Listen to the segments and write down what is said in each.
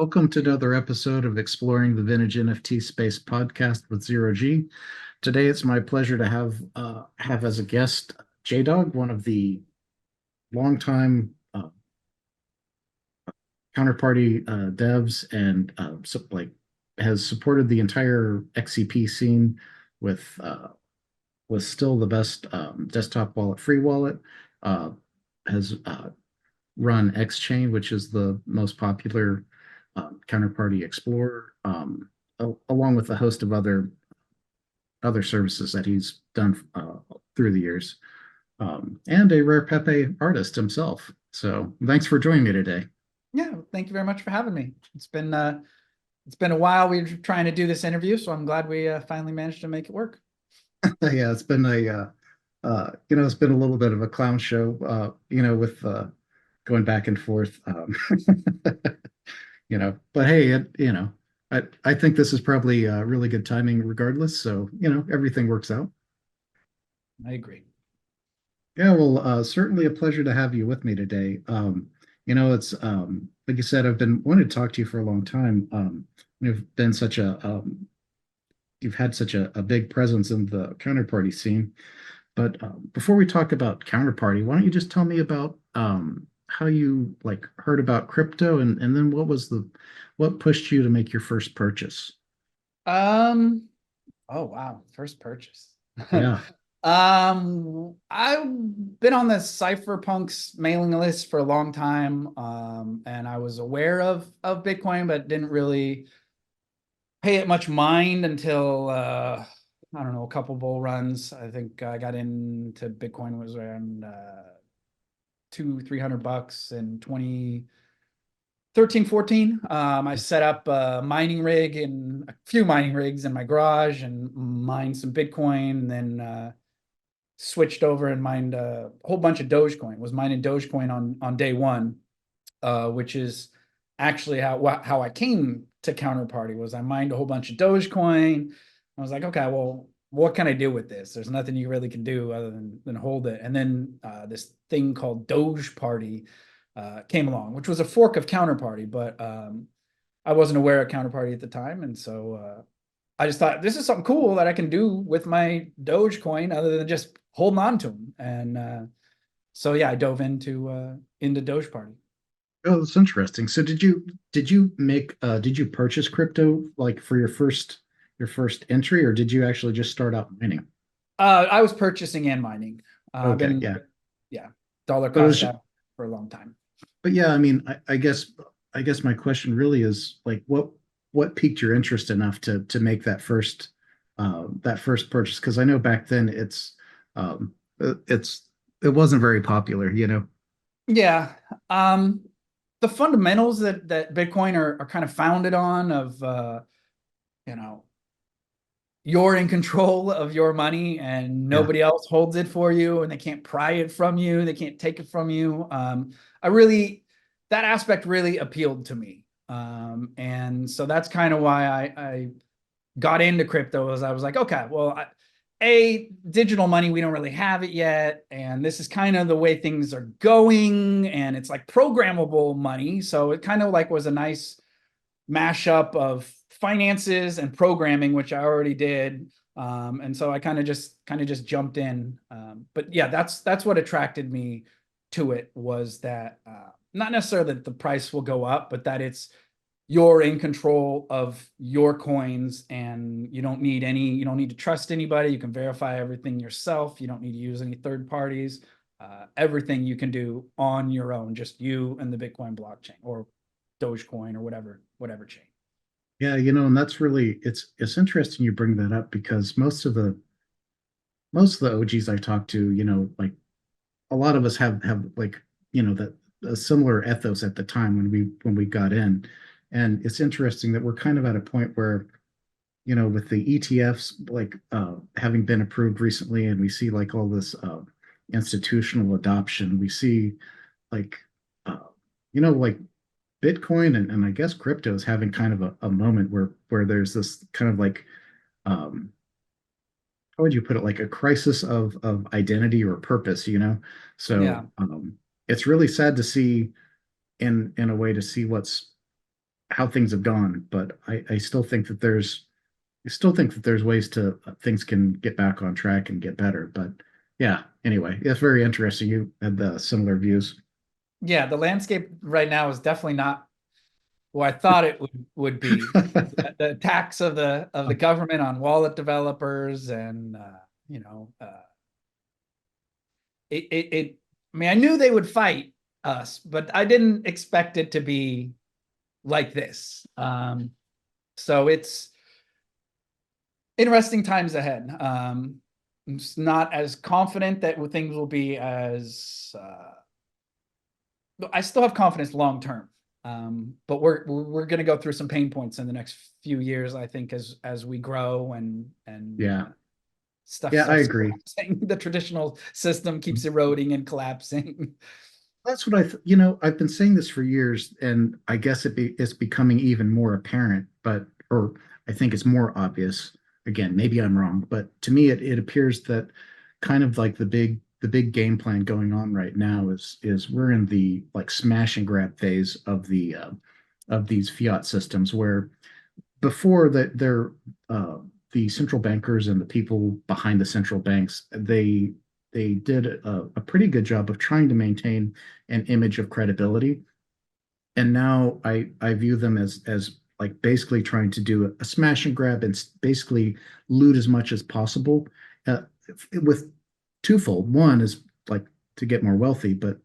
Welcome to another episode of Exploring the Vintage NFT Space podcast with ZeroG. Today, it's my pleasure to have as a guest JDog, one of the longtime counterparty devs, and has supported the entire XCP scene with still the best desktop wallet, free wallet. Has run xchain, which is the most popular counterparty explorer, along with a host of other services that he's done through the years, and a Rare Pepe artist himself. So thanks for joining me today. Yeah, thank you very much for having me. It's been a while. We were trying to do this interview, so I'm glad we finally managed to make it work. Yeah, it's been it's been a little bit of a clown show, with going back and forth. But hey, I think this is probably really good timing regardless. So, everything works out. I agree. Yeah, well, certainly a pleasure to have you with me today. It's like you said, I've been wanting to talk to you for a long time. You've been you've had such a big presence in the counterparty scene. But before we talk about counterparty, why don't you just tell me about how you heard about crypto, and then what pushed you to make your first purchase? Oh wow, first purchase. Yeah. I've been on the cypherpunks mailing list for a long time, and I was aware of Bitcoin, but didn't really pay it much mind until I don't know, a couple bull runs. I think I got into Bitcoin was around $200-300 in 2013-14. I set up a mining rig and a few mining rigs in my garage and mined some Bitcoin, and then switched over and mined a whole bunch of Dogecoin. Was mining Dogecoin on day one, which is actually how I came to Counterparty. Was I mined a whole bunch of Dogecoin. I was like, okay, well, what can I do with this? There's nothing you really can do other than hold it. And then this thing called Dogeparty came along, which was a fork of Counterparty, but I wasn't aware of Counterparty at the time. And so I just thought, this is something cool that I can do with my Dogecoin other than just holding on to them. And so, yeah, I dove into Dogeparty. Oh, that's interesting. So did you purchase crypto for your first entry, or did you actually just start out mining? I was purchasing and mining. Okay, yeah, dollar cost average for a long time. But yeah, I mean, I guess my question really is what piqued your interest enough to make that first purchase? Because I know back then it wasn't very popular, Yeah. The fundamentals that Bitcoin are kind of founded on of you're in control of your money and nobody else holds it for you, and they can't pry it from you. They can't take it from you. That aspect really appealed to me. And so that's kind of why I got into crypto. As I was like, okay, well, digital money, we don't really have it yet. And this is kind of the way things are going. And it's like programmable money. So it kind of was a nice mashup of finances and programming, which I already did. And so I kind of just jumped in. But yeah, that's what attracted me to it, was that not necessarily that the price will go up, but that you're in control of your coins, and you don't need to trust anybody. You can verify everything yourself. You don't need to use any third parties. Everything you can do on your own, just you and the Bitcoin blockchain or Dogecoin or whatever chain. Yeah, and that's really it's interesting you bring that up, because most of the OGs I talk to, a lot of us have that a similar ethos at the time when we got in. And it's interesting that we're kind of at a point where, with the ETFs having been approved recently, and we see all this institutional adoption, we see Bitcoin and I guess crypto is having kind of a moment where there's this kind of how would you put it, a crisis of identity or purpose, So Yeah. it's really sad to see, in a way, to see what's how things have gone, but I still think that there's ways to things can get back on track and get better. But yeah, anyway, it's very interesting. You had the similar views. Yeah, the landscape right now is definitely not what I thought it would be. The attacks of the government on wallet developers and it I mean, I knew they would fight us, but I didn't expect it to be like this. So it's interesting times ahead. I'm just not as confident that things will be as I still have confidence long term. But we're going to go through some pain points in the next few years, I think, as we grow and Yeah. stuff Yeah, I starts agree. collapsing. The traditional system keeps eroding and collapsing. That's what I've been saying this for years, and I guess it's becoming even more apparent, or I think it's more obvious. Again, maybe I'm wrong, but to me, it appears that kind of like the big game plan going on right now is we're in the like smash and grab phase of these fiat systems where before that the central bankers and the people behind the central banks they did a pretty good job of trying to maintain an image of credibility, and now I view them as like basically trying to do a smash and grab and basically loot as much as possible, with twofold. One is like to get more wealthy, but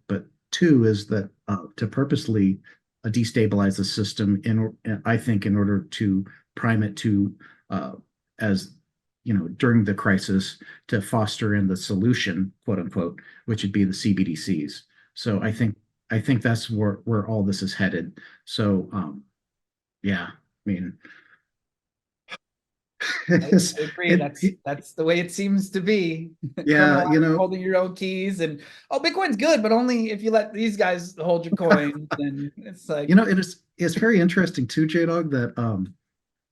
two is that to purposely destabilize the system I think in order to prime it to as during the crisis to foster in the solution, quote unquote, which would be the CBDCs. So I think that's where all this is headed. So yeah, I mean, I it's, agree. it, That's the way it seems to be. yeah, Criminalizing holding your own keys, and Bitcoin's good, but only if you let these guys hold your coins. And it's like, it's very interesting too, JDog, that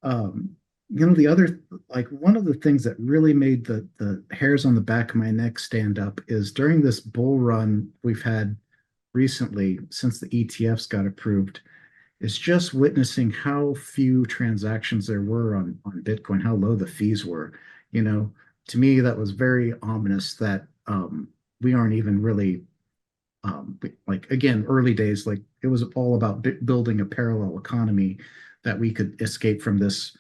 um the other, like, one of the things that really made the hairs on the back of my neck stand up is during this bull run we've had recently since the ETFs got approved, is just witnessing how few transactions there were on Bitcoin, how low the fees were. You know, to me, that was very ominous that we aren't even really like, again, early days, like it was all about building a parallel economy that we could escape from this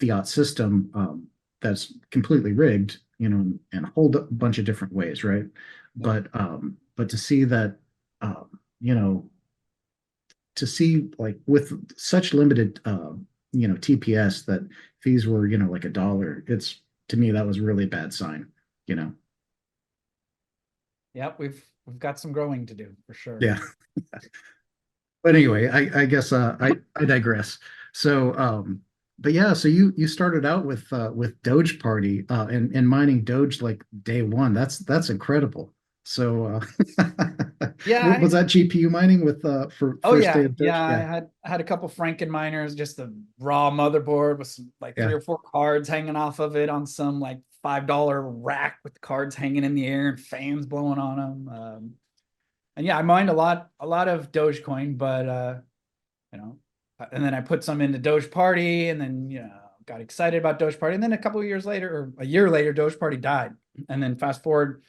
fiat system that's completely rigged, and hold a bunch of different ways, right? But to see that, you know, to see like with such limited TPS that fees were like $1, it's, to me, that was really a bad sign, you know. yeah, we've got some growing to do for sure. Yeah. But anyway, I guess I digress. So but yeah, so you started out with Doge Party and mining Doge like day one. That's incredible. So Yeah, was that GPU mining with for oh first day yeah, of yeah. Doge? Yeah. I had a couple Franken miners, just a raw motherboard with some like three Yeah. or four cards hanging off of it on some like $5 rack with cards hanging in the air and fans blowing on them. And yeah, I mined a lot of Dogecoin, but you know, and then I put some into Doge Party, and then got excited about Doge Party, and then a couple of years later, or a year later, Doge Party died, and then fast forward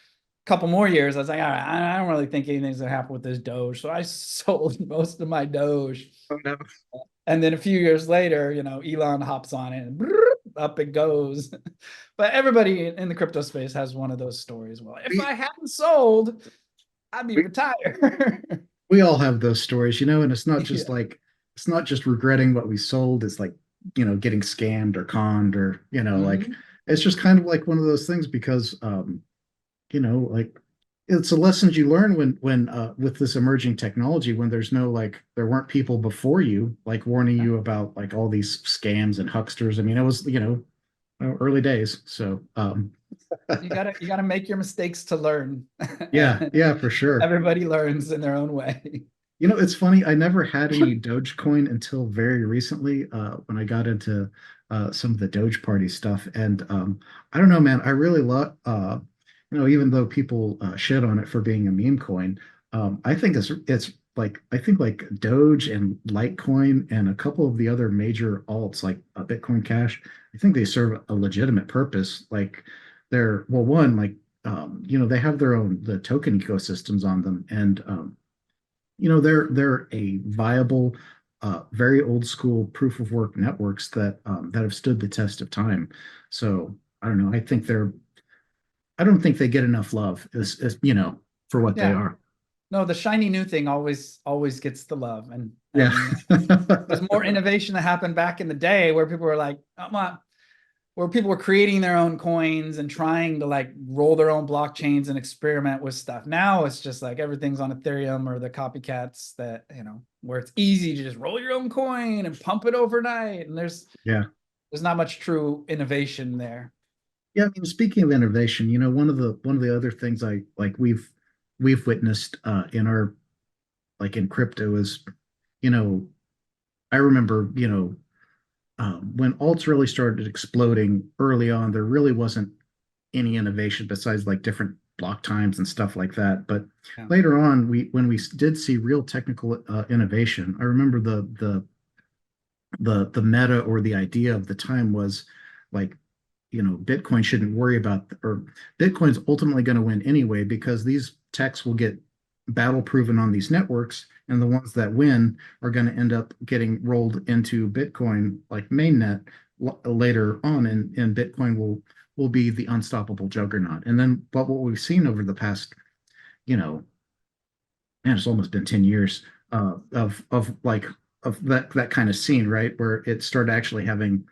couple more years, I was like, all right, I don't really think anything's gonna happen with this Doge. So I sold most of my Doge. Oh no. And then a few years later, Elon hops on it and up it goes. But everybody in the crypto space has one of those stories. Well, if We, I hadn't sold, I'd be we retired. we all have those stories, and it's not just Yeah. like, it's not just regretting what we sold. It's like, getting scammed or conned, or like, Mhm. it's just kind of like one of those things because like, it's the lessons you learn when with this emerging technology, when there's no, like, there weren't people before you like warning you about like all these scams and hucksters. I mean, it was early days. So You gotta make your mistakes to learn. yeah, yeah, for sure. Everybody learns in their own way. It's funny, I never had any Dogecoin until very recently, when I got into some of the Doge Party stuff. And I don't know, man, I really love, even though people shit on it for being a meme coin, I think it's like I think like Doge and Litecoin and a couple of the other major alts like Bitcoin Cash, I think they serve a legitimate purpose. Like they're well, one like they have their own the token ecosystems on them, and they're a viable, very old school proof of work networks that have stood the test of time. So I don't know. I don't think they get enough love as for what they Yeah. are. No, the shiny new thing always gets the love. Yeah. And there's more innovation that happened back in the day where people were like, come on, where people were creating their own coins and trying to like roll their own blockchains and experiment with stuff. Now it's just like everything's on Ethereum or the copycats that, where it's easy to just roll your own coin and pump it overnight. And Yeah. there's not much true innovation there. Yeah, I mean, speaking of innovation, one of the other things I like we've witnessed in our like in crypto is, you know, I remember, when alts really started exploding early on, there really wasn't any innovation besides like different block times and stuff like that. But Yeah. later on, when we did see real technical innovation, I remember the meta or the idea of the time was like, Bitcoin shouldn't worry about, or Bitcoin's ultimately going to win anyway because these techs will get battle proven on these networks, and the ones that win are going to end up getting rolled into Bitcoin like mainnet later on, and Bitcoin will be the unstoppable juggernaut. And then, but what we've seen over the past, man, it's almost been 10 years of like of that kind of scene, right? Where it started actually having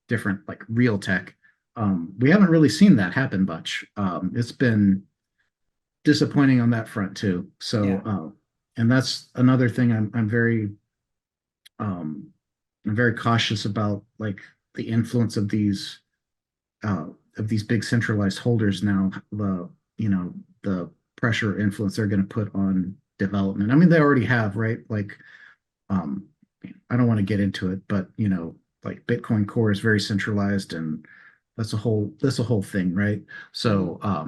different like real tech. We haven't really seen that happen much. It's been disappointing on that front too. So, Yeah. and that's another thing um, I'm very cautious about, like the influence of these big centralized holders now. The pressure influence they're going to put on development. I mean, they already have, right? Like, um, I don't want to get into it, but like Bitcoin Core is very centralized, and that's a whole thing, right? So, I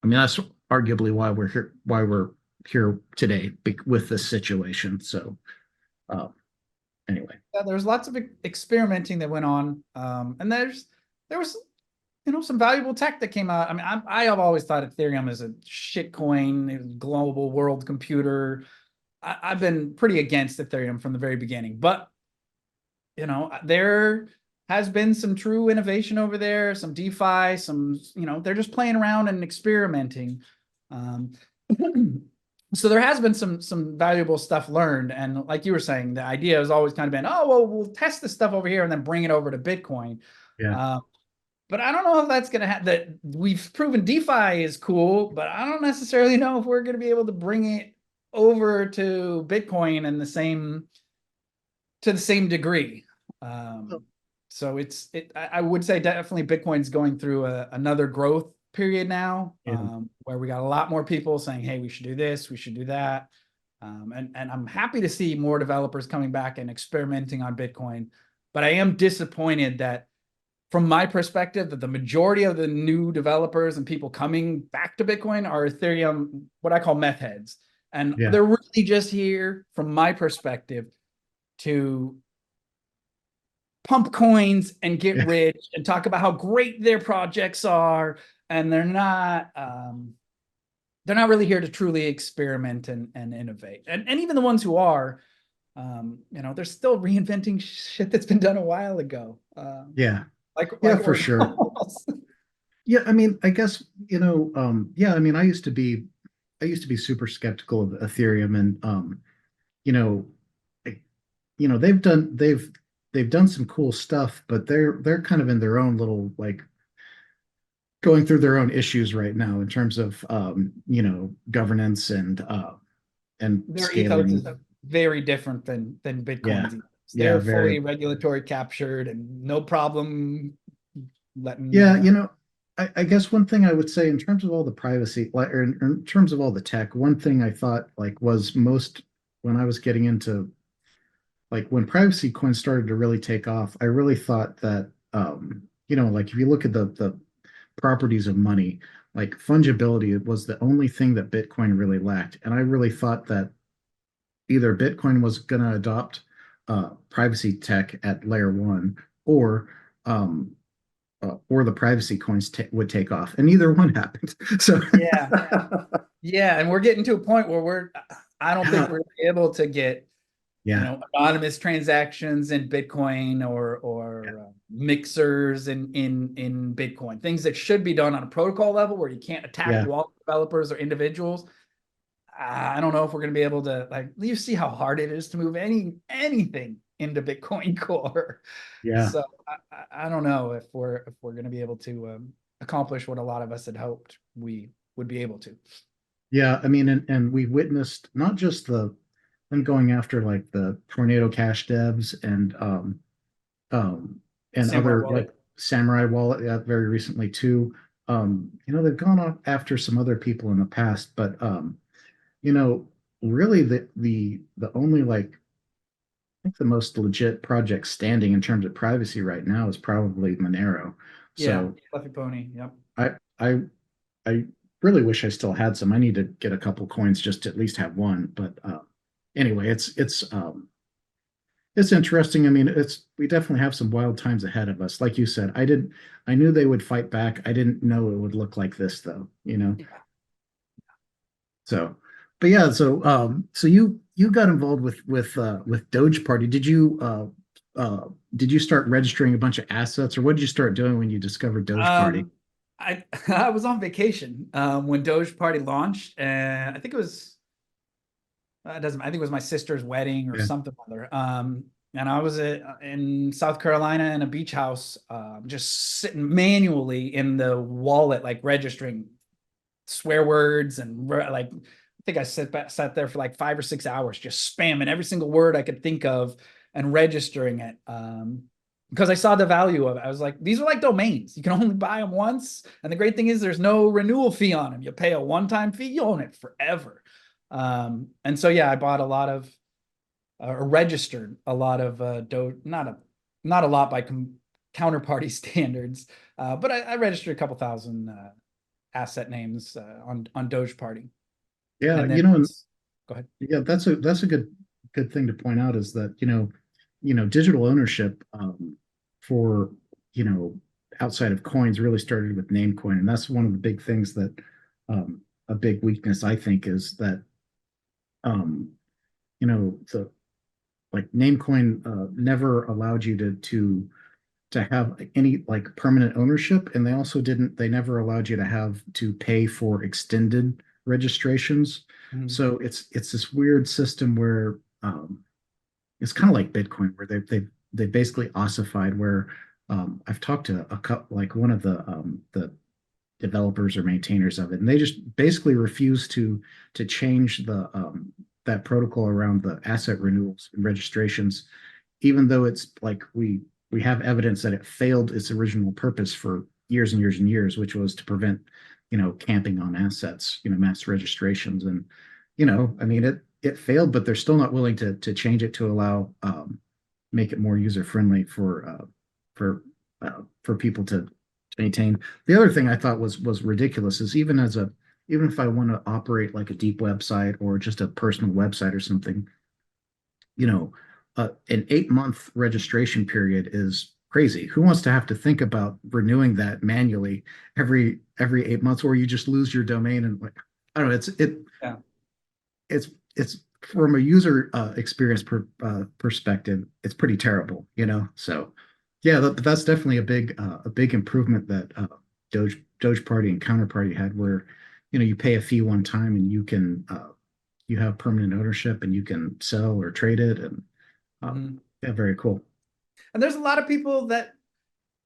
mean, that's arguably why we're here today with this situation. So, uh, anyway, Yeah, there's lots of experimenting that went on, and there was some valuable tech that came out. I mean, I have always thought Ethereum is a shit coin, a global world computer. I've been pretty against Ethereum from the very beginning, but there has been some true innovation over there, some DeFi, they're just playing around and experimenting. Um, so there has been some valuable stuff learned. And like you were saying, the idea has always kind of been, oh, well, we'll test this stuff over here and then bring it over to Bitcoin. yeah, But I don't know if that's going to happen. That we've proven DeFi is cool, but I don't necessarily know if we're going to be able to bring it over to Bitcoin in to the same degree. So I would say definitely Bitcoin's going through another growth period now, yeah, where we got a lot more people saying, hey, we should do this, we should do that. And I'm happy to see more developers coming back and experimenting on Bitcoin. But I am disappointed that, from my perspective, that the majority of the new developers and people coming back to Bitcoin are Ethereum, what I call meth heads. And yeah, they're really just here, from my perspective, to pump coins and get yeah, rich and talk about how great their projects are. And they're not really here to truly experiment and innovate. And even the ones who are, they're still reinventing shit that's been done a while ago. yeah, Like yeah, for sure. Ordinals. Yeah, I mean, I guess, yeah, I mean, I used to be super skeptical of Ethereum, and you know, I- they've done some cool stuff, but they're kind of in their own little, like, going through their own issues right now in terms of governance and Their ethos is scaling. very different than Yeah, Bitcoin's ethos. yeah, They're fully very. regulatory captured and no problem letting Yeah, I guess one thing I would say in terms of all the privacy, like, or in terms of all the tech, one thing I thought like was most when I was getting into, like, when privacy coins started to really take off, I really thought that like if you look at the properties of money, like fungibility was the only thing that Bitcoin really lacked. And I really thought that either Bitcoin was going to adopt privacy tech at layer one, um, or the privacy coins would take off, and neither one happened. So Yeah. Yeah. And we're getting to a point where I don't think yeah, we're able to get, yeah, anonymous transactions in Bitcoin or mixers in Bitcoin, things that should be done on a protocol level where you can't attack yeah, wallet developers or individuals. I don't know if we're going to be able to, like, you see how hard it is to move anything into Bitcoin Core. yeah. So I don't know if we're going to be able to accomplish what a lot of us had hoped we would be able to. Yeah, I mean, and we witnessed not just them going after like the Tornado Cash devs um and Samurai other like wallet. Samurai Wallet, yeah, very recently too. They've gone off after some other people in the past, but you know, really the only like I think the most legit project standing in terms of privacy right now is probably Monero. Yeah, So Fluffy Pony. Yep. I I I really wish I still had some. I need to get a couple coins just to at least have one. But anyway, it's interesting. I mean, we definitely have some wild times ahead of us. Like you said, I knew they would fight back. I didn't know it would look like this though, you know. Yeah. So, but yeah, so you got involved with Doge Party. Did you start registering a bunch of assets, or what did you start doing when you discovered Doge Party? I I was on vacation when Doge Party launched, and I think it was it doesn't I think it was my sister's wedding or Yeah, something other. And I was in South Carolina in a beach house, just sitting manually in the wallet, like registering swear words and like I think I sat there for like 5 or 6 hours, just spamming every single word I could think of and registering it. Because I saw the value of it. I was like, these are like domains. You can only buy them once. And the great thing is there's no renewal fee on them. You pay a one-time fee, you own it forever. And so, yeah, I bought a lot of, or registered a lot of Doge, not a lot by counterparty standards, but I registered a couple thousand asset names on Doge Party. yeah, And then go ahead. yeah, that's a good thing to point out is that digital ownership for outside of coins really started with Namecoin, and that's one of the big things that a big weakness I think is that um, the like Namecoin never allowed you to have any like permanent ownership, and they never allowed you to pay for extended registrations. Mhm. So it's this weird system where it's kind of like Bitcoin, where they basically ossified. Where I've talked to a couple, like one of the developers or maintainers of it, and they just basically refuse to change the that protocol around the asset renewals and registrations, even though it's like we have evidence that it failed its original purpose for years and years and years, which was to prevent camping on assets, mass registrations, and I mean it failed, but they're still not willing to change it to allow make it more user friendly for people to maintain. The other thing I thought was ridiculous is even if I want to operate like a deep website or just a personal website or something, you know, an 8 month registration period is crazy. Who wants to have to think about renewing that manually every 8 months, or you just lose your domain and like I don't know. Yeah. It's from a user experience perspective, it's pretty terrible, So yeah, that's definitely a big improvement that Doge Party and Counterparty had, where you pay a fee one time and you have permanent ownership and you can sell or trade it, and yeah, very cool. And there's a lot of people that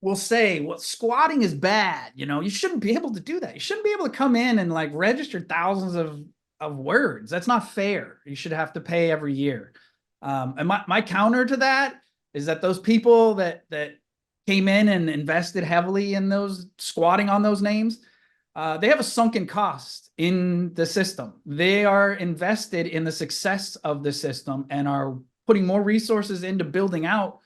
will say, well, squatting is bad. You shouldn't be able to do that. You shouldn't be able to come in and like register thousands of words. That's not fair. You should have to pay every year. And my counter to that is that those people that came in and invested heavily in those squatting on those names, they have a sunken cost in the system. They are invested in the success of the system and are putting more resources into building out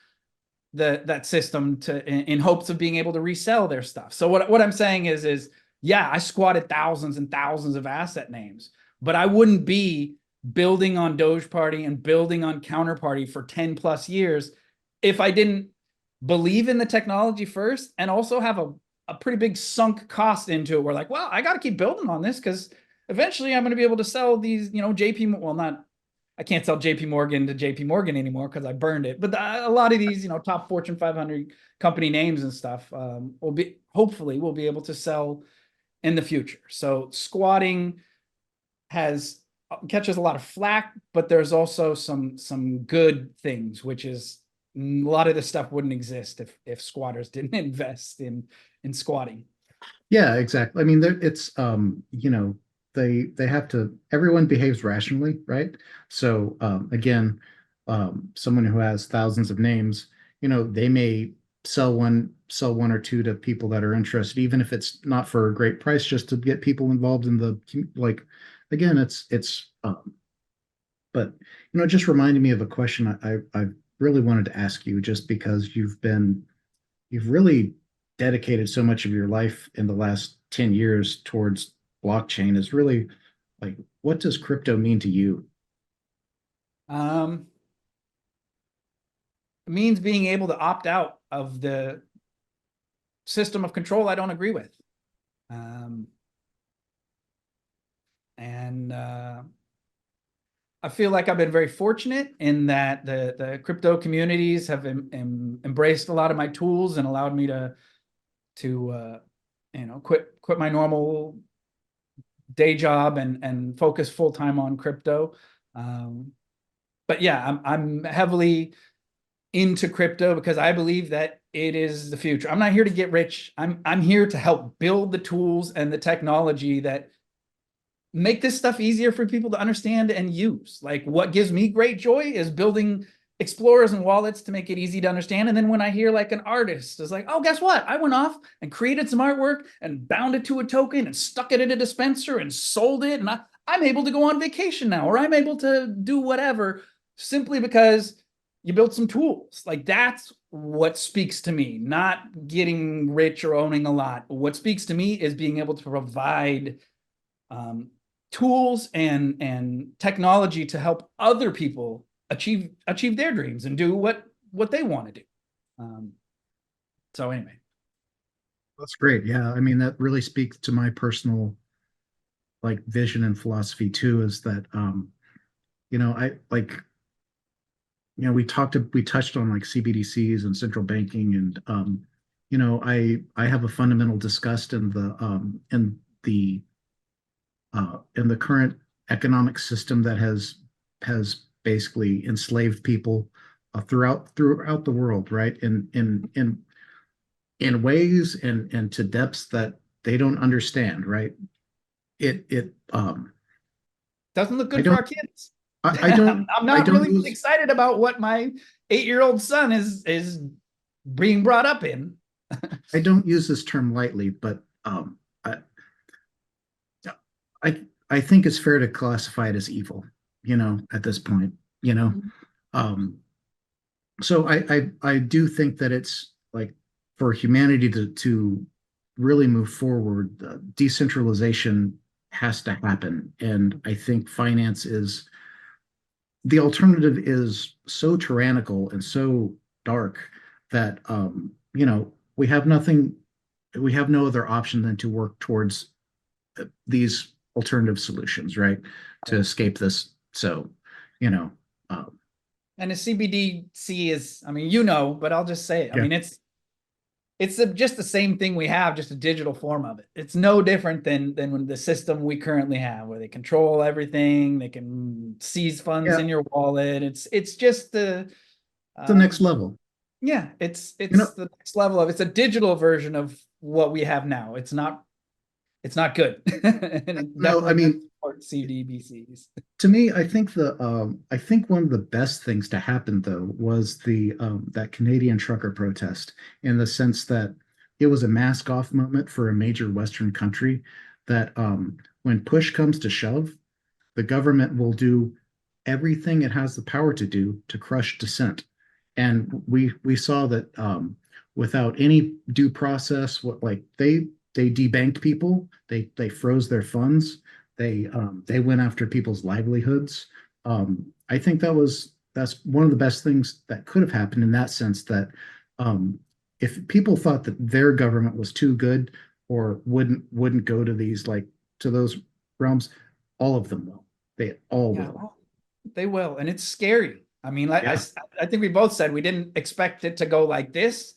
that system in hopes of being able to resell their stuff. So what I'm saying is yeah, I squatted thousands and thousands of asset names, but I wouldn't be building on Dogeparty and building on Counterparty for 10 plus years if I didn't believe in the technology first and also have a pretty big sunk cost into it. We're like, well, I got to keep building on this because eventually I'm going to be able to sell these, I can't sell JP Morgan to JP Morgan anymore because I burned it. But a lot of these, top Fortune 500 company names and stuff hopefully we'll be able to sell in the future. So squatting catches a lot of flack, but there's also some good things, which is a lot of this stuff wouldn't exist if squatters didn't invest in squatting. Yeah, exactly. I mean, it's they have to, everyone behaves rationally, right? So again, someone who has thousands of names, they may sell one or two to people that are interested, even if it's not for a great price, just to get people involved in the, like, again, but it just reminded me of a question I really wanted to ask you, just because you've really dedicated so much of your life in the last 10 years towards blockchain. Is really, like, what does crypto mean to you? It means being able to opt out of the system of control I don't agree with. I feel like I've been very fortunate in that the crypto communities have embraced a lot of my tools and allowed me to quit my normal day job and focus full time on crypto. But yeah, I'm heavily into crypto because I believe that it is the future. I'm not here to get rich. I'm here to help build the tools and the technology that make this stuff easier for people to understand and use. Like, what gives me great joy is building explorers and wallets to make it easy to understand. And then when I hear like an artist is like, oh, guess what? I went off and created some artwork and bound it to a token and stuck it in a dispenser and sold it. And I'm able to go on vacation now, or I'm able to do whatever simply because you built some tools. Like, that's what speaks to me, not getting rich or owning a lot. What speaks to me is being able to provide tools and technology to help other people achieve their dreams and do what they want to do. So anyway, That's great. Yeah, I mean, that really speaks to my personal, like, vision and philosophy too. Is that I like, we touched on like CBDCs and central banking, and I have a fundamental disgust in the current economic system that has basically enslaved people throughout the world, right? In ways and to depths that they don't understand, right? It doesn't look I good for our don't kids. I don't I'm I not don't really use excited about what my 8-year-old son is being brought up in. I don't use this term lightly, but I I think it's fair to classify it as evil, at this point, you know. Um, so I do think that it's like, for humanity to really move forward, decentralization has to happen, and I think finance is the alternative is so tyrannical and so dark that we have no other option than to work towards these alternative solutions, right? To escape this. So, you know, And the CBDC is, I mean, but I'll just say it. I yeah, mean, it's just the same thing we have, just a digital form of it. It's no different than the system we currently have, where they control everything. They can seize funds yeah, in your wallet. It's just the next level. yeah, it's You know, the next level of, it's a digital version of what we have now. It's not good. And it no, I definitely doesn't mean, support CDBCs. to me, I think one of the best things to happen though was the that Canadian trucker protest, in the sense that it was a mask off moment for a major Western country. That when push comes to shove, the government will do everything it has the power to do to crush dissent. And we saw that without any due process, what, like, they debanked people, they froze their funds, They went after people's livelihoods. I think that's one of the best things that could have happened in that sense, that if people thought that their government was too good or wouldn't go to these, like, to those realms, all of them will. They all Yeah, will. well, they will, and it's scary. I mean, like Yeah. I think we both said we didn't expect it to go like this.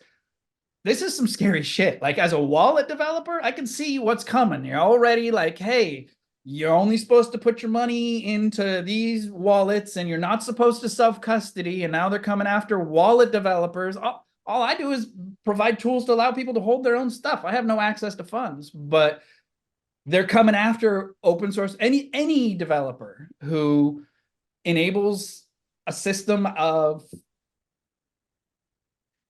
This is some scary shit. Like, as a wallet developer, I can see what's coming. You're already like, hey, you're only supposed to put your money into these wallets and you're not supposed to self-custody. And now they're coming after wallet developers. All I do is provide tools to allow people to hold their own stuff. I have no access to funds, but they're coming after open source, any developer who enables a system of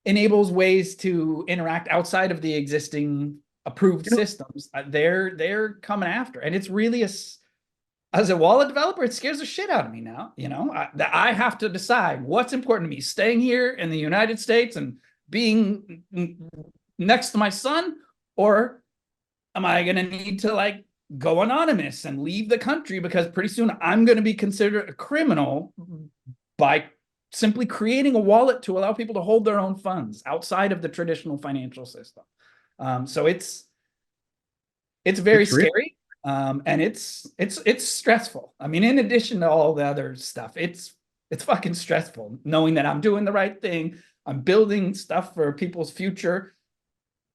enables ways to interact outside of the existing approved You know, systems. They're coming after, and it's really as a wallet developer, it scares the shit out of me now. You know, I have to decide what's important to me: staying here in the United States and being next to my son, or am I going to need to, like, go anonymous and leave the country because pretty soon I'm going to be considered a criminal by simply creating a wallet to allow people to hold their own funds outside of the traditional financial system. So it's very it's real. scary, and it's stressful. I mean, in addition to all the other stuff, it's fucking stressful knowing that I'm doing the right thing. I'm building stuff for people's future,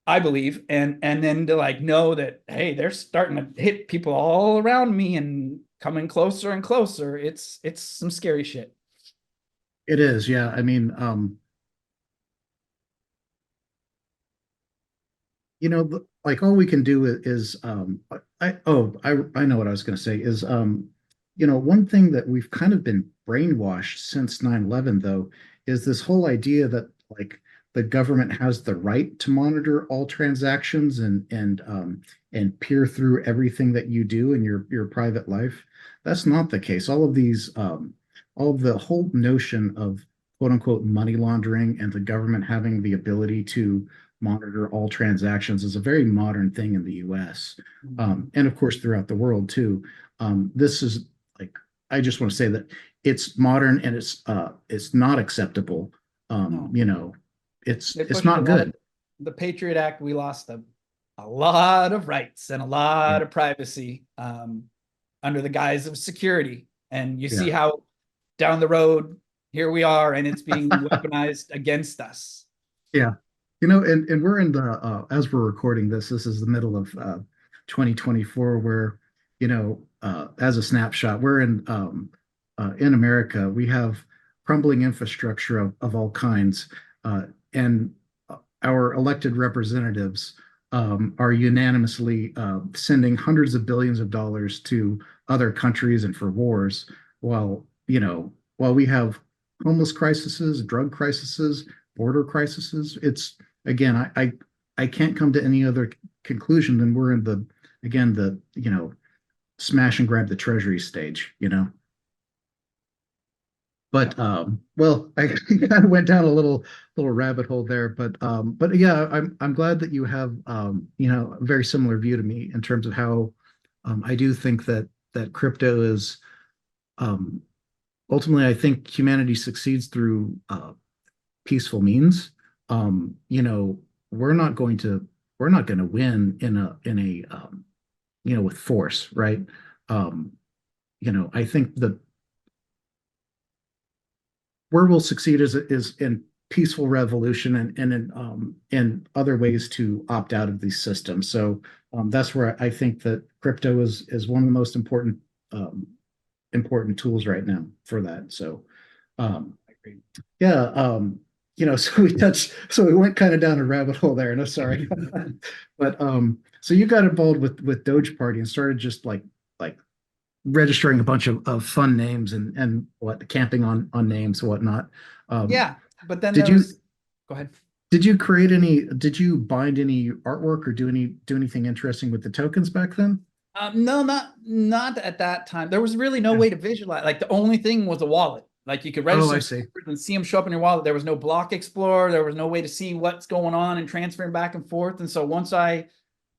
I believe, and then to, like, know that, hey, they're starting to hit people all around me and coming closer and closer. It's some scary shit. It is, yeah. I mean, like, all we can do is I know what I was going to say is, one thing that we've kind of been brainwashed since 9/11, though, is this whole idea that, like, the government has the right to monitor all transactions and peer through everything that you do in your private life. That's not the case. All of the whole notion of quote unquote money laundering and the government having the ability to monitor all transactions is a very modern thing in the US, and of course throughout the world too. This is, like, I just want to say that it's modern and it's not acceptable. No. It's not good. The Patriot Act, we lost a lot of rights and a lot Yeah, of privacy, under the guise of security. And you yeah. see how down the road, here we are, and it's being weaponized against us. Yeah. And we're in the as we're recording this is the middle of 2024, where, as a snapshot, we're in America. We have crumbling infrastructure of all kinds, and our elected representatives are unanimously sending hundreds of billions of dollars to other countries and for wars, while we have homeless crises, drug crises, border crises. It's, again, I can't come to any other conclusion than we're in the smash and grab the treasury stage. But well, I kind of went down a little rabbit hole there, but yeah, I'm glad that you have a very similar view to me in terms of how I do think that crypto is, ultimately, I think humanity succeeds through peaceful means. We're not going to win in a with force, right? I think that where we'll succeed is in peaceful revolution and in other ways to opt out of these systems. So that's where I think that crypto is one of the most important tools right now for that. So yeah, so we went kind of down a rabbit hole there. No, sorry. But so you got involved with Dogeparty and started just like registering a bunch of fun names and camping on names and whatnot. Yeah, but then Did there you was, go ahead. did you bind any artwork or do anything interesting with the tokens back then? No, not at that time. There was really no Yeah. way to visualize. Like, the only thing was a wallet. Like, you could Oh, register I see. and see them show up in your wallet. There was no block explorer. There was no way to see what's going on and transferring back and forth. And so once I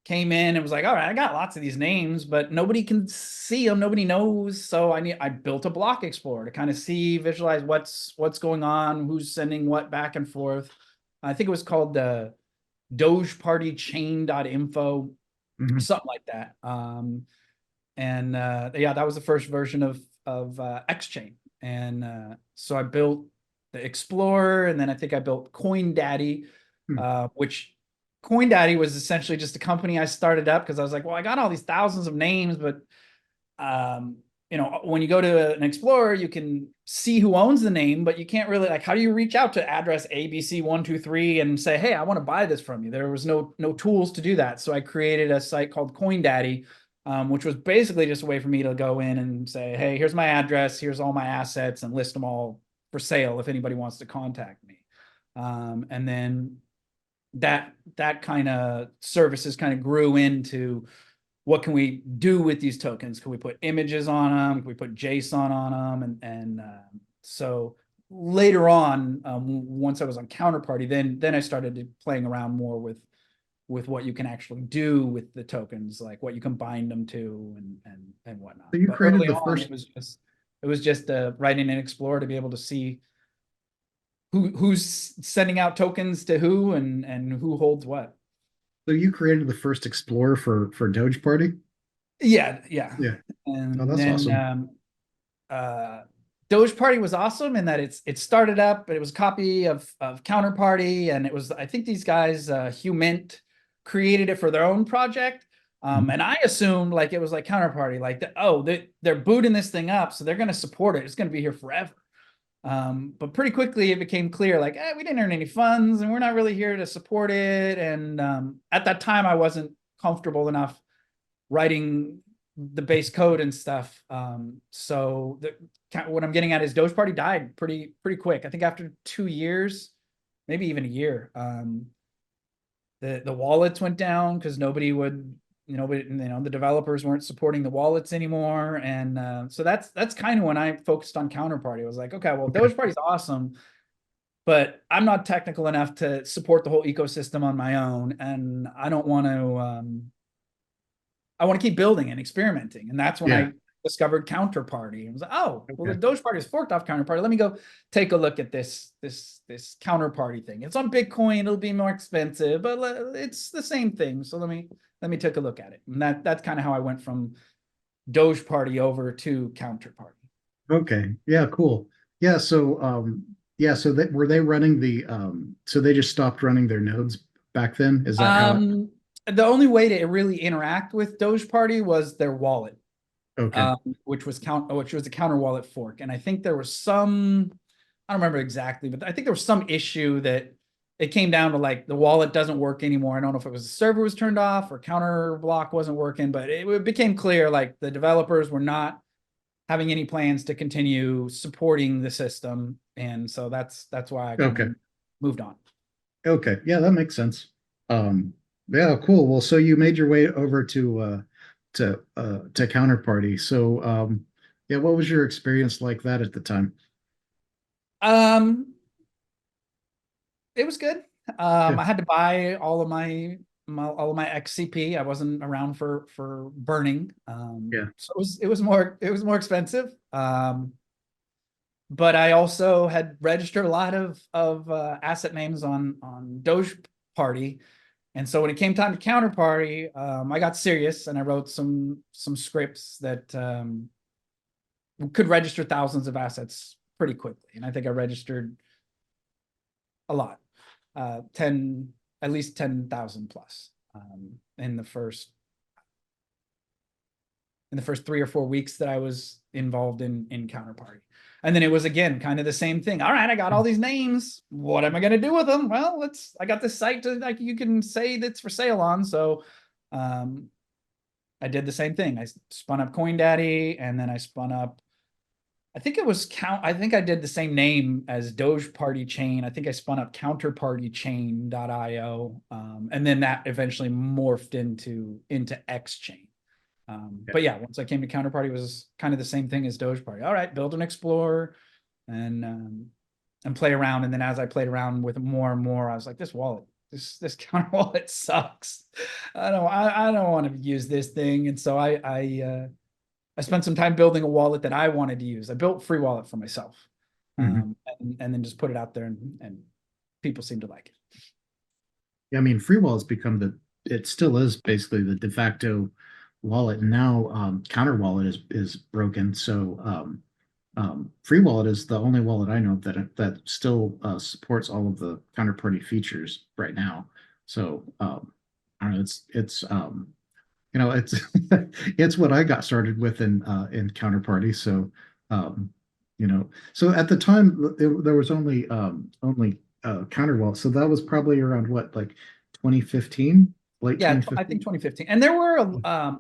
came in and was like, all right, I got lots of these names, but nobody can see them. Nobody knows. So I built a block explorer to kind of visualize what's going on, who's sending what back and forth. I think it was called the Dogeparty chain.info, Mhm. something like that. Yeah, that was the first version of xchain. So I built the Explorer, and then I think I built CoinDaddy, Hmm. which CoinDaddy was essentially just a company I started up because I was like, well, I got all these thousands of names, but when you go to an Explorer, you can see who owns the name, but you can't really, like, how do you reach out to address ABC123 and say, hey, I want to buy this from you? There was no tools to do that. So I created a site called CoinDaddy, which was basically just a way for me to go in and say, hey, here's my address, here's all my assets, and list them all for sale if anybody wants to contact me. And then that kind of services kind of grew into, what can we do with these tokens? Can we put images on them? Can we put JSON on them? So later on, once I was on Counterparty, then I started playing around more with what you can actually do with the tokens, like what you can bind them to and whatnot. So you But created early the on, first. it was just writing an Explorer to be able to see who's sending out tokens to who and who holds what. So you created the first Explorer for Doge Party. Yeah. Yeah. Oh, And that's then awesome. Dogeparty was awesome in that it started up, but it was a copy of Counterparty, and it was, I think these guys, Hugh Mint, created it for their own project. Mhm. And I assumed like it was like Counterparty, like they're booting this thing up, so they're going to support it. It's going to be here forever. But pretty quickly it became clear, like, we didn't earn any funds, and we're not really here to support it. And at that time, I wasn't comfortable enough writing the base code and stuff. So what I'm getting at is Dogeparty died pretty quick. I think after 2 years, maybe even a year. The wallets went down because nobody would, the developers weren't supporting the wallets anymore. And so that's kind of when I focused on Counterparty. I was like, okay, well, Okay. Dogeparty's awesome, but I'm not technical enough to support the whole ecosystem on my own, and I don't want to. I want to keep building and experimenting. And that's when Yeah. I discovered Counterparty. I was like, oh, well, Okay. the Dogeparty is forked off Counterparty. Let me go take a look at this Counterparty thing. It's on Bitcoin. It'll be more expensive, but it's the same thing. So let me take a look at it. And that's kind of how I went from Dogeparty over to Counterparty. Okay. Yeah. Cool. Yeah. So that were they running so they just stopped running their nodes back then? Is that how it? The only way to really interact with Dogeparty was their wallet. Okay. Which was a counter wallet fork. And I think there was some, I don't remember exactly, but I think there was some issue that it came down to, like, the wallet doesn't work anymore. I don't know if it was the server was turned off or counter block wasn't working, but it became clear, like, the developers were not having any plans to continue supporting the system. And so that's why I kind Okay. of moved on. Okay. Yeah, that makes sense. Um, yeah, cool. Well, so you made your way over to Counterparty. So yeah, what was your experience like that at the time? Um, it was good. Yeah. I had to buy all of my XCP. I wasn't around for burning. Yeah. So it was more expensive. But I also had registered a lot of asset names on Doge Party. And so when it came time to Counterparty, I got serious and I wrote some scripts that could register thousands of assets pretty quickly. And I think I registered a lot, 10, at least 10,000 plus in the first 3 or 4 weeks that I was involved in Counterparty. And then it was, again, kind of the same thing. All right, I got all these names. What am I going to do with them? Well, I got this site to, like, you can say that's for sale on. So I did the same thing. I spun up CoinDaddy, and then I spun up, I think I did the same name as Dogeparty Chain. I think I spun up counterpartychain.io. And then that eventually morphed into xchain. Yeah. But yeah, once I came to Counterparty, it was kind of the same thing as Dogeparty. All right, build an Explorer and play around. And then as I played around with more and more, I was like, this wallet this counter wallet sucks. I don't want to use this thing. And so I spent some time building a wallet that I wanted to use. I built free wallet for myself, Mhm. and then just put it out there, and people seem to like it. Yeah, I mean, free wallet's become it still is basically the de facto wallet. And now counter wallet is broken. So free wallet is the only wallet I know that still supports all of the counterparty features right now. So I don't know, it's it's it's what I got started with in counterparty. So um, so at the time there was only counter wallet. So that was probably around what, like 2015, late Yeah, I 2015. think 2015. And there were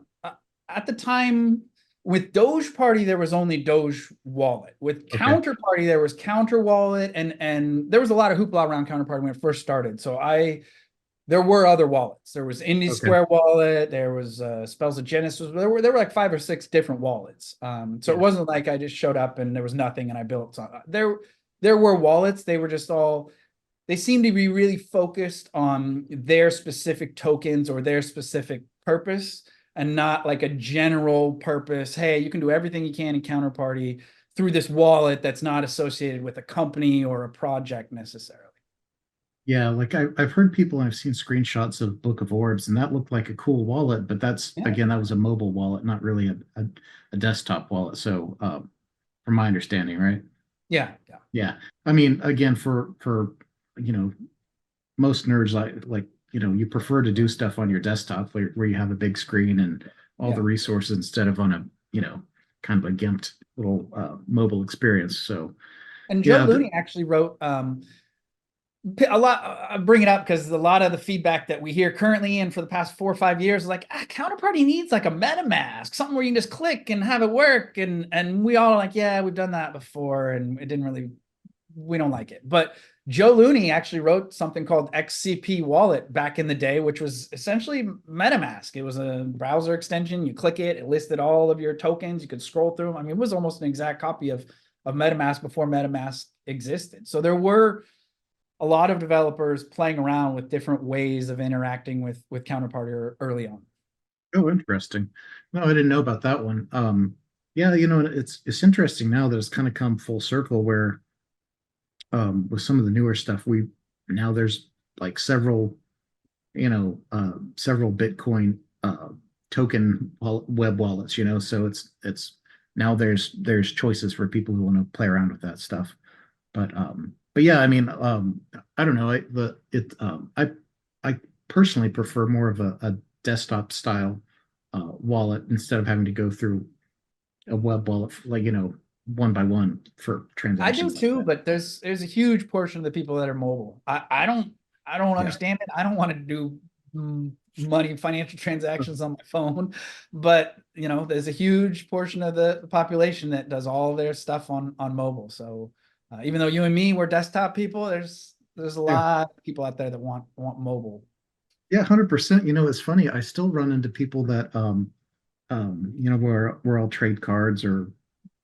at the time with Doge Party, there was only Doge Wallet. With Okay. Counterparty, there was Counter Wallet, and there was a lot of hoopla around Counterparty when it first started. So there were other wallets. There was Indie Okay. Square Wallet. There was Spells of Genesis. There were like 5 or 6 different wallets. So it wasn't like I just showed up and there was nothing and I built something. There were wallets. They were just all. They seem to be really focused on their specific tokens or their specific purpose, and not like a general purpose. Hey, you can do everything you can in Counterparty through this wallet that's not associated with a company or a project necessarily. Yeah, like I've heard people and I've seen screenshots of Book of Orbs, and that looked like a cool wallet, but that's Yeah. again, that was a mobile wallet, not really a desktop wallet. So from my understanding, right? Yeah. Yeah. Yeah. I mean, again, for you know, most nerds like you prefer to do stuff on your desktop where you have a big screen and all the Yeah. resources instead of on a, kind of a gimped little mobile experience. So And Joe yeah, Looney actually wrote a lot. I bring it up because a lot of the feedback that we hear currently and for the past 4 or 5 years is like, Counterparty needs like a MetaMask, something where you can just click and have it work. And we all are like, yeah, we've done that before, and it didn't really. We don't like it. But Joe Looney actually wrote something called XCP Wallet back in the day, which was essentially MetaMask. It was a browser extension. You click it, it listed all of your tokens. You could scroll through them. I mean, it was almost an exact copy of MetaMask before MetaMask existed. So there were a lot of developers playing around with different ways of interacting with Counterparty early on. oh, interesting. No, I didn't know about that one. Yeah, it's interesting now that it's kind of come full circle where with some of the newer stuff, we now there's like several Bitcoin token web wallets, so it's now there's choices for people who want to play around with that stuff. But yeah, I mean, I don't know. I personally prefer more of a desktop style wallet instead of having to go through a web wallet, like, one by one for I do transactions like too, that. but there's a huge portion of the people that are mobile. I don't Yeah. understand it. I don't want to do money financial transactions on my phone, but there's a huge portion of the population that does all their stuff on mobile. So even though you and me, we're desktop people, there's a Yeah. lot of people out there that want mobile. Yeah, 100%. It's funny. I still run into people that where I'll trade cards or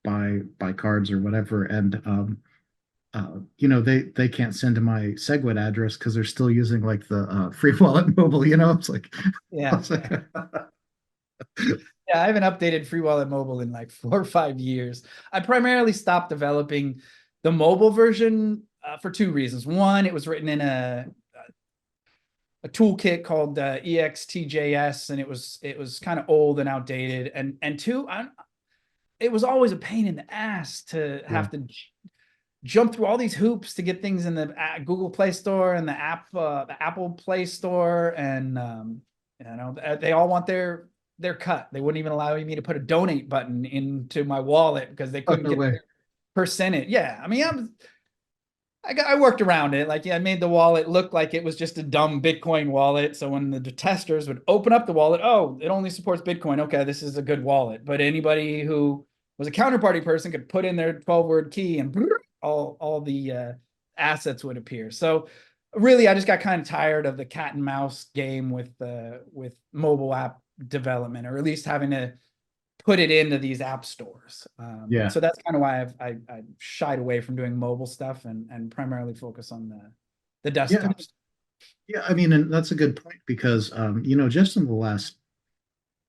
buy cards or whatever, and they can't send to my SegWit address because they're still using like the free wallet mobile. It's like, I Yeah. was like, Yeah, I haven't updated Free Wallet Mobile in like 4 or 5 years. I primarily stopped developing the mobile version for 2 reasons. One, it was written in a toolkit called extjs, and it was kind of old and outdated. And two, it was always a pain in the ass to yeah, have to jump through all these hoops to get things in the Google Play Store and the Apple Play Store, and they all want their cut. They wouldn't even allow me to put a donate button into my wallet because they oh, couldn't no get way. their percentage. Yeah, I mean, I worked around it. Like, yeah, I made the wallet look like it was just a dumb Bitcoin wallet. So when the testers would open up the wallet, oh, it only supports Bitcoin. Okay, this is a good wallet. But anybody who was a counterparty person could put in their 12-word key and all the assets would appear. So really, I just got kind of tired of the cat and mouse game with mobile app development, or at least having to put it into these app stores. Yeah. So that's kind of why I shied away from doing mobile stuff and primarily focus on the Yeah. desktop stuff. Yeah, I mean, and that's a good point because just in the last,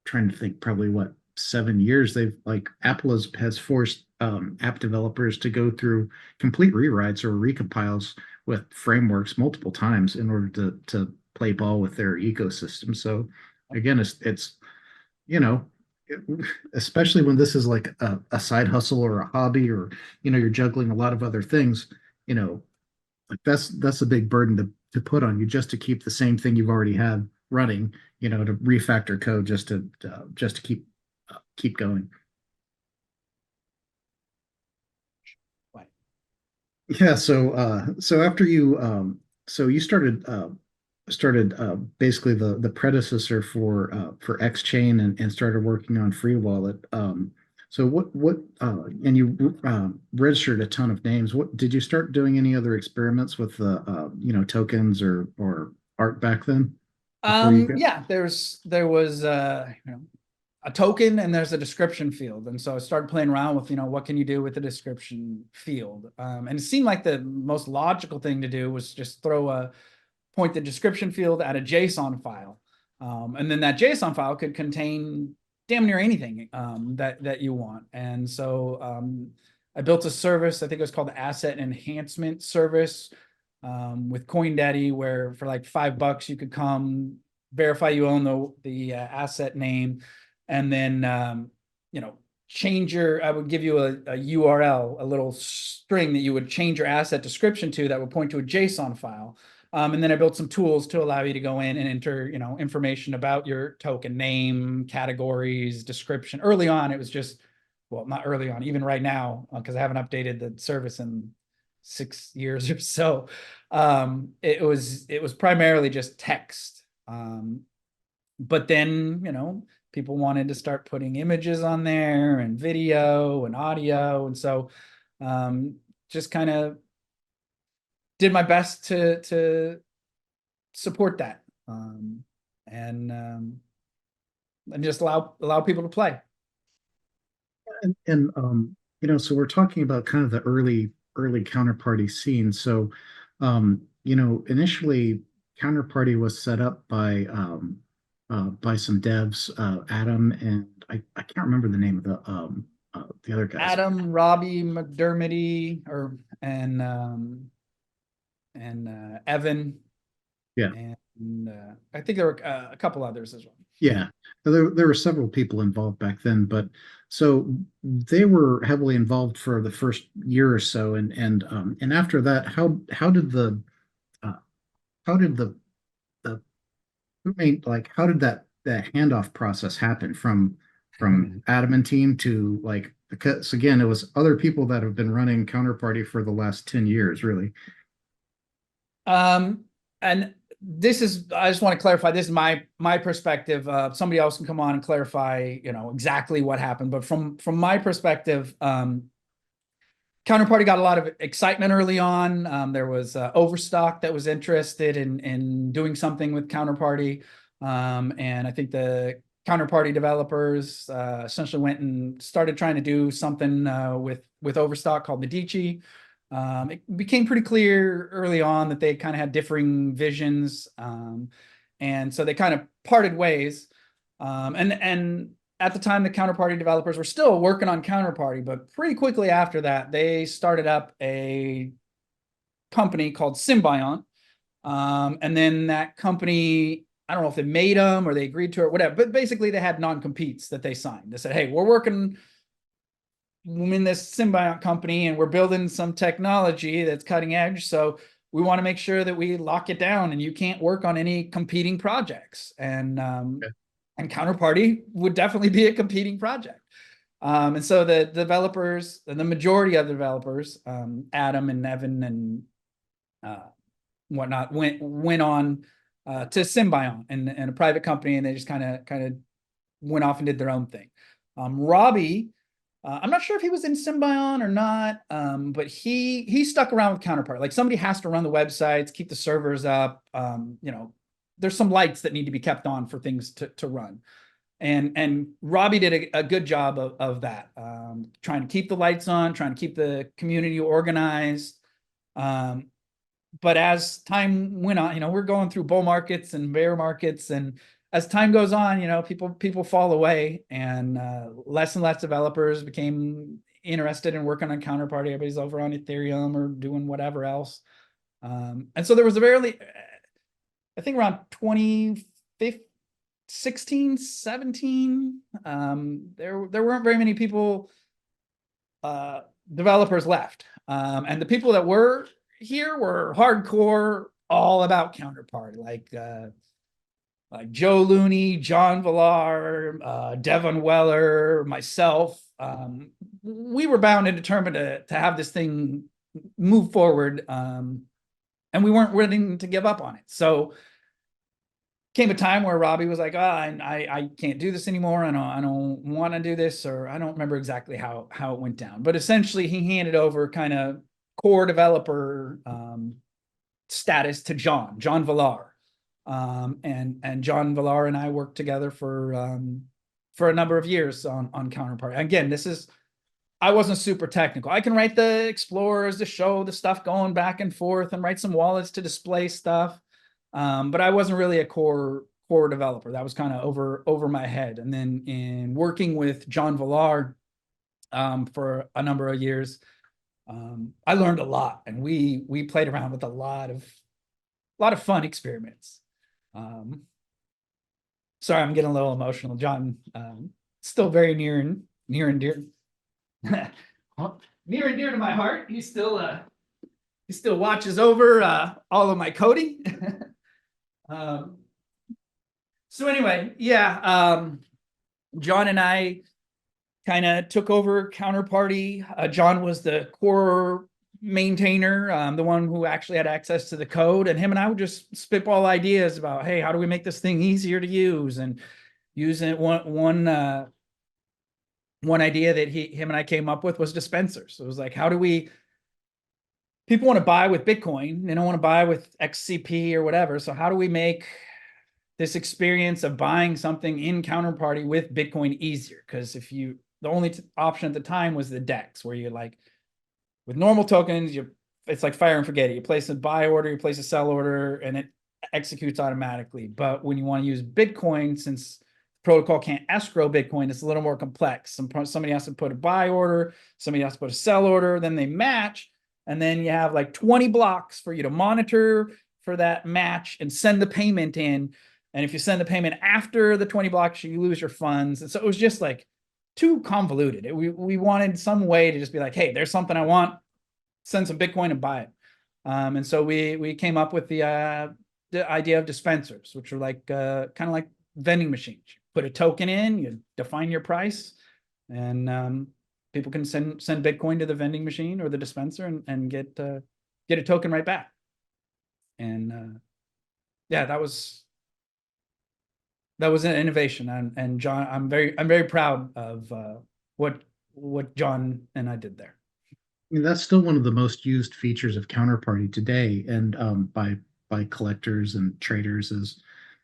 trying to think, probably what, 7 years, they've like Apple has forced app developers to go through complete rewrites or recompiles with frameworks multiple times in order to play ball with their ecosystem. So again, it's you know, especially when this is like a side hustle or a hobby, or you're juggling a lot of other things, you know, like that's a big burden to put on you just to keep the same thing you've already had running, to refactor code just to keep going. Right. Yeah, so after you so you started basically the predecessor for xchain, and started working on freewallet. So what and you registered a ton of names. What did you start doing any other experiments with the tokens or art back then before you got? Yeah, there was a token and there's a description field. And so I started playing around with, what can you do with the description field? And it seemed like the most logical thing to do was just point the description field at a JSON file. And then that JSON file could contain damn near anything that you want. And so I built a service, I think it was called the Asset Enhancement Service, with CoinDaddy, where for like $5 you could come verify you own the asset name, and then I would give you a URL, a little string that you would change your asset description to, that would point to a JSON file. And then I built some tools to allow you to go in and enter, information about your token name, categories, description. Early on, it was just, well, not early on, even right now, because I haven't updated the service in 6 years or so. It was primarily just text. But then, people wanted to start putting images on there and video and audio. And so just kind of did my best to support that, and just allow people to play. And so we're talking about kind of the early counterparty scene. So initially counterparty was set up by some devs, Adam, and I can't remember the name of the other guys. Adam, Robbie McDermott, and Evan, Yeah. and I think there were a couple others as well. Yeah, there were several people involved back then, but so they were heavily involved for the first year or so, and after that, how did uh, how did the who made like how did that handoff process happen from Adam and team to, like, because again it was other people that have been running Counterparty for the last 10 years, really. And I just want to clarify, this is my perspective. Somebody else can come on and clarify, exactly what happened. But from my perspective, Counterparty got a lot of excitement early on. There was Overstock that was interested in doing something with Counterparty. And I think the Counterparty developers essentially went and started trying to do something with Overstock called Medici. It became pretty clear early on that they kind of had differing visions. And so they kind of parted ways. And at the time, the Counterparty developers were still working on Counterparty, but pretty quickly after that, they started up a company called Symbiont. And then that company, I don't know if they made them or they agreed to it or whatever, but basically they had non-competes that they signed. They said, hey, we're working in this Symbiont company and we're building some technology that's cutting edge. So we want to make sure that we lock it down and you can't work on any competing projects. And Counterparty would definitely be a competing project. And so the developers, and the majority of the developers, Adam and Evan and whatnot, went on to Symbiont and a private company, and they just kind of went off and did their own thing. Robbie, I'm not sure if he was in Symbiont or not, but he stuck around with Counterparty. Like, somebody has to run the websites, keep the servers up. There's some lights that need to be kept on for things to run. And Robbie did a good job of that, trying to keep the lights on, trying to keep the community organized. but as time went on, we're going through bull markets and bear markets, and as time goes on, people fall away, and less and less developers became interested in working on Counterparty. Everybody's over on Ethereum or doing whatever else. And so there was a very, I think around 2016, 17, there weren't very many people, developers left. And the people that were here were hardcore, all about Counterparty, like Joe Looney, John Villar, Devon Weller, myself. We were bound and determined to have this thing move forward, and we weren't willing to give up on it. So came a time where Robbie was like, I can't do this anymore. I don't want to do this, or I don't remember exactly how it went down. But essentially, he handed over kind of core developer status to John Villar. And John Villar and I worked together for a number of years on Counterparty. Again, I wasn't super technical. I can write the explorers to show the stuff going back and forth, and write some wallets to display stuff. But I wasn't really a core developer. That was kind of over my head. And then in working with John Villar for a number of years, I learned a lot, and we played around with a lot of fun experiments. Sorry, I'm getting a little emotional. John, still very near and dear. Near and dear to my heart. He still watches over all of my coding. So anyway, yeah, John and I kind of took over Counterparty. John was the core maintainer, the one who actually had access to the code, and him and I would just spitball ideas about, hey, how do we make this thing easier to use? And using one idea that him and I came up with was dispensers. So it was like, people want to buy with Bitcoin, they don't want to buy with XCP or whatever. So how do we make this experience of buying something in Counterparty with Bitcoin easier? Because the only option at the time was the DEX, where you with normal tokens, it's like fire and forget it. You place a buy order, you place a sell order, and it executes automatically. But when you want to use Bitcoin, since the protocol can't escrow Bitcoin, it's a little more complex. Somebody has to put a buy order, somebody has to put a sell order, then they match. And then you have like 20 blocks for you to monitor for that match and send the payment in. And if you send the payment after the 20 blocks, you lose your funds. And so it was just like too convoluted. We wanted some way to just be like, hey, there's something I want, send some Bitcoin and buy it. And so we came up with the idea of dispensers, which are like kind of like vending machines. You put a token in, you define your price, and people can send Bitcoin to the vending machine or the dispenser and get a token right back. And yeah, that was an innovation. And John, I'm very proud of what John and I did there. I mean, that's still one of the most used features of Counterparty today, and by collectors and traders is,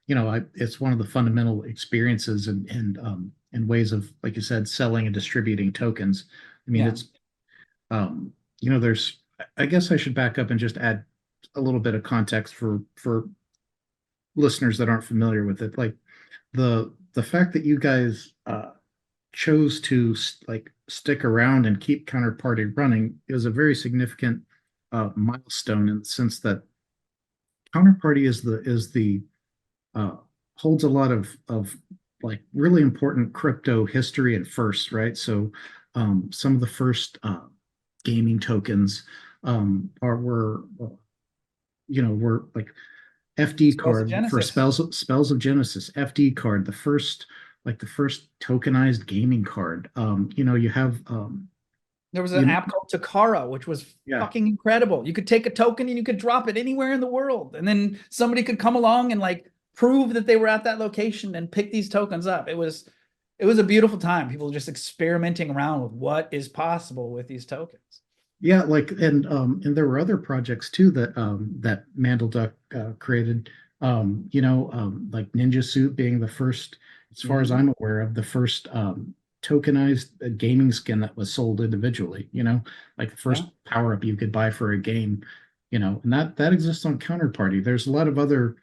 it's one of the fundamental experiences and ways of, like you said, selling and distributing tokens. I mean, it's, I guess I should back up and just add a little bit of context for listeners that aren't familiar with it. Like the fact that you guys chose to stick around and keep Counterparty running is a very significant milestone, in the sense that Counterparty holds a lot of like really important crypto history and firsts, right? So some of the first gaming tokens were like FD card for Spells of Genesis, FD card, the first tokenized gaming card. You have there was an app called Takara, which was fucking incredible. You could take a token and you could drop it anywhere in the world, and then somebody could come along and prove that they were at that location and pick these tokens up. It was a beautiful time. People just experimenting around with what is possible with these tokens. Yeah, and there were other projects too that Mandelduck created. Like Ninja Suit being the first, as far as I'm aware of, the first tokenized gaming skin that was sold individually. Like the first power up you could buy for a game. and that exists on Counterparty. There's a lot of other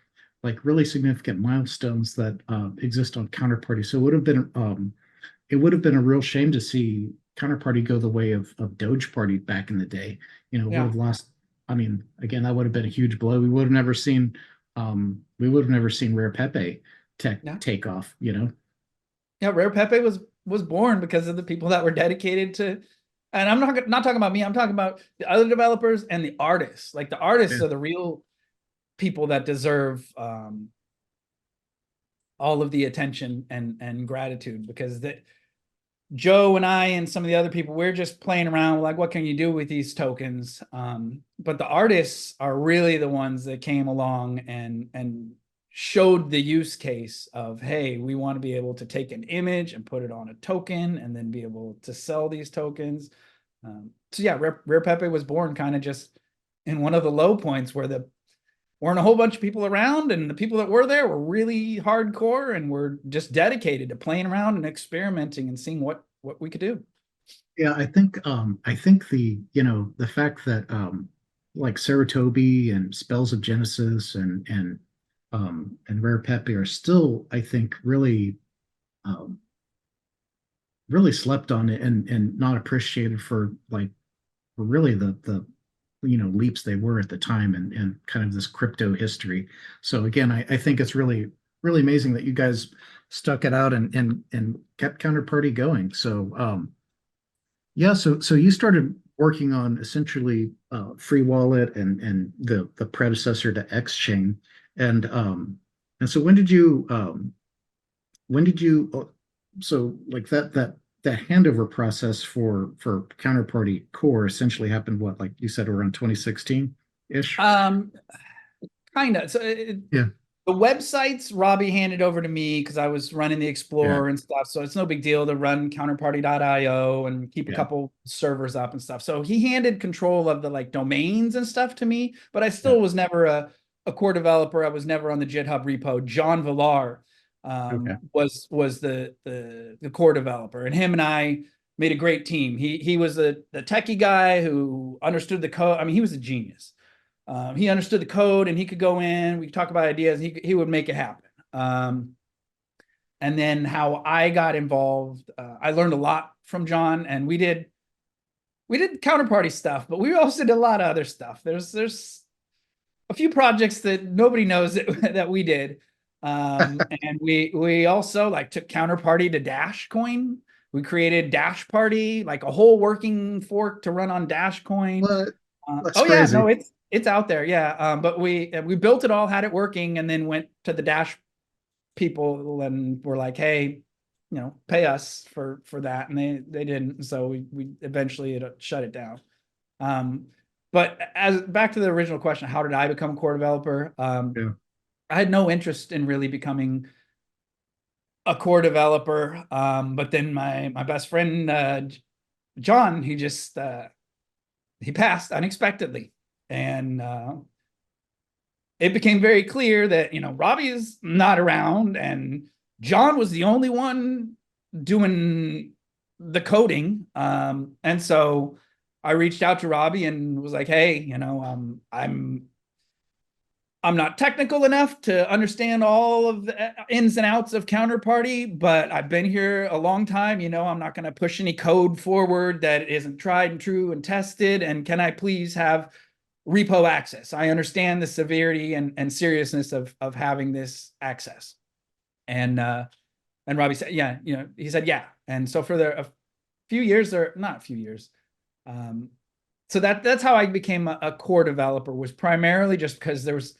like really significant milestones that exist on Counterparty. So it would have been a real shame to see Counterparty go the way of Doge Party back in the day. Would Yeah. have lost. I mean, again, that would have been a huge blow. We would have never seen Rare Pepe Yeah. take off. Yeah. Rare Pepe was born because of the people that were dedicated to, and I'm not talking about me. I'm talking about the other developers and the artists. Like the artists Yeah. are the real people that deserve all of the attention and gratitude, because that Joe and I and some of the other people, we're just playing around like, what can you do with these tokens? But the artists are really the ones that came along and showed the use case of, hey, we want to be able to take an image and put it on a token and then be able to sell these tokens. So yeah, Rare Pepe was born kind of just in one of the low points where there weren't a whole bunch of people around, and the people that were there were really hardcore and were just dedicated to playing around and experimenting and seeing what we could do. Yeah, I think the fact that like Saratobi and Spells of Genesis and Rare Pepe are still, I think, um, really slept on it and not appreciated for like for really the leaps they were at the time and kind of this crypto history. So again, I think it's really amazing that you guys stuck it out and kept Counterparty going. So yeah, so you started working on essentially free wallet and the predecessor to xchain, and so when did you so like that handover process for Counterparty Core essentially happened, what, like you said, around 2016 ish? Kind of. So Yeah, the websites Robbie handed over to me because I was running the yeah, Explorer and stuff. So it's no big deal to run counterparty.io and keep a yeah, couple servers up and stuff. So he handed control of the like domains and stuff to me, but I yeah. still was never a core developer. I was never on the GitHub repo. John Villar Okay. was the core developer, and him and I made a great team. He was the techie guy who understood the code. I mean, he was a genius. He understood the code and he could go in, we could talk about ideas, he would make it happen. And then how I got involved, I learned a lot from John, and we did counterparty stuff, but we also did a lot of other stuff. There's a few projects that nobody knows that we did. And we also like took counterparty to Dash Coin. We created Dash Party, like a whole working fork to run on Dash Coin. What? That's Oh yeah, no, crazy. it's out there. Yeah. But we built it all, had it working, and then went to the Dash people and were like, hey, pay us for that, and they didn't. So we eventually shut it down. But as back to the original question, how did I become a core developer? Yeah. I had no interest in really becoming a core developer. But then my best friend John, he passed unexpectedly, and it became very clear that Robbie is not around, and John was the only one doing the coding. And so I reached out to Robbie and was like, hey, I'm not technical enough to understand all of the ins and outs of Counterparty, but I've been here a long time. I'm not going to push any code forward that isn't tried and true and tested. And can I please have repo access? I understand the severity and seriousness of having this access. And Robbie said, yeah, he said, yeah. And so for a few years, or not a few years, so that's how I became a core developer, was primarily just because there's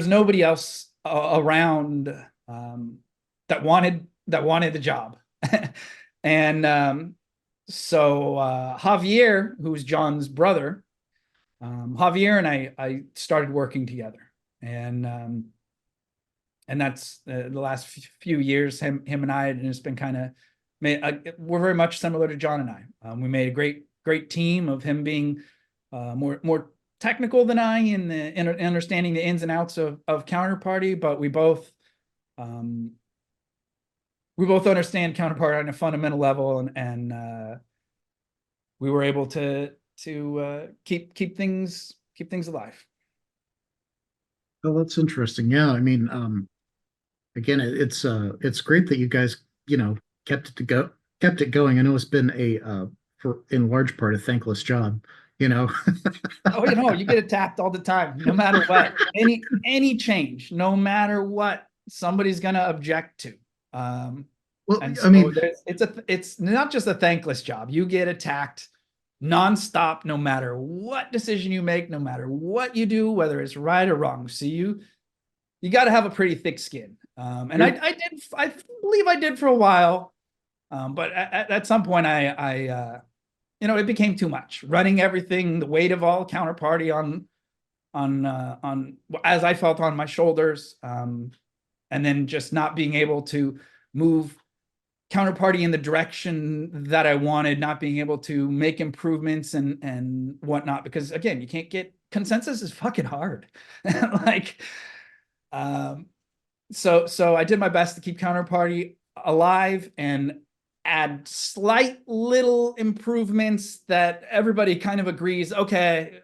nobody else around that wanted the job. And so Javier, who's John's brother, Javier and I started working together, and that's the last few years. Him and I, and it's been kind of we're very much similar to John and I. We made a great team of him being more technical than I in understanding the ins and outs of Counterparty, but we both understand Counterparty on a fundamental level, and we were able to keep things keep things alive. Oh, that's interesting. Yeah, I mean, again, it's great that you guys, kept it to go, kept it going. I know it's been for in large part a thankless job, you know. Oh, you get attacked all the time, no matter what. Any change, no matter what, somebody's gonna object to. Well, And I so mean, it's not just a thankless job. You get attacked nonstop, no matter what decision you make, no matter what you do, whether it's right or wrong. So you got to have a pretty thick skin. And I believe I did for a while. But at some point it became too much, running everything, the weight of all counterparty on as I felt on my shoulders. And then just not being able to move counterparty in the direction that I wanted, not being able to make improvements and whatnot, because again, you can't get consensus is fucking hard. Like, so I did my best to keep counterparty alive and add slight little improvements that everybody kind of agrees, okay,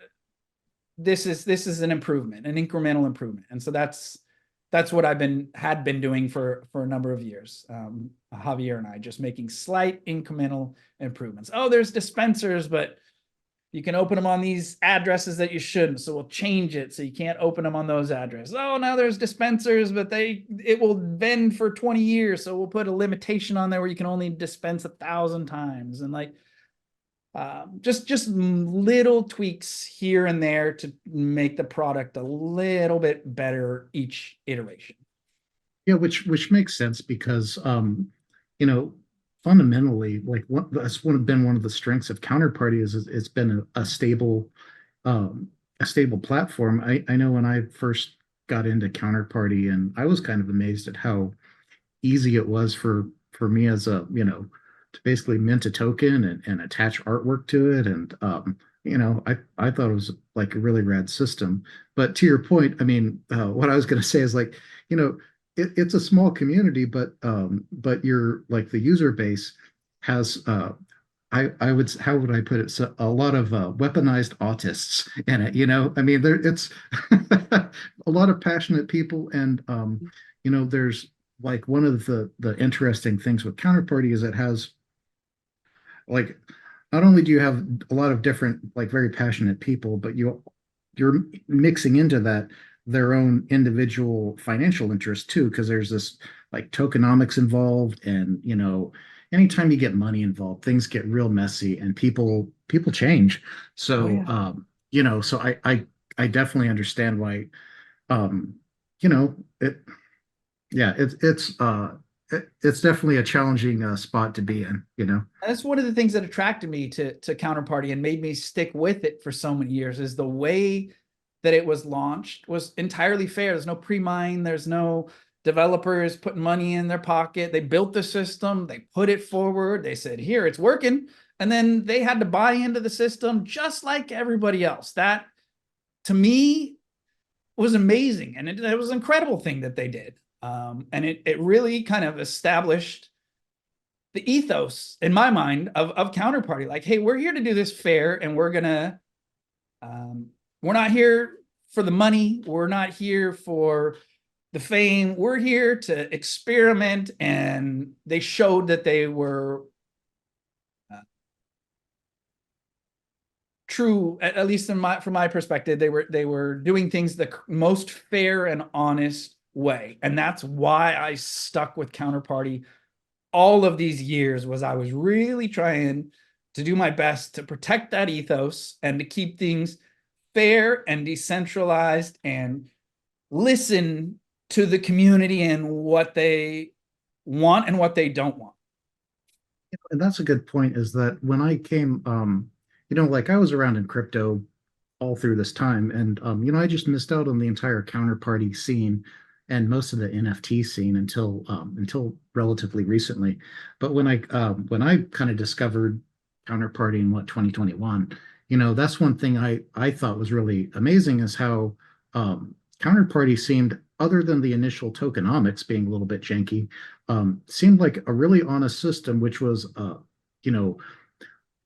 this is an improvement, an incremental improvement. And so that's what I've had been doing for a number of years. Javier and I just making slight incremental improvements. Oh, there's dispensers, but you can open them on these addresses that you shouldn't. So we'll change it so you can't open them on those addresses. Oh, now there's dispensers, but it will vend for 20 years. So we'll put a limitation on there where you can only dispense 1,000 times. And like, just little tweaks here and there to make the product a little bit better each iteration. yeah, which makes sense because, fundamentally, like that's been one of the strengths of Counterparty is it's been a stable, a stable platform. I know when I first got into Counterparty, and I was kind of amazed at how easy it was for me as to basically mint a token and attach artwork to it. And, I thought it was like a really rad system. But to your point, I mean, what I was going to say is like, it's a small community, but you're like the user base has, how would I put it? So a lot of weaponized autists in it, I mean, it's a lot of passionate people. And, there's like one of the interesting things with Counterparty is it has like not only do you have a lot of different like very passionate people, but you're mixing into that their own individual financial interest too, because there's this like tokenomics involved, and anytime you get money involved, things get real messy and people change. So so I definitely understand why it yeah it's definitely a challenging spot to be in. That's one of the things that attracted me to Counterparty and made me stick with it for so many years, is the way that it was launched was entirely fair. There's no pre-mine, there's no developers putting money in their pocket. They built the system, they put it forward, they said, here, it's working. And then they had to buy into the system just like everybody else. That, to me, was amazing. And it was an incredible thing that they did. And it really kind of established the ethos in my mind of Counterparty. Like, hey, we're here to do this fair, and we're not here for the money. We're not here for the fame. We're here to experiment. And they showed that they were true, at least from my perspective. They were doing things the most fair and honest way. And that's why I stuck with Counterparty all of these years, was I was really trying to do my best to protect that ethos and to keep things fair and decentralized and listen to the community and what they want and what they don't want. And that's a good point, is that when I came, like I was around in crypto all through this time, and I just missed out on the entire Counterparty scene and most of the NFT scene until relatively recently. But when I kind of discovered Counterparty in 2021, that's one thing I thought was really amazing, is how Counterparty seemed, other than the initial tokenomics being a little bit janky, seemed like a really honest system, which was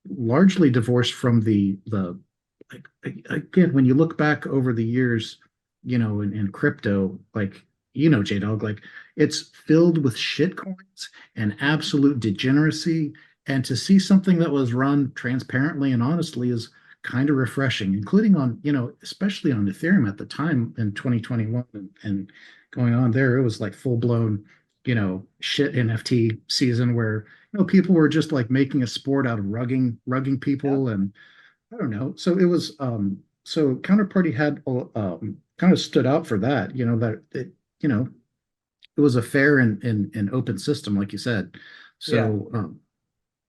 largely divorced from the again, when you look back over the years, in crypto, like, JDog, like it's filled with shit coins and absolute degeneracy. And to see something that was run transparently and honestly is kind of refreshing, including on, especially on Ethereum at the time in 2021 and going on there, it was like full blown, shit NFT season where, people were just like making a sport out of rugging Yeah. people. And I don't know. So it was so Counterparty had kind of stood out for that, that it was a fair and open system, like you said. Yeah. So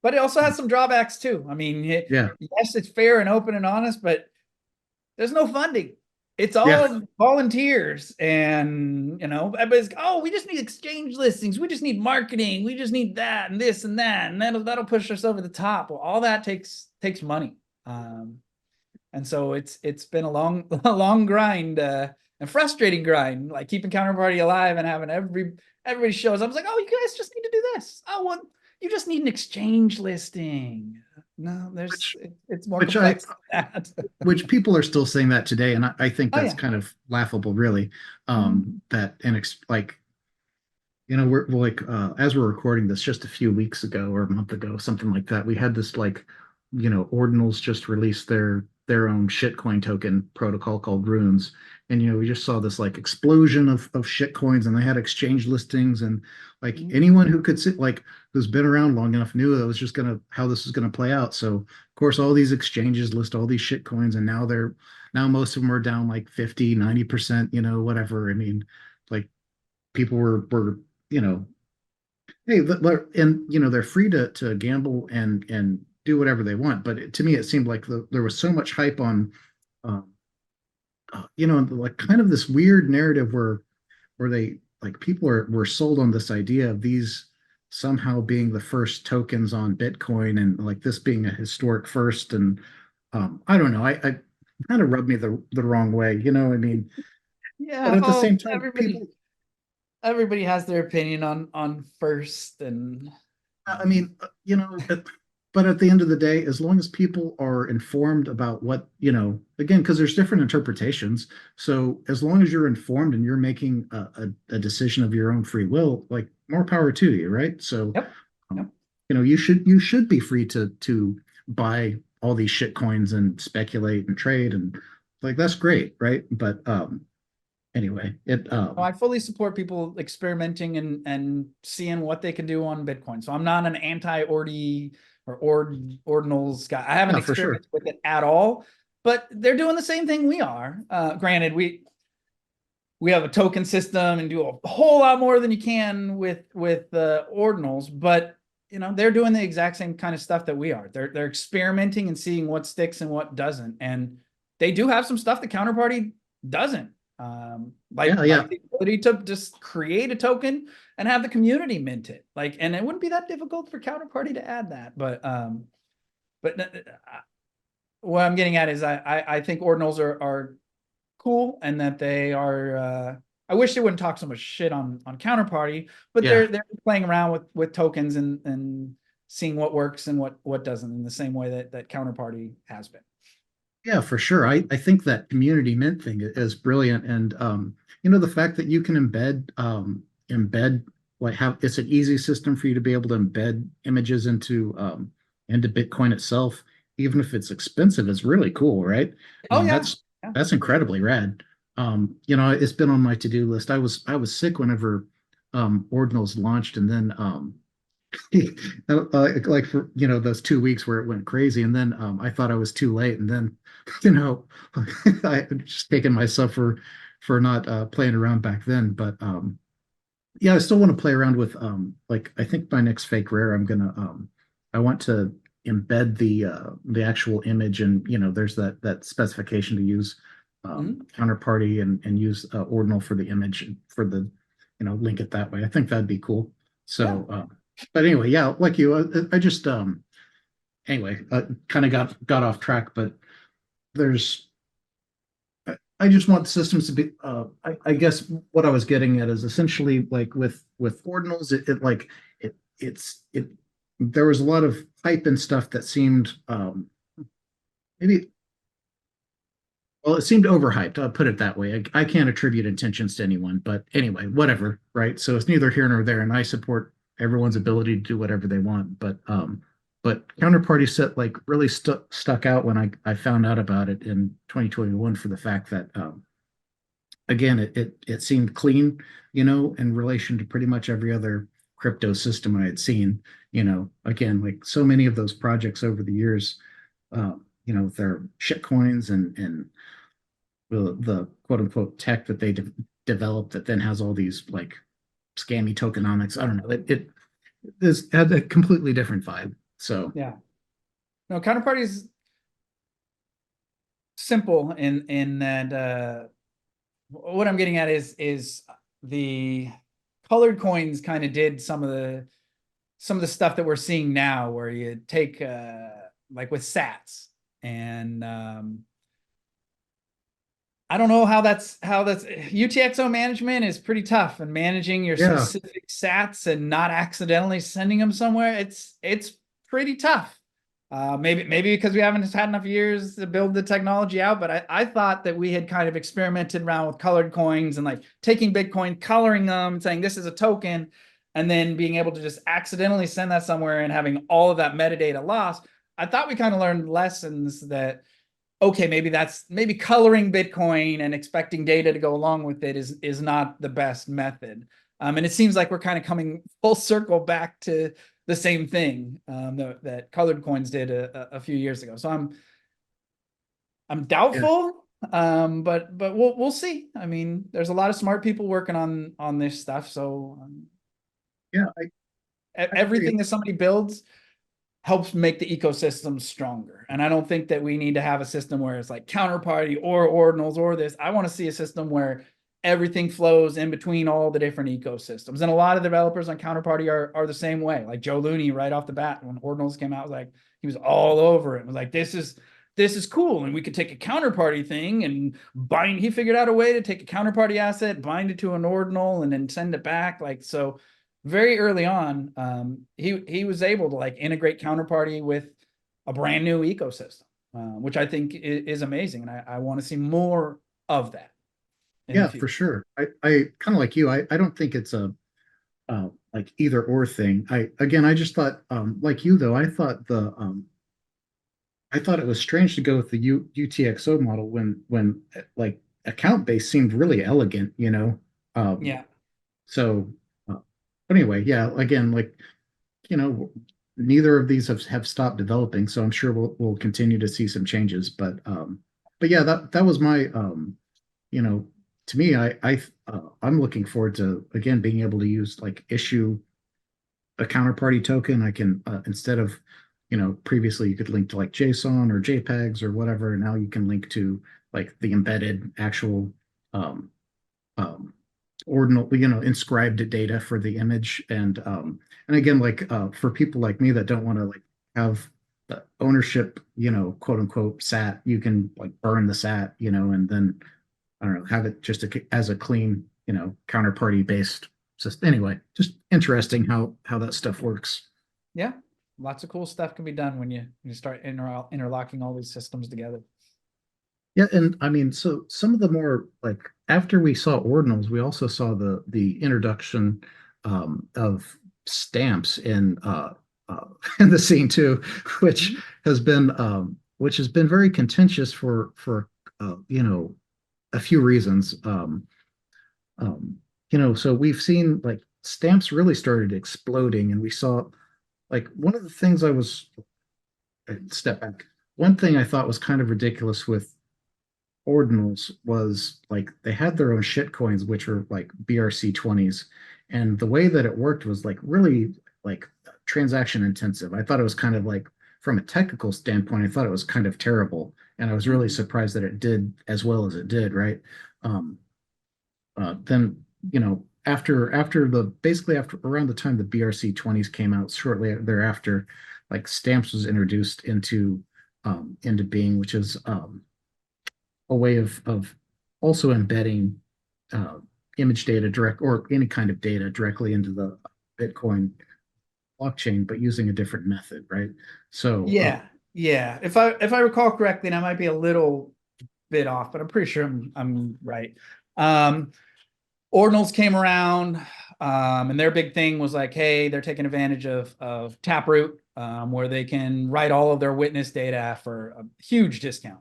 But it also has some drawbacks too. I mean, yeah. yes, it's fair and open and honest, but there's no funding. It's Yeah. all volunteers, and everybody's, oh, we just need exchange listings, we just need marketing, we just need that and this and that, and that'll push us over the top. Well, all that takes money, and so it's been a long grind, and frustrating grind, like keeping Counterparty alive and having everybody shows up. I was like, oh, you guys just need to do this. Oh, well, you just need an exchange listing. No, it's more complex than that. Which people are still saying that today, and I think Oh that's yeah. kind of laughable, really. Mhm. That and like, we're like, as we're recording this, just a few weeks ago or a month ago, something like that, we had this like, Ordinals just released their own shitcoin token protocol called Runes, and we just saw this like explosion of shitcoins, and they had exchange listings, and like Mhm. anyone who could sit like who's been around long enough knew that was just gonna how this was gonna play out. So of course all these exchanges list all these shitcoins, and now most of them are down like 50, 90%, whatever. I mean, like people were you know, hey, and they're free to gamble and do whatever they want. But to me, it seemed like there was so much hype on, um, like kind of this weird narrative where they like people were sold on this idea of these somehow being the first tokens on Bitcoin and like this being a historic first. And I don't know, I kind of rubbed me the wrong way. I mean, but Yeah, at the well, same time, everybody people everybody has their opinion on first, and I mean, but at the end of the day, as long as people are informed about what, again, because there's different interpretations. So as long as you're informed and you're making a decision of your own free will, like more power to you, right? So, yep, um, yep. you should be free to buy all these shit coins and speculate and trade and like that's great, right? But anyway, No, I fully support people experimenting and seeing what they can do on Bitcoin. So I'm not an anti-ordi or ordinals guy. I haven't yeah, for sure. experimented with it at all, but they're doing the same thing we are. Granted, we have a token system and do a whole lot more than you can with ordinals, but they're doing the exact same kind of stuff that we are. They're experimenting and seeing what sticks and what doesn't, and they do have some stuff that Counterparty doesn't. Yeah, Like yeah. the ability to just create a token and have the community mint it. Like, and it wouldn't be that difficult for Counterparty to add that. But what I'm getting at is I think ordinals are cool, and that they are. I wish they wouldn't talk so much shit on Counterparty, but Yeah. they're playing around with tokens and seeing what works and what doesn't, in the same way that Counterparty has been. Yeah, for sure. I think that community mint thing is brilliant. And the fact that you can embed like have it's an easy system for you to be able to embed images into Bitcoin itself, even if it's expensive, is really cool, right? I Oh mean, yeah, that's yeah. that's incredibly rad. It's been on my to-do list. I was sick whenever Ordinals launched, and then like for those 2 weeks where it went crazy, and then I thought I was too late, and then you know I just taken myself for not playing around back then. But yeah, I still want to play around with like I think my next fake rare I want to embed the actual image, and there's that specification to use Mhm. counterparty and use ordinal for the image for the link it that way. I think that'd be cool. Yeah. So but anyway, yeah, like you, I just anyway, kind of got off track, but there's I just want systems to be. I guess what I was getting at is essentially like with ordinals, it like it. There was a lot of hype and stuff that seemed maybe Well, it seemed overhyped. I'll put it that way. I can't attribute intentions to anyone, but anyway, whatever, right? So it's neither here nor there, and I support everyone's ability to do whatever they want. But Counterparty set like really stuck out when I found out about it in 2021 for the fact that again it seemed clean, in relation to pretty much every other crypto system I had seen. Again, like so many of those projects over the years, they're shit coins and the quote unquote tech that they developed that then has all these like scammy tokenomics. I don't know. It is had a completely different vibe. So Yeah. No, Counterparty is simple in that what I'm getting at is the colored coins kind of did some of the stuff that we're seeing now, where you take like with sats, and I don't know how that's UTXO management is pretty tough, and managing your yeah, specific sats and not accidentally sending them somewhere, it's pretty tough. Maybe because we haven't had enough years to build the technology out, but I thought that we had kind of experimented around with colored coins and like taking Bitcoin, coloring them, and saying this is a token, and then being able to just accidentally send that somewhere and having all of that metadata lost. I thought we kind of learned lessons that, okay, maybe coloring Bitcoin and expecting data to go along with it is not the best method. And it seems like we're kind of coming full circle back to the same thing that colored coins did a few years ago. So I'm yeah, doubtful, but we'll see. I mean, there's a lot of smart people working on this stuff. So yeah. I agree. everything that somebody builds helps make the ecosystem stronger. And I don't think that we need to have a system where it's like Counterparty or Ordinals or this. I want to see a system where everything flows in between all the different ecosystems. And a lot of developers on Counterparty are the same way. Like Joe Looney right off the bat, when Ordinals came out, was like, he was all over it. It was like, this is cool. And we could take a Counterparty thing and bind. He figured out a way to take a Counterparty asset, bind it to an Ordinal, and then send it back. Like, so very early on, he was able to like integrate Counterparty with a brand new ecosystem, which I think is amazing, and I want to see more of that in the Yeah, for future. sure. I kind of like you. I don't think it's a like either or thing. I just thought like you though. I thought it was strange to go with the UTXO model when like account base seemed really elegant. Um, Yeah, so, but anyway, yeah. Again, like you know, neither of these have stopped developing, so I'm sure we'll continue to see some changes. But yeah, that was my you know, to me, I'm looking forward to again being able to use like issue a counterparty token. I can instead of previously you could link to like JSON or JPEGs or whatever. Now you can link to like the embedded actual um, um, ordinal, inscribed data for the image. And again, like for people like me that don't want to like have the ownership, quote unquote sat, you can like burn the sat, and then I don't know, have it just as a clean, counterparty based system. Anyway, just interesting how that stuff works. yeah. Lots of cool stuff can be done when you start interlocking all these systems together. Yeah, and I mean, so some of the more like after we saw ordinals, we also saw the introduction of stamps in the scene too, which Mhm. which has been very contentious for a few reasons. Um, so we've seen like stamps really started exploding, and we saw like one of the things step back. One thing I thought was kind of ridiculous with ordinals was like they had their own shit coins, which were like BRC20s. And the way that it worked was like really like transaction intensive. I thought it was kind of like from a technical standpoint, I thought it was kind of terrible. And I was really Mhm. surprised that it did as well as it did, right? Um, then after the basically after around the time the BRC20s came out, shortly thereafter, like stamps was introduced into being, which is a way of also embedding uh, image data direct or any kind of data directly into the Bitcoin blockchain, but using a different method, right? So Yeah, yeah. If I recall correctly, and I might be a little bit off, but I'm pretty sure I'm right. Ordinals came around, and their big thing was like, hey, they're taking advantage of Taproot, where they can write all of their witness data for a huge discount.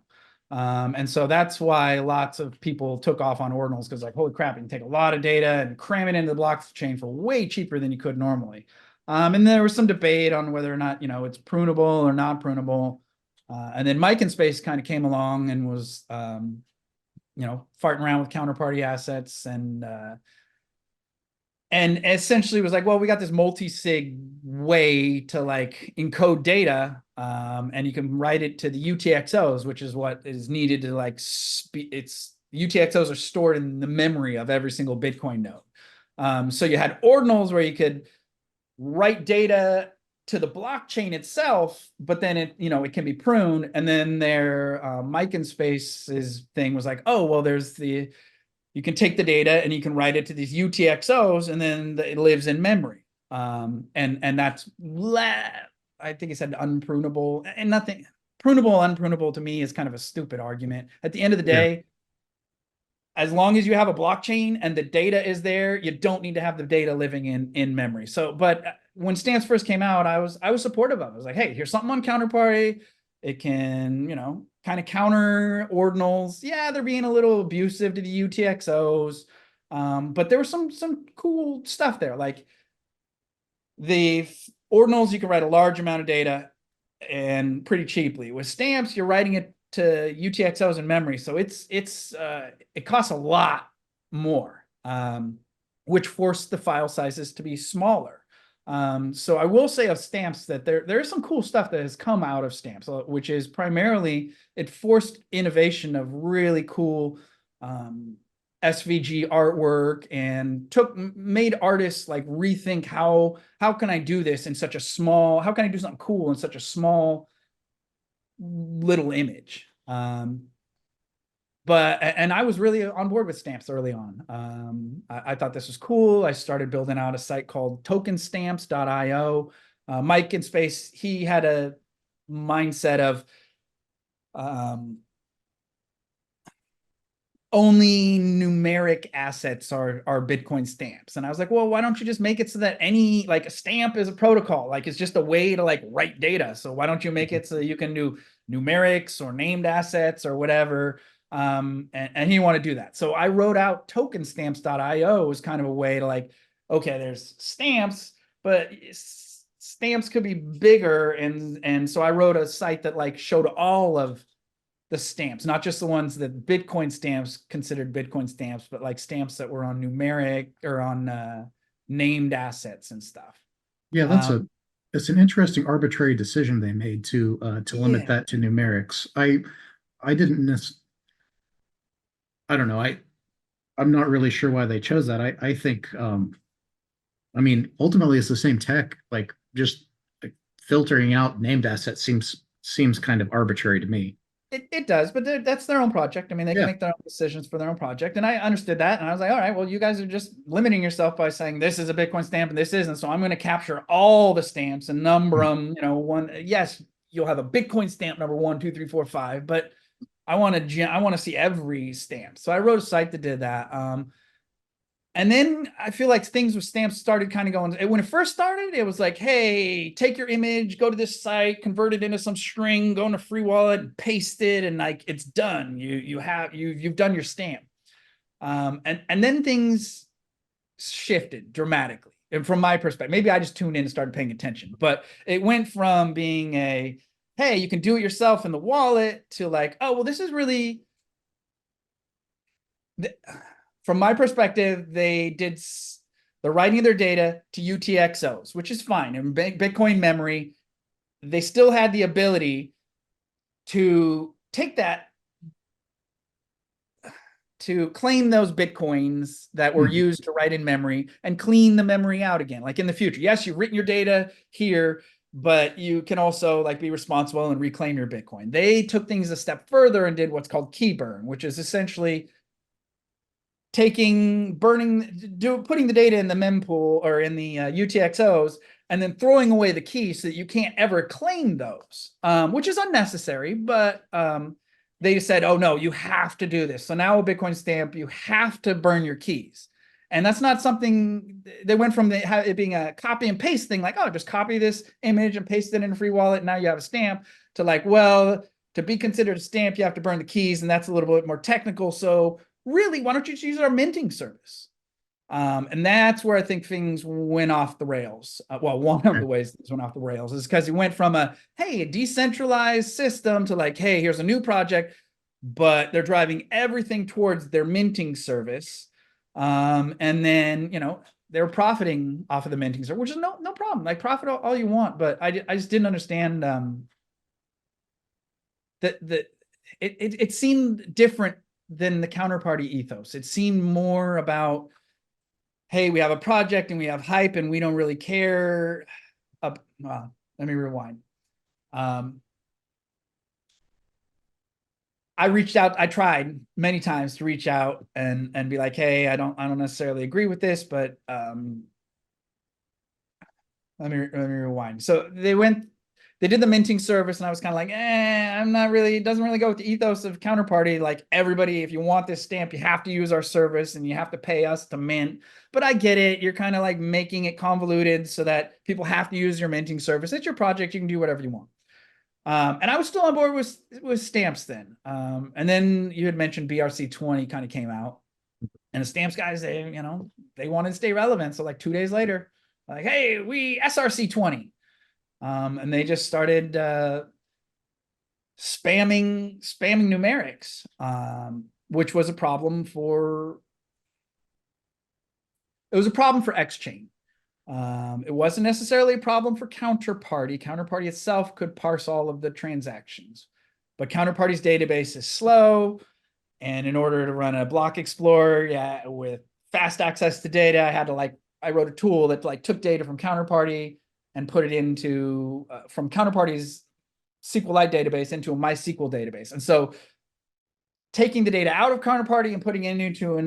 And so that's why lots of people took off on Ordinals, because like, holy crap, you can take a lot of data and cram it into the blockchain for way cheaper than you could normally. And there was some debate on whether or not, it's prunable or not prunable. And then Mike in Space kind of came along and was, farting around with counterparty assets and essentially was like, well, we got this multi-sig way to like encode data, and you can write it to the UTXOs, which is what is needed to like UTXOs are stored in the memory of every single Bitcoin node. So you had ordinals where you could write data to the blockchain itself, but then it can be pruned. And then their Mike in Space's thing was like, oh, well, you can take the data and you can write it to these UTXOs, and then it lives in memory. And that's, I think he said unprunable, and nothing prunable, unprunable to me is kind of a stupid argument. At the end of the day, as long as you have a blockchain and the data is there, you don't need to have the data living in memory. So, but when stamps first came out, I was supportive of it. I was like, hey, here's something on Counterparty. It can, kind of counter ordinals. Yeah, they're being a little abusive to the UTXOs. But there was some cool stuff there. Like the ordinals, you can write a large amount of data and pretty cheaply. With stamps, you're writing it to UTXOs in memory. So it costs a lot more, which forced the file sizes to be smaller. So I will say of stamps that there is some cool stuff that has come out of stamps, which is primarily it forced innovation of really cool SVG artwork, and made artists like rethink how can I do this in such a small, how can I do something cool in such a small little image. But I was really on board with stamps early on. I thought this was cool. I started building out a site called tokenstamps.io. Mike in Space, he had a mindset of only numeric assets are Bitcoin stamps. And I was like, well, why don't you just make it so that like a stamp is a protocol? Like it's just a way to like write data. So why don't you make it so you can do numerics or named assets or whatever? And he wanted to do that. So I wrote out tokenstamps.io as kind of a way to like, okay, there's stamps, but stamps could be bigger. And so I wrote a site that like showed all of the stamps, not just the ones that Bitcoin stamps considered Bitcoin stamps, but like stamps that were on numeric or on named assets and stuff. Yeah, it's an interesting arbitrary decision they made to limit that to numerics. I didn't I don't know. I'm not really sure why they chose that. I think I mean ultimately it's the same tech. Like just like, filtering out named assets seems kind of arbitrary to me. It does, but that's their own project. I mean, they can make their own decisions for their own project. And I understood that. And I was like, all right, well, you guys are just limiting yourself by saying this is a Bitcoin stamp and this isn't. So I'm going to capture all the stamps and number them, yes, you'll have a Bitcoin stamp number 1, 2, 3, 4, 5, but I want to see every stamp. So I wrote a site that did that. And then I feel like things with stamps started kind of going, when it first started, it was like, hey, take your image, go to this site, convert it into some string, go into freewallet, paste it, and like it's done. You've done your stamp. And then things shifted dramatically. And from my perspective, maybe I just tuned in and started paying attention, but it went from being hey, you can do it yourself in the wallet to like, oh, well, this is really from my perspective, they're writing their data to UTXOs, which is fine. In Bitcoin memory, they still had the ability to take that, to claim those Bitcoins that were used to write in memory and clean the memory out again. Like in the future, yes, you've written your data here, but you can also like be responsible and reclaim your Bitcoin. They took things a step further and did what's called key burn, which is essentially putting the data in the mempool or in the UTXOs and then throwing away the key so that you can't ever claim those, which is unnecessary, but they said, oh no, you have to do this. So now a Bitcoin stamp, you have to burn your keys. And that's not something, they went from it being a copy and paste thing, like, oh, just copy this image and paste it in a free wallet. Now you have a stamp, to like, well, to be considered a stamp, you have to burn the keys. And that's a little bit more technical. So really, why don't you just use our minting service? And that's where I think things went off the rails. Well, one of the ways things went off the rails is because it went from a decentralized system to like, hey, here's a new project, but they're driving everything towards their minting service. And then, they're profiting off of the minting service, which is no problem. Like, profit all you want, but I just didn't understand that it seemed different than the counterparty ethos. It seemed more about, hey, we have a project and we have hype and we don't really care. Well, let me rewind. I reached out. I tried many times to reach out and be like, hey, I don't necessarily agree with this, but let me rewind. So they did the minting service, and I was kind of like, I'm not really, it doesn't really go with the ethos of counterparty. Like, everybody, if you want this stamp, you have to use our service and you have to pay us to mint. But I get it. You're kind of like making it convoluted so that people have to use your minting service. It's your project. You can do whatever you want. And I was still on board with stamps then. And then you had mentioned BRC20 kind of came out, and the stamps guys, they wanted to stay relevant. So like 2 days later, like, hey, we SRC20. And they just started spamming numerics, which was a problem for xchain. It wasn't necessarily a problem for Counterparty. Counterparty itself could parse all of the transactions, but Counterparty's database is slow. And in order to run a block explorer, with fast access to data, I wrote a tool that like took data from Counterparty and put it into from Counterparty's SQLite database into a MySQL database. And so taking the data out of Counterparty and putting it into a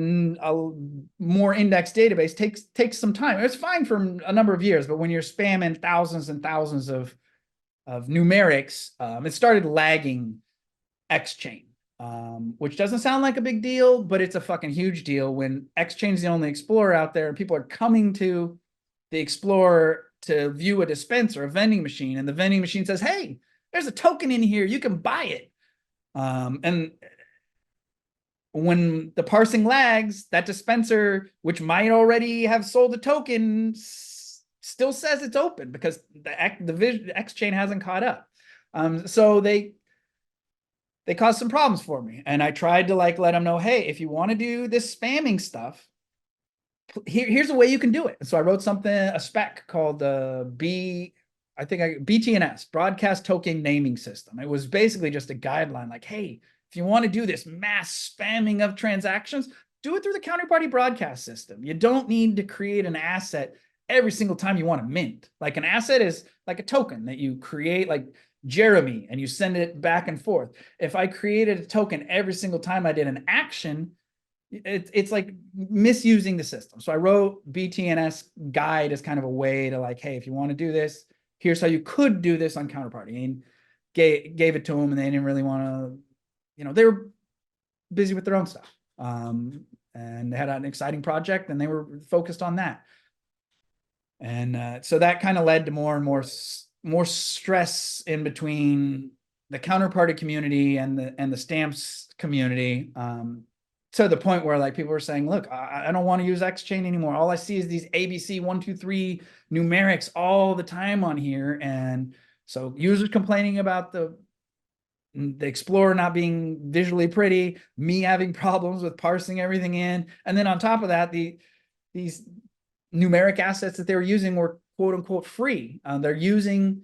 more indexed database takes some time. It's fine for a number of years, but when you're spamming thousands and thousands of numerics, it started lagging xchain, which doesn't sound like a big deal, but it's a fucking huge deal when xchain is the only explorer out there and people are coming to the explorer to view a dispenser, a vending machine, and the vending machine says, hey, there's a token in here, you can buy it. And when the parsing lags, that dispenser, which might already have sold a token, still says it's open because the xchain hasn't caught up. So they caused some problems for me. And I tried to like let them know, hey, if you want to do this spamming stuff, here's a way you can do it. And so I wrote a spec called BTNS, Broadcast Token Naming System. It was basically just a guideline like, hey, if you want to do this mass spamming of transactions, do it through the Counterparty broadcast system. You don't need to create an asset every single time you want to mint. Like, an asset is like a token that you create, like Jeremy, and you send it back and forth. If I created a token every single time I did an action, it's like misusing the system. So I wrote BTNS guide as kind of a way to like, hey, if you want to do this, here's how you could do this on Counterparty. And gave it to them, and they didn't really want to, they were busy with their own stuff. And they had an exciting project and they were focused on that. And so that kind of led to more and more stress in between the Counterparty community and the stamps community. To the point where like people were saying, look, I don't want to use xchain anymore. All I see is these ABC 1, 2, 3 numerics all the time on here. And so users complaining about the Explorer not being visually pretty, me having problems with parsing everything in. And then on top of that, these numeric assets that they were using were quote unquote free. They're using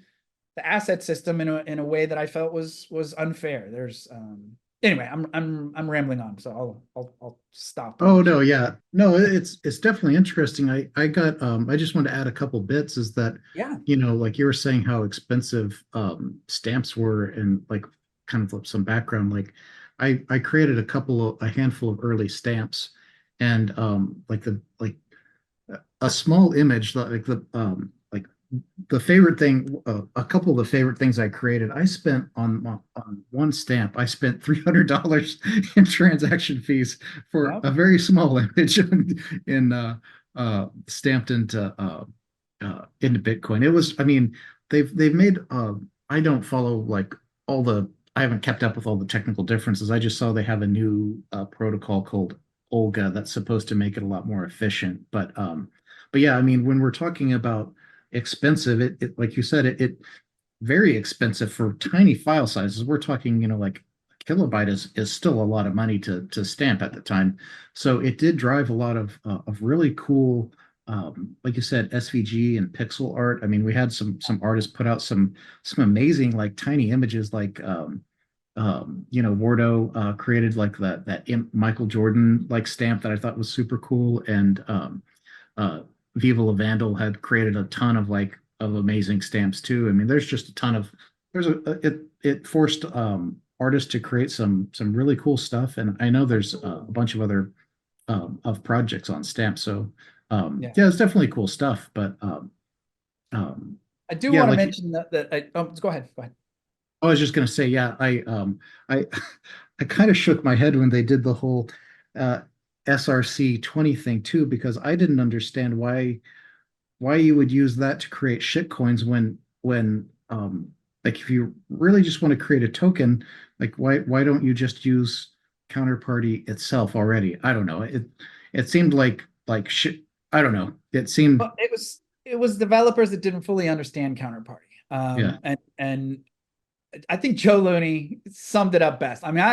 the asset system in a way that I felt was unfair. There's anyway, I'm rambling on, so I'll stop. Oh no, yeah, no, it's definitely interesting. I got I just want to add a couple bits. Is that like you were saying how expensive stamps were, and like kind of some background. Like I created a handful of early stamps, and like a small image like the favorite thing, a couple of the favorite things I created, I spent on one stamp. I spent $300 in transaction fees for Yeah. a very small image in stamped into Bitcoin. It was, I mean, they've made. I don't follow like all the. I haven't kept up with all the technical differences. I just saw they have a new protocol called Olga that's supposed to make it a lot more efficient. But yeah, I mean, when we're talking about expensive, it like you said, it very expensive for tiny file sizes. We're talking, like a kilobyte is still a lot of money to stamp at the time. So it did drive a lot of really cool, like you said, SVG and pixel art. I mean, we had some artists put out some amazing like tiny images, like Wardo created like that Michael Jordan like stamp that I thought was super cool, and uh, Viva La Vandal had created a ton of like of amazing stamps too. I mean, there's just a ton of it forced artists to create some really cool stuff, and I know there's a bunch of other of projects on stamps. So Yeah. yeah, it's definitely cool stuff. But um, I do yeah, want to like mention that go ahead. Go ahead. I was just gonna say, yeah, I I kind of shook my head when they did the whole uh, SRC 20 thing too, because I didn't understand why you would use that to create shit coins when like if you really just want to create a token, like why don't you just use counterparty itself already? I don't know. It seemed like shit. I don't know. It seemed Well, it was developers that didn't fully understand counterparty. yeah. And I think Joe Looney summed it up best. I mean,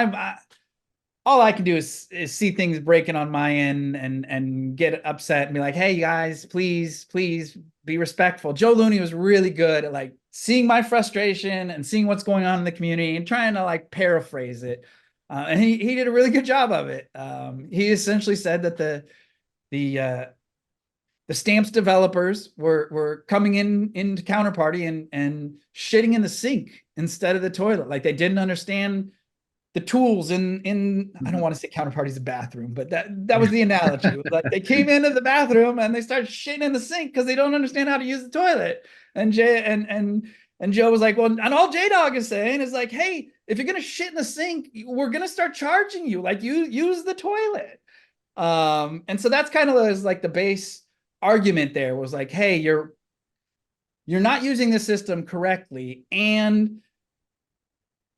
all I can do is see things breaking on my end and get upset and be like, hey guys, please be respectful. Joe Looney was really good at like seeing my frustration and seeing what's going on in the community and trying to like paraphrase it. And he did a really good job of it. He essentially said that the stamps developers were coming into counterparty and shitting in the sink instead of the toilet. Like they didn't understand the tools in I don't want to say counterparty's a bathroom, but that was the analogy. It was like they came into the bathroom and they started shitting in the sink because they don't understand how to use the toilet. And Joe was like, well, and all JDog is saying is like, hey, if you're gonna shit in the sink, we're gonna start charging you. Like you use the toilet. And so that's kind of like the base argument there was like, hey, you're not using the system correctly, and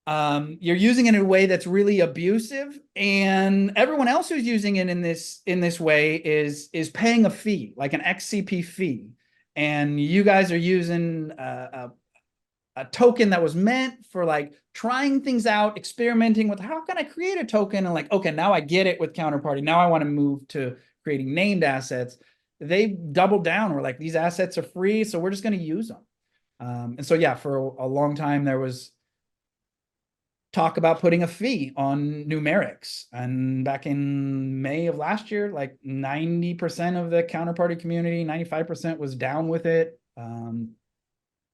you're using it in a way that's really abusive, and everyone else who's using it in this way is paying a fee, like an XCP fee, and you guys are using a token that was meant for like trying things out, experimenting with how can I create a token, and like, okay, now I get it with counterparty. Now I want to move to creating named assets. They doubled down. We're like, these assets are free, so we're just going to use them. And so, yeah, for a long time, there was talk about putting a fee on numerics. And back in May of last year, like 90% of the counterparty community, 95% was down with it,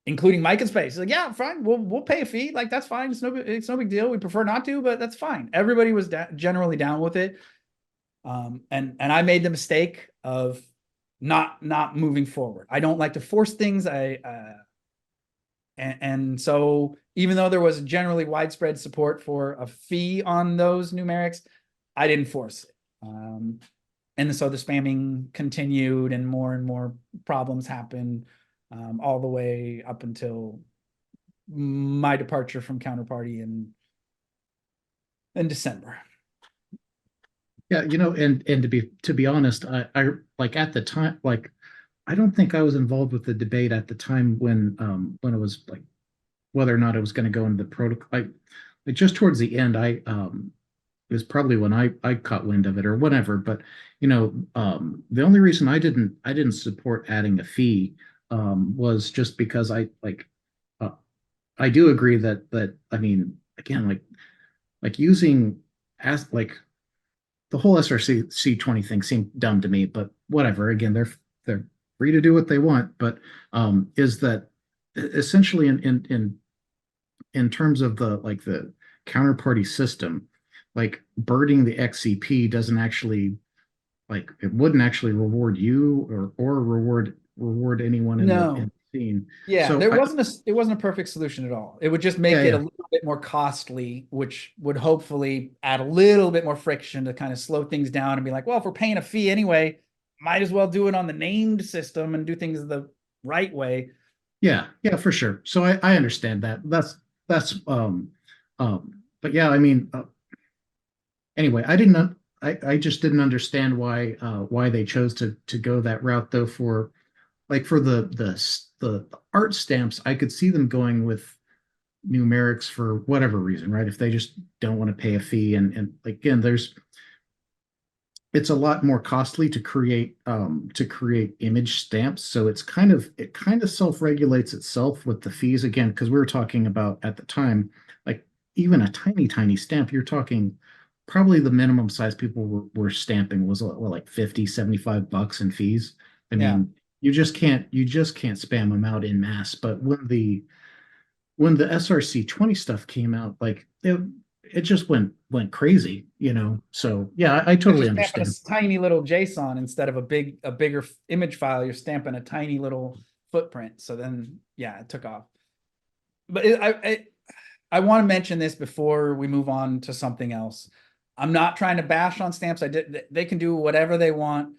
including Mike and Space. Like, yeah, fine, we'll pay a fee. Like, that's fine. It's no big deal. We prefer not to, but that's fine. Everybody was generally down with it. And I made the mistake of not moving forward. I don't like to force things. And so even though there was generally widespread support for a fee on those numerics, I didn't force it. And so the spamming continued and more problems happened, all the way up until my departure from Counterparty in December. Yeah, and to be honest, I like at the time, like I don't think I was involved with the debate at the time when it was like whether or not it was going to go into the protocol. Like just towards the end, it was probably when I caught wind of it or whatever. But the only reason I didn't support adding a fee was just because uh, I do agree that I mean again like using as like the whole SRC 20 thing seemed dumb to me, but whatever. Again, they're free to do what they want. But is that essentially in terms of the counterparty system, like birding the XCP doesn't actually like it wouldn't actually reward you or reward anyone in No, seen. Yeah, So it wasn't a perfect solution at all. It would just make yeah, it a yeah. little bit more costly, which would hopefully add a little bit more friction to kind of slow things down and be like, well, if we're paying a fee anyway, might as well do it on the named system and do things the right way. Yeah, yeah, for sure. So I understand that. That's but yeah, I mean, anyway, I just didn't understand why they chose to go that route though for like for the art stamps, I could see them going with numerics for whatever reason, right? If they just don't want to pay a fee and again, it's a lot more costly to create image stamps, so it kind of self-regulates itself with the fees again, because we were talking about at the time, like even a tiny stamp, you're talking probably the minimum size people were stamping was what, like 50 $75 in fees. I Yeah. mean, you just can't spam them out in mass. But when the SRC 20 stuff came out, like it just went crazy, you know. So yeah, I Because you're totally stamping understand. a tiny little JSON instead of a bigger image file. You're stamping a tiny little footprint. So then, yeah, it took off. But I want to mention this before we move on to something else. I'm not trying to bash on stamps. They can do whatever they want,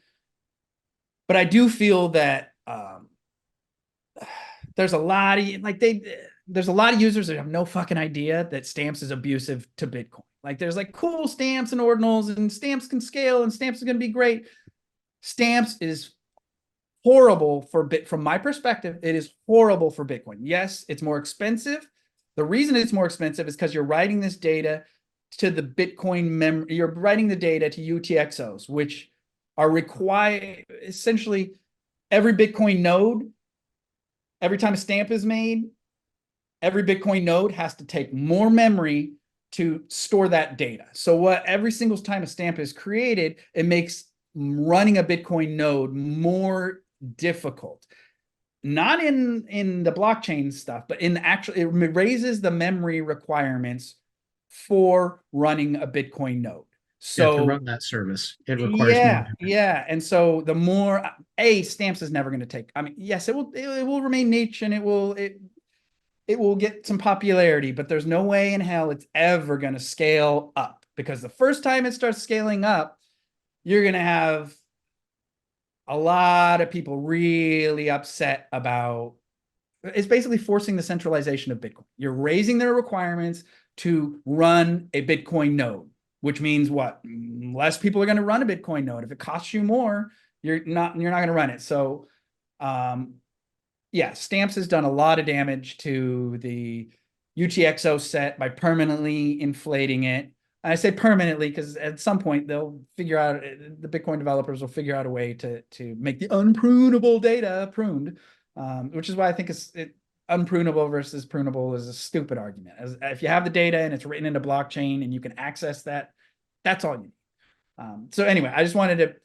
but I do feel that there's a lot of there's a lot of users that have no fucking idea that stamps is abusive to Bitcoin. Like there's like cool stamps and ordinals, and stamps can scale, and stamps is going to be great. Stamps is horrible for from my perspective. It is horrible for Bitcoin. Yes, it's more expensive. The reason it's more expensive is because you're writing this data to the Bitcoin memory. You're writing the data to UTXOs, which are required essentially every Bitcoin node. Every time a stamp is made, every Bitcoin node has to take more memory to store that data. So what every single time a stamp is created, it makes running a Bitcoin node more difficult. Not in the blockchain stuff, but in the actual, it raises the memory requirements for running a Bitcoin node. Yeah, to So run that service, it requires more yeah, memory. yeah. And so the more stamps is never going to take. I mean, yes, it will remain niche, and it will get some popularity, but there's no way in hell it's ever going to scale up, because the first time it starts scaling up, you're going to have a lot of people really upset about it's basically forcing the centralization of Bitcoin. You're raising their requirements to run a Bitcoin node, which means what? Less people are going to run a Bitcoin node. If it costs you more, you're not going to run it. So, yeah, stamps has done a lot of damage to the UTXO set by permanently inflating it. I say permanently because at some point they'll figure out, the Bitcoin developers will figure out a way to make the unprunable data pruned, which is why I think unprunable versus prunable is a stupid argument. If you have the data and it's written into blockchain and you can access that, that's all you need. So anyway, I just wanted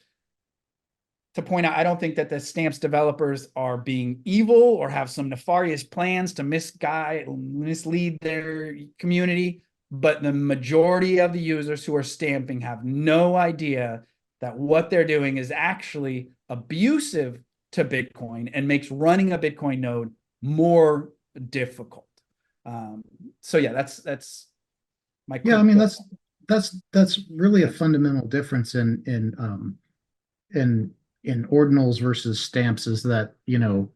to point out, I don't think that the stamps developers are being evil or have some nefarious plans to mislead their community, but the majority of the users who are stamping have no idea that what they're doing is actually abusive to Bitcoin and makes running a Bitcoin node more difficult. So yeah, that's my Yeah, I quick. mean that's really a fundamental difference in in ordinals versus stamps, is that, you know,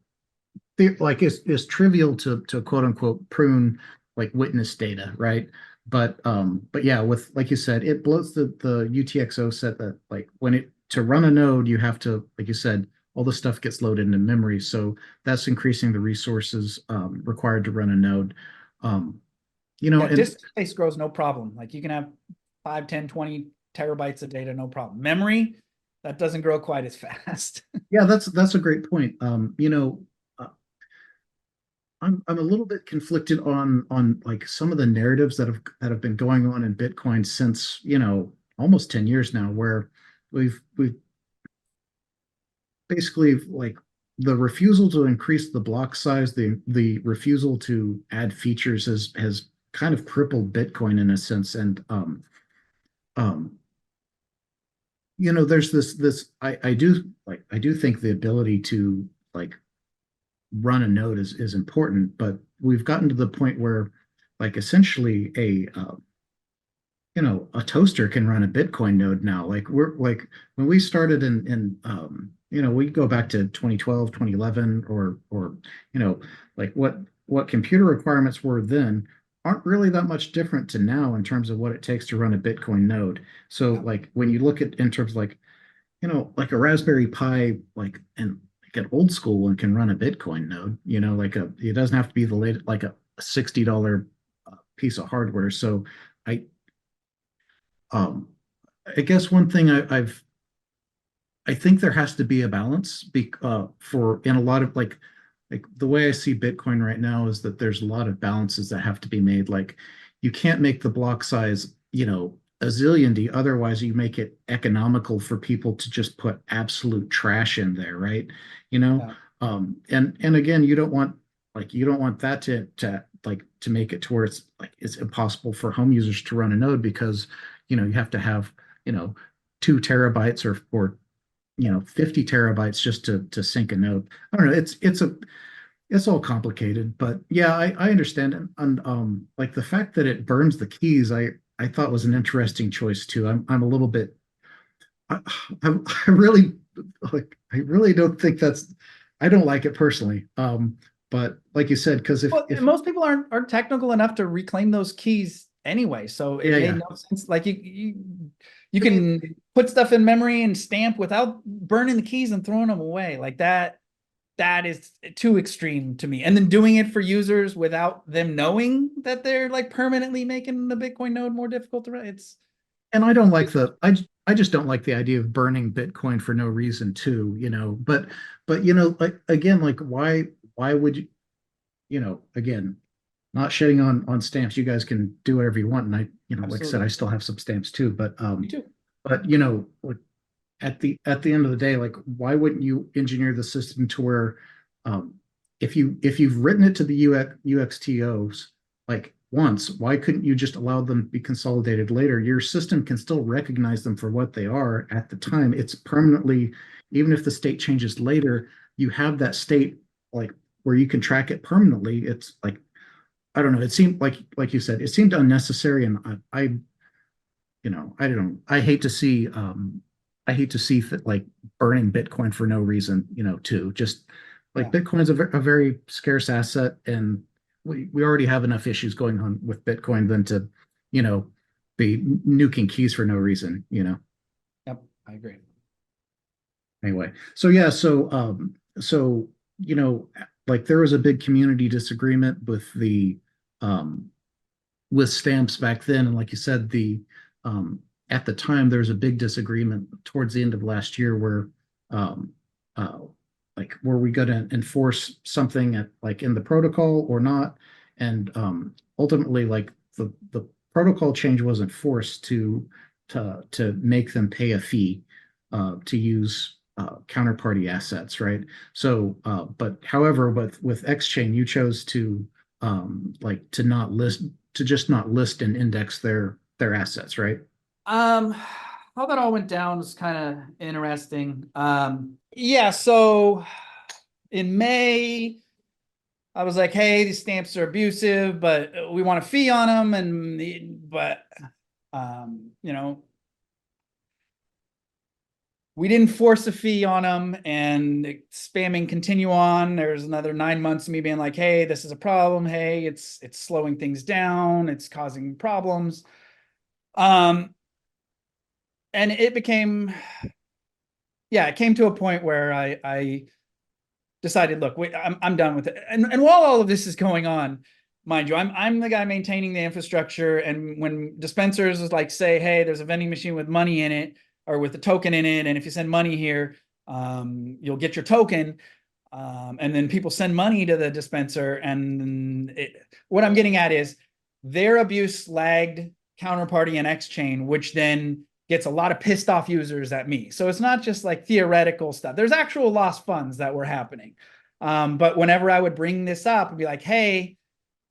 like it's trivial to quote unquote prune like witness data, right? But yeah, with like you said, it bloats the UTXO set that like when it to run a node, you have to, like you said, all the stuff gets loaded into memory. So that's increasing the resources required to run a node. Um, you know, Yeah, and disk space grows no problem. Like you can have 5, 10, 20 terabytes of data, no problem. Memory, that doesn't grow quite as fast. yeah, that's a great point. You know, uh, I'm a little bit conflicted on like some of the narratives that have been going on in Bitcoin since, you know, almost 10 years now, where we've basically like the refusal to increase the block size, the refusal to add features has kind of crippled Bitcoin in a sense. And um you know, there's this I do think the ability to like run a node is important, but we've gotten to the point where like essentially a toaster can run a Bitcoin node now. Like we're like when we started we go back to 2012, 2011, or like what computer requirements were then aren't really that much different to now in terms of what it takes to run a Bitcoin node. So like when you look at in terms of like, like a Raspberry Pi, like and like an old school one can run a Bitcoin node, it doesn't have to be the latest, like a $60 piece of hardware. So I um, I guess one thing I think there has to be a balance for in a lot of like the way I see Bitcoin right now is that there's a lot of balances that have to be made. Like you can't make the block size, a zillion D, otherwise you make it economical for people to just put absolute trash in there, right? You know, Yeah. and again, you don't want that to make it to where it's impossible for home users to run a node because you have to have you know 2 terabytes or 50 terabytes just to sync a node. I don't know. It's all complicated, but yeah, I understand. And like the fact that it burns the keys, I thought was an interesting choice too. I'm a little bit. I, I really I really don't think that's. I don't like it personally. But like you said, because Well, if most people aren't technical enough to reclaim those keys anyway, so it yeah, made yeah. no sense. Like you can put stuff in memory and stamp without burning the keys and throwing them away. Like that is too extreme to me. And then doing it for users without them knowing that they're like permanently making the Bitcoin node more difficult to run. And I don't like I just don't like the idea of burning Bitcoin for no reason too, but like again, like why would again, not shedding on stamps. You guys can do whatever you want. And like I said, I Absolutely. still have some stamps too, Me too. but like at the end of the day, like why wouldn't you engineer the system to where um if you've written it to the UXTOs like once, why couldn't you just allow them to be consolidated later? Your system can still recognize them for what they are at the time. It's permanently, even if the state changes later, you have that state like where you can track it permanently. It's like I don't know. It seemed like you said, it seemed unnecessary, and I don't know. I hate to see like burning Bitcoin for no reason, too. Just like Yeah. Bitcoin's a very scarce asset, and we already have enough issues going on with Bitcoin than to, you know, be nuking keys for no reason. Yep. I agree. Anyway, so yeah, so like there was a big community disagreement um with stamps back then, and like you said, um at the time there was a big disagreement towards the end of last year where um uh like were we going to enforce something like in the protocol or not, and ultimately like the protocol change wasn't forced to make them pay a fee to use counterparty assets, right? So but however with xchain you chose to like to just not list and index their assets, right? Um, how that all went down was kind of interesting. Yeah, so in May, I was like, hey, these stamps are abusive, but we want a fee on them. But, you know, we didn't force a fee on them and spamming continue on. There's another 9 months of me being like, hey, this is a problem. Hey, it's slowing things down. It's causing problems. And it became, yeah, it came to a point where I decided, look, wait, I'm done with it. And while all of this is going on, mind you, I'm the guy maintaining the infrastructure. And when dispensers is like say, hey, there's a vending machine with money in it or with a token in it, and if you send money here, you'll get your token. And then people send money to the dispenser, and what I'm getting at is their abuse lagged Counterparty and xchain, which then gets a lot of pissed off users at me. So it's not just like theoretical stuff. There's actual lost funds that were happening. But whenever I would bring this up and be like, hey,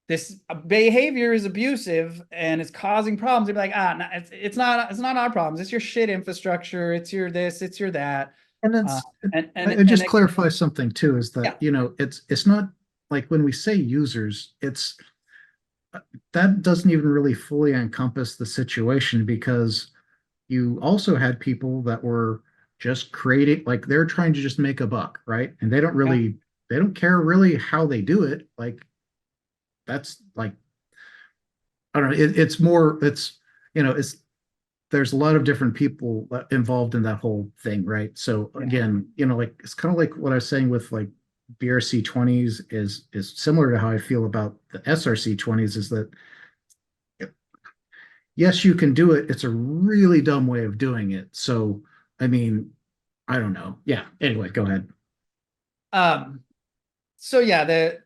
this behavior is abusive and it's causing problems, they'd be like, no, it's not our problems. It's your shit infrastructure. It's your this, it's your that. And Uh, it's and and just it, clarify something too, is that, yeah, it's not like when we say users, it's that doesn't even really fully encompass the situation, because you also had people that were just creating, like they're trying to just make a buck, right? And yeah, they don't care really how they do it. Like that's like, I don't know, it's more, it's there's a lot of different people involved in that whole thing, right? So yeah. again, like it's kind of like what I was saying with like BRC20s is similar to how I feel about the SRC20s, is that yes, you can do it. It's a really dumb way of doing it. So, I mean, I don't know. Yeah. Anyway, go ahead. Um, so yeah, the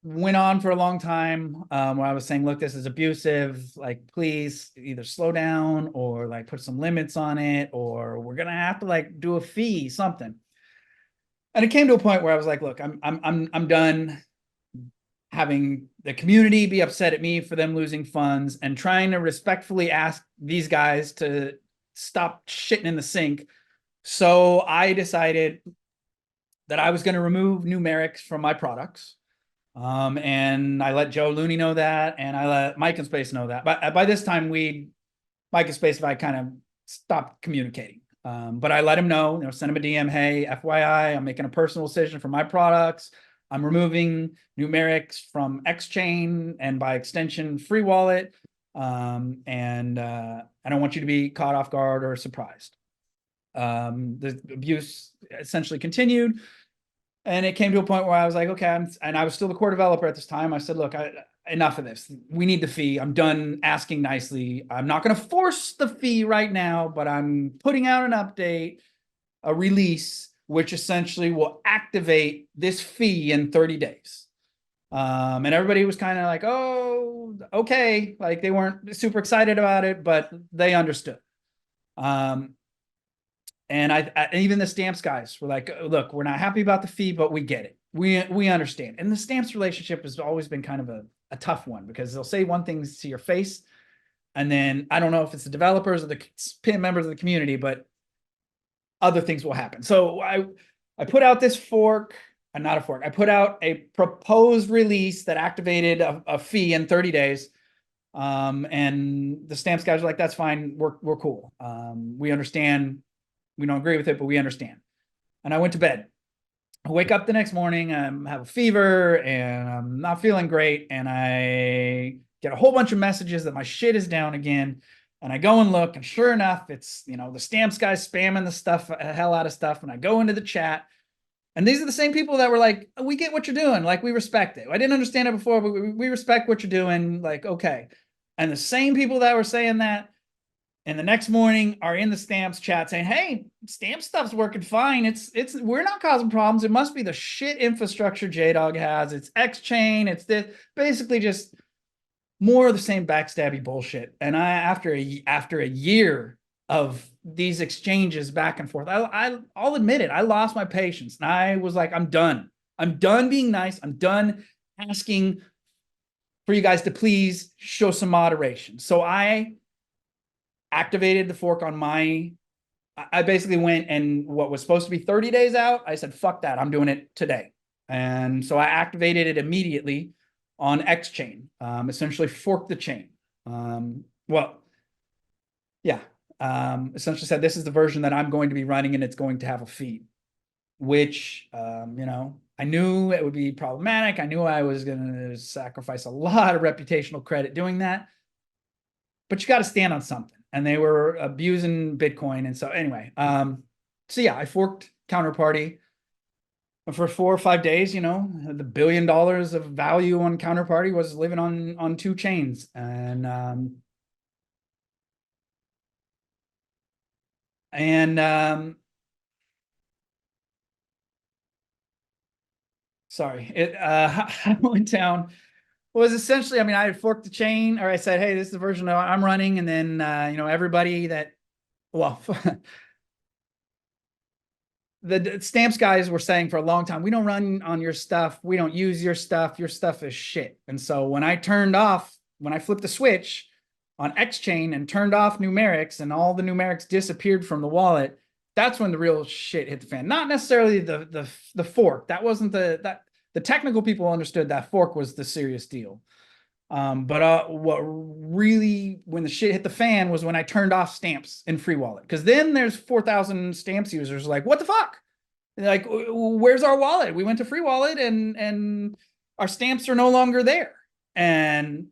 went on for a long time, where I was saying, look, this is abusive. Like, please either slow down or like put some limits on it, or we're gonna have to like do a fee, something. And it came to a point where I was like, look, I'm done having the community be upset at me for them losing funds and trying to respectfully ask these guys to stop shitting in the sink. So I decided that I was going to remove numerics from my products. And I let Joe Looney know that, and I let Mike and Space know that. But by this time, Mike and Space and I kind of stopped communicating. But I let him know, send him a DM, hey, FYI, I'm making a personal decision for my products. I'm removing numerics from xchain and by extension, freewallet. And I don't want you to be caught off guard or surprised. The abuse essentially continued. And it came to a point where I was like, okay, and I was still the core developer at this time. I said, look, enough of this. We need the fee. I'm done asking nicely. I'm not going to force the fee right now, but I'm putting out an update, a release, which essentially will activate this fee in 30 days. And everybody was kind of like, oh, okay. Like they weren't super excited about it, but they understood. Um, and even the stamps guys were like, look, we're not happy about the fee, but we get it. We understand. And the stamps relationship has always been kind of a tough one, because they'll say one thing to your face, and then I don't know if it's the developers or the PIN members of the community, but other things will happen. So I put out this fork, not a fork. I put out a proposed release that activated a fee in 30 days. And the stamps guys are like, that's fine. We're cool. We understand. We don't agree with it, but we understand. And I went to bed. I wake up the next morning, I have a fever and I'm not feeling great. And I get a whole bunch of messages that my shit is down again. And I go and look, and sure enough, it's, the stamps guys spamming the stuff, hell out of stuff. And I go into the chat, and these are the same people that were like, we get what you're doing. Like, we respect it. I didn't understand it before, but we respect what you're doing. Like, okay. And the same people that were saying that, and the next morning are in the stamps chat saying, hey, stamp stuff's working fine. We're not causing problems. It must be the shit infrastructure JDog has. It's xchain. It's this, basically just more of the same backstabby bullshit. And after a year of these exchanges back and forth, I'll admit it. I lost my patience, and I was like, I'm done. I'm done being nice. I'm done asking for you guys to please show some moderation. So I activated the fork on I basically went, and what was supposed to be 30 days out, I said, fuck that, I'm doing it today. And so I activated it immediately on xchain, essentially forked the chain. Essentially said, this is the version that I'm going to be running, and it's going to have a feed, which, I knew it would be problematic. I knew I was going to sacrifice a lot of reputational credit doing that, but you got to stand on something. And they were abusing Bitcoin. And so anyway, I forked Counterparty for 4 or 5 days. The $1 billion of value on Counterparty was living on 2 chains. Sorry, I went down. Was essentially, I had forked the chain, or I said, hey, this is the version I'm running. And then, everybody that, well, the stamps guys were saying for a long time, we don't run on your stuff. We don't use your stuff. Your stuff is shit. And so when I flipped the switch on xchain and turned off numerics, and all the numerics disappeared from the wallet, That's when the real shit hit the fan. Not necessarily the fork. That wasn't the technical people understood that fork was the serious deal. But what really, when the shit hit the fan, was when I turned off stamps in free wallet. Because then there's 4,000 stamps users like, what the fuck? Like, where's our wallet? We went to free wallet and our stamps are no longer there. And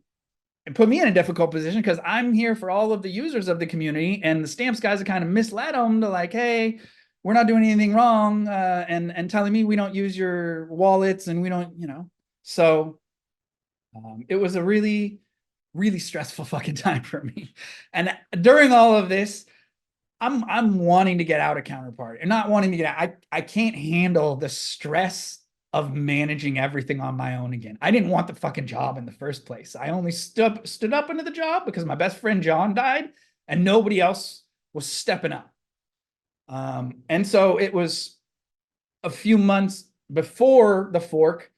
it put me in a difficult position because I'm here for all of the users of the community, and the stamps guys have kind of misled them to like, hey, we're not doing anything wrong, and telling me we don't use your wallets and we don't, you know. So it was a really, really stressful fucking time for me. And during all of this, I'm wanting to get out of Counterparty. I'm not wanting to get out. I can't handle the stress of managing everything on my own again. I didn't want the fucking job in the first place. I only stood up into the job because my best friend John died and nobody else was stepping up. And so it was a few months before the fork.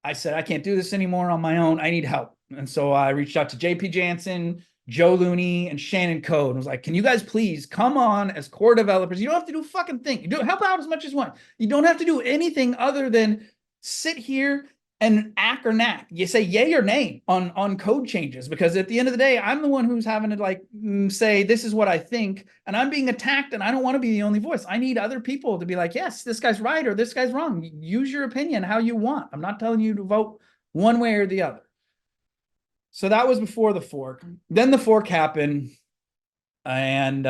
I said, I can't do this anymore on my own. I need help. And so I reached out to JP Jansen, Joe Looney, and Shannon Code. And was like, can you guys please come on as core developers? You don't have to do a fucking thing. You do help out as much as you want. You don't have to do anything other than sit here and ack or knack. You say yay or nay on code changes, because at the end of the day, I'm the one who's having to like say, this is what I think, and I'm being attacked, and I don't want to be the only voice. I need other people to be like, yes, this guy's right or this guy's wrong. Use your opinion how you want. I'm not telling you to vote one way or the other. So that was before the fork. Then the fork happened, and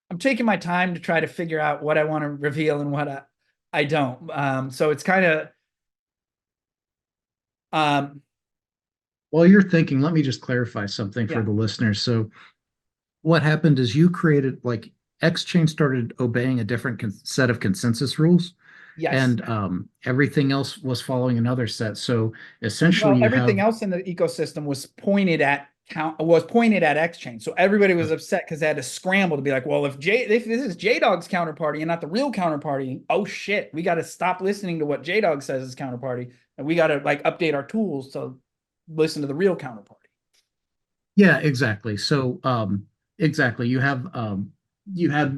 I'm taking my time to try to figure out what I want to reveal and what I don't. So it's kind of while you're thinking, let me just clarify something for the listeners. So what happened is you created, like, xchain started obeying a different set of consensus rules. Yes. And everything else was following another set. So essentially, everything else in the ecosystem was pointed at xchain. So everybody was upset because they had to scramble to be like, well, if this is JDog's counterparty and not the real counterparty, oh shit, we got to stop listening to what JDog says is counterparty, and we got to like update our tools to listen to the real counterparty. Yeah, exactly. So exactly, you had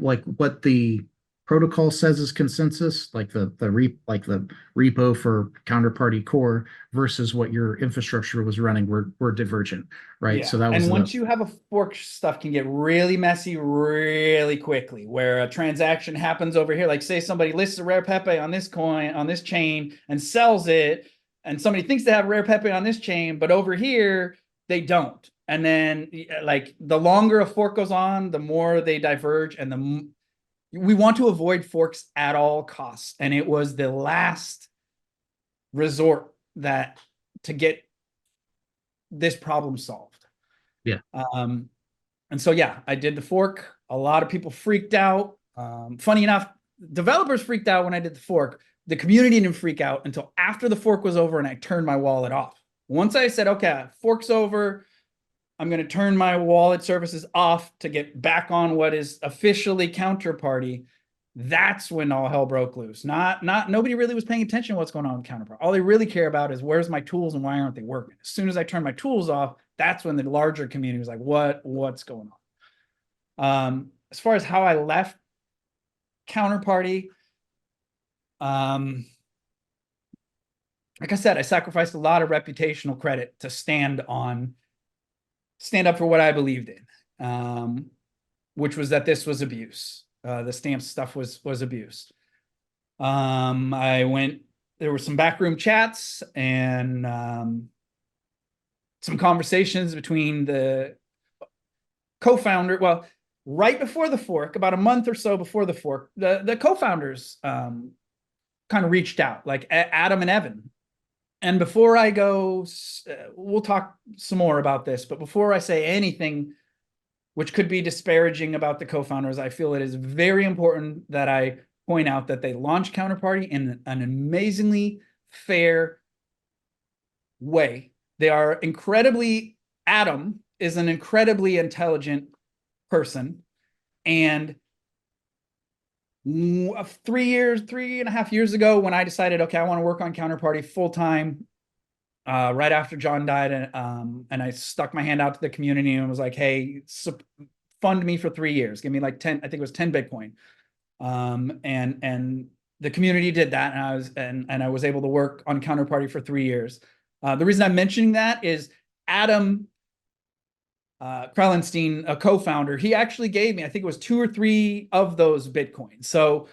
like what the protocol says is consensus, like the repo for counterparty core, versus what your infrastructure was running were divergent, right? Yeah. So that was, and once you have a fork, stuff can get really messy really quickly, where a transaction happens over here. Like say somebody lists a Rare Pepe on this coin, on this chain, and sells it, and somebody thinks they have Rare Pepe on this chain, but over here they don't. And then like the longer a fork goes on, the more they diverge, and we want to avoid forks at all costs. And it was the last resort to get this problem solved. Yeah. And so, yeah, I did the fork. A lot of people freaked out. Funny enough, developers freaked out when I did the fork. The community didn't freak out until after the fork was over and I turned my wallet off. Once I said, okay, fork's over, I'm going to turn my wallet services off to get back on what is officially Counterparty. That's when all hell broke loose. Nobody really was paying attention to what's going on with Counterparty. All they really care about is where's my tools and why aren't they working? As soon as I turned my tools off, that's when the larger community was like, what's going on? As far as how I left Counterparty, like I said, I sacrificed a lot of reputational credit to stand up for what I believed in, which was that this was abuse. The stamp stuff was abuse. There were some backroom chats and some conversations between the co-founder. Well, right before the fork, about a month or so before the fork, the co-founders kind of reached out, like Adam and Evan. And before I go, we'll talk some more about this, but before I say anything which could be disparaging about the co-founders, I feel it is very important that I point out that they launched Counterparty in an amazingly fair way. They are Adam is an incredibly intelligent person, and 3.5 years ago, when I decided, okay, I want to work on Counterparty full time, right after John died, and I stuck my hand out to the community and was like, "Hey, fund me for 3 years. Give me like 10. I think it was 10 Bitcoin." And the community did that, and I was able to work on Counterparty for 3 years. The reason I'm mentioning that is Adam Krellenstein, a co-founder, he actually gave me, I think it was 2 or 3 of those Bitcoins. So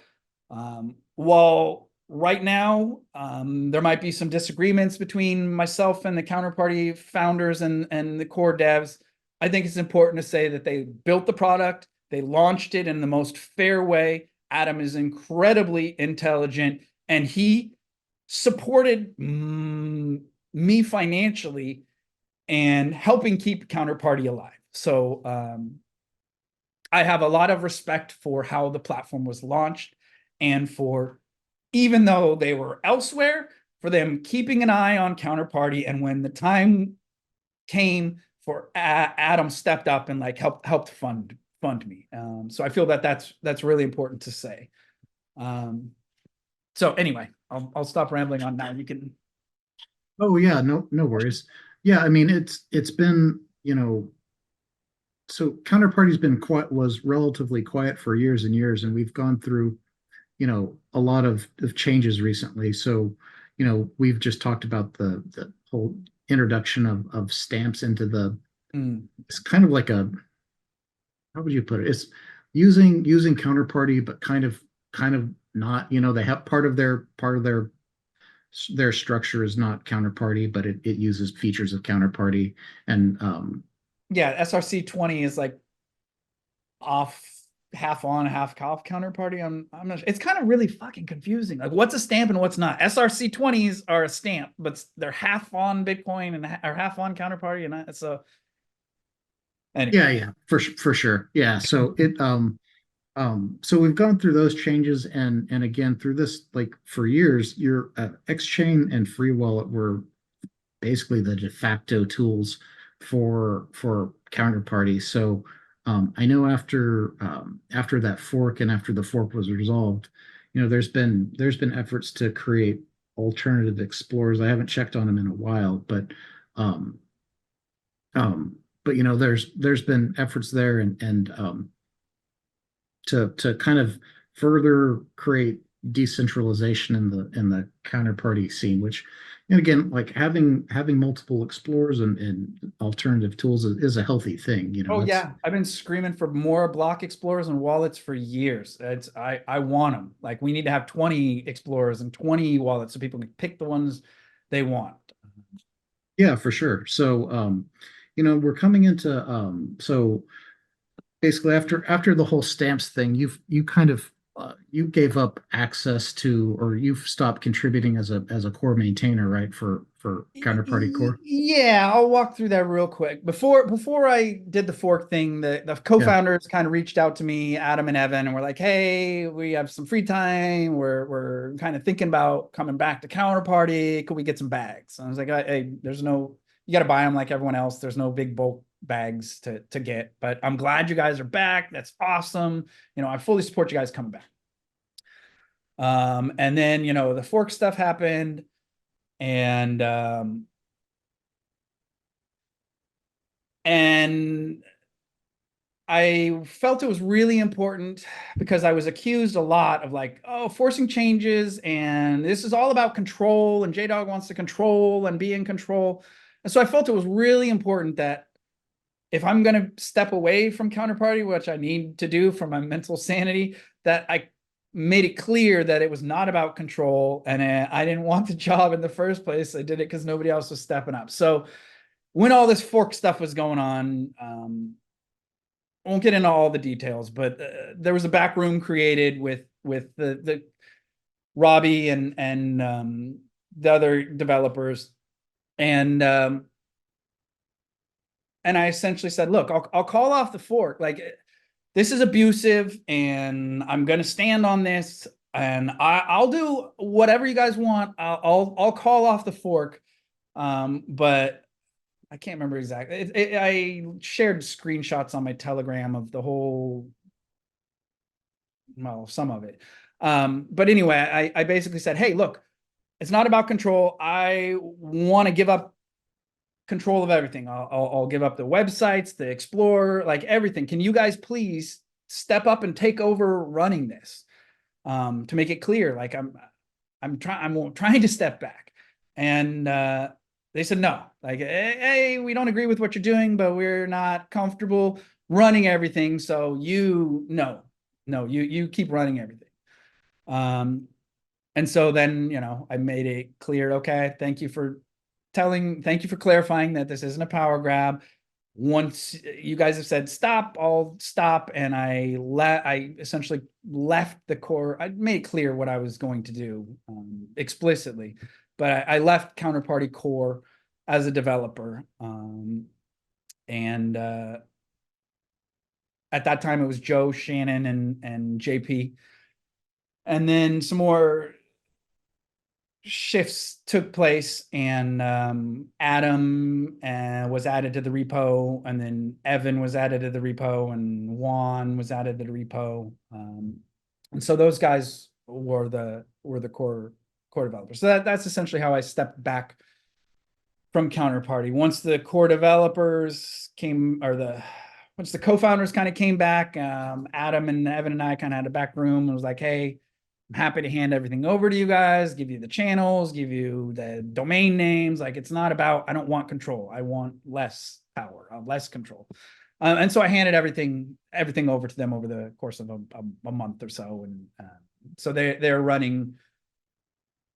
while right now there might be some disagreements between myself and the Counterparty founders and the core devs, I think it's important to say that they built the product, they launched it in the most fair way. Adam is incredibly intelligent, and he supported me financially and helping keep Counterparty alive. So I have a lot of respect for how the platform was launched, and for, even though they were elsewhere, for them keeping an eye on Counterparty. And when the time came for Adam stepped up and like helped fund me. So I feel that that's really important to say. So anyway, I'll stop rambling on now. You can. Oh yeah, no worries. Yeah, I mean it's been, so Counterparty's been was relatively quiet for years and years, and we've gone through, a lot of changes recently. So, we've just talked about the whole introduction of stamps into the, it's kind of like a, how would you put it? It's using Counterparty, but kind of not, they have part of their structure is not Counterparty, but it uses features of Counterparty. And yeah, SRC20 is like off, half on, half off Counterparty. I'm not sure. It's kind of really fucking confusing. Like, what's a stamp and what's not? SRC20s are a stamp, but they're half on Bitcoin and or half on Counterparty, and so anyway. yeah, for sure. Yeah. So so we've gone through those changes, and again through this, like for years, your xchain and freewallet were basically the de facto tools for Counterparty. So I know after that fork, and after the fork was resolved, there's been efforts to create alternative explorers. I haven't checked on them in a while, but there's been efforts there, and to kind of further create decentralization in the Counterparty scene, which, and again, like having multiple explorers and alternative tools is a healthy thing. Oh yeah, I've been screaming for more block explorers and wallets for years. I want them. Like, we need to have 20 explorers and 20 wallets so people can pick the ones they want. Yeah, for sure. So we're coming into so basically after the whole stamps thing, you kind of you gave up access to, or you've stopped contributing as a core maintainer, right, for Counterparty core. Yeah, I'll walk through that real quick. Before I did the fork thing, the co-founders kind of reached out to me, Adam and Evan, and we're like, "Hey, we have some free time. We're kind of thinking about coming back to Counterparty. Could we get some bags?" And I was like, "Hey, there's no, you got to buy them like everyone else. There's no big bulk bags to get, but I'm glad you guys are back. That's awesome. I fully support you guys coming back." And then, the fork stuff happened, and I felt it was really important, because I was accused a lot of like, oh, forcing changes, and this is all about control, and JDog wants to control and be in control. And so I felt it was really important that if I'm going to step away from Counterparty, which I need to do for my mental sanity, that I made it clear that it was not about control, and I didn't want the job in the first place. I did it because nobody else was stepping up. So when all this fork stuff was going on, I won't get into all the details, but there was a back room created with the Robbie and the other developers, and I essentially said, "Look, I'll call off the fork. Like, this is abusive, and I'm going to stand on this, and I'll do whatever you guys want. I'll call off the fork." But I can't remember exactly. I shared screenshots on my Telegram of the whole, well, some of it. But anyway, I basically said, "Hey, look, It's not about control. I want to give up control of everything. I'll give up the websites, the Explorer, like everything. Can you guys please step up and take over running this? To make it clear, like I'm trying to step back. And they said no, like, hey, we don't agree with what you're doing, but we're not comfortable running everything. So you keep running everything. And so then, I made it clear, okay, thank you for clarifying that this isn't a power grab. Once you guys have said stop, I'll stop. And I essentially left the core. I made it clear what I was going to do explicitly, but I left Counterparty Core as a developer. And at that time it was Joe, Shannon, and JP. And then some more shifts took place, and Adam was added to the repo, and then Evan was added to the repo, and Juan was added to the repo. And so those guys were the core developers. So that's essentially how I stepped back from Counterparty. Once the core developers once the co-founders kind of came back, Adam and Evan and I kind of had a back room and was like, hey, I'm happy to hand everything over to you guys, give you the channels, give you the domain names. Like, it's not about, I don't want control. I want less power, less control. And so I handed everything over to them over the course of a month or so. And so they're running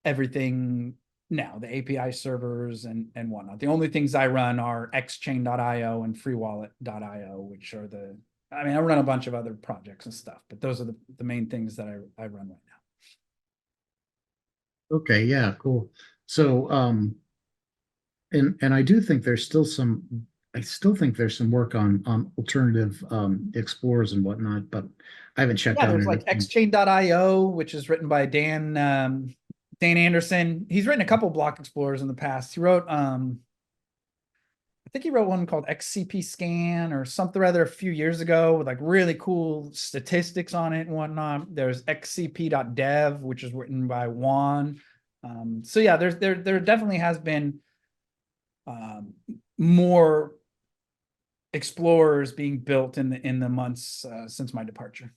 everything now, the API servers and whatnot. The only things I run are xchain.io and freewallet.io, which are I run a bunch of other projects and stuff, but those are the main things that I run right now. Okay, yeah, cool. So, and I do think there's still I still think there's some work on alternative explorers and whatnot, but I haven't checked out there's like xchain.io, which is written by Dan Anderson. He's written a couple block explorers in the past. He wrote I think he wrote one called XCP Scan or something rather a few years ago with like really cool statistics on it and whatnot. There's xcp.dev, which is written by Juan. So yeah, there definitely has been more explorers being built in the months since my departure.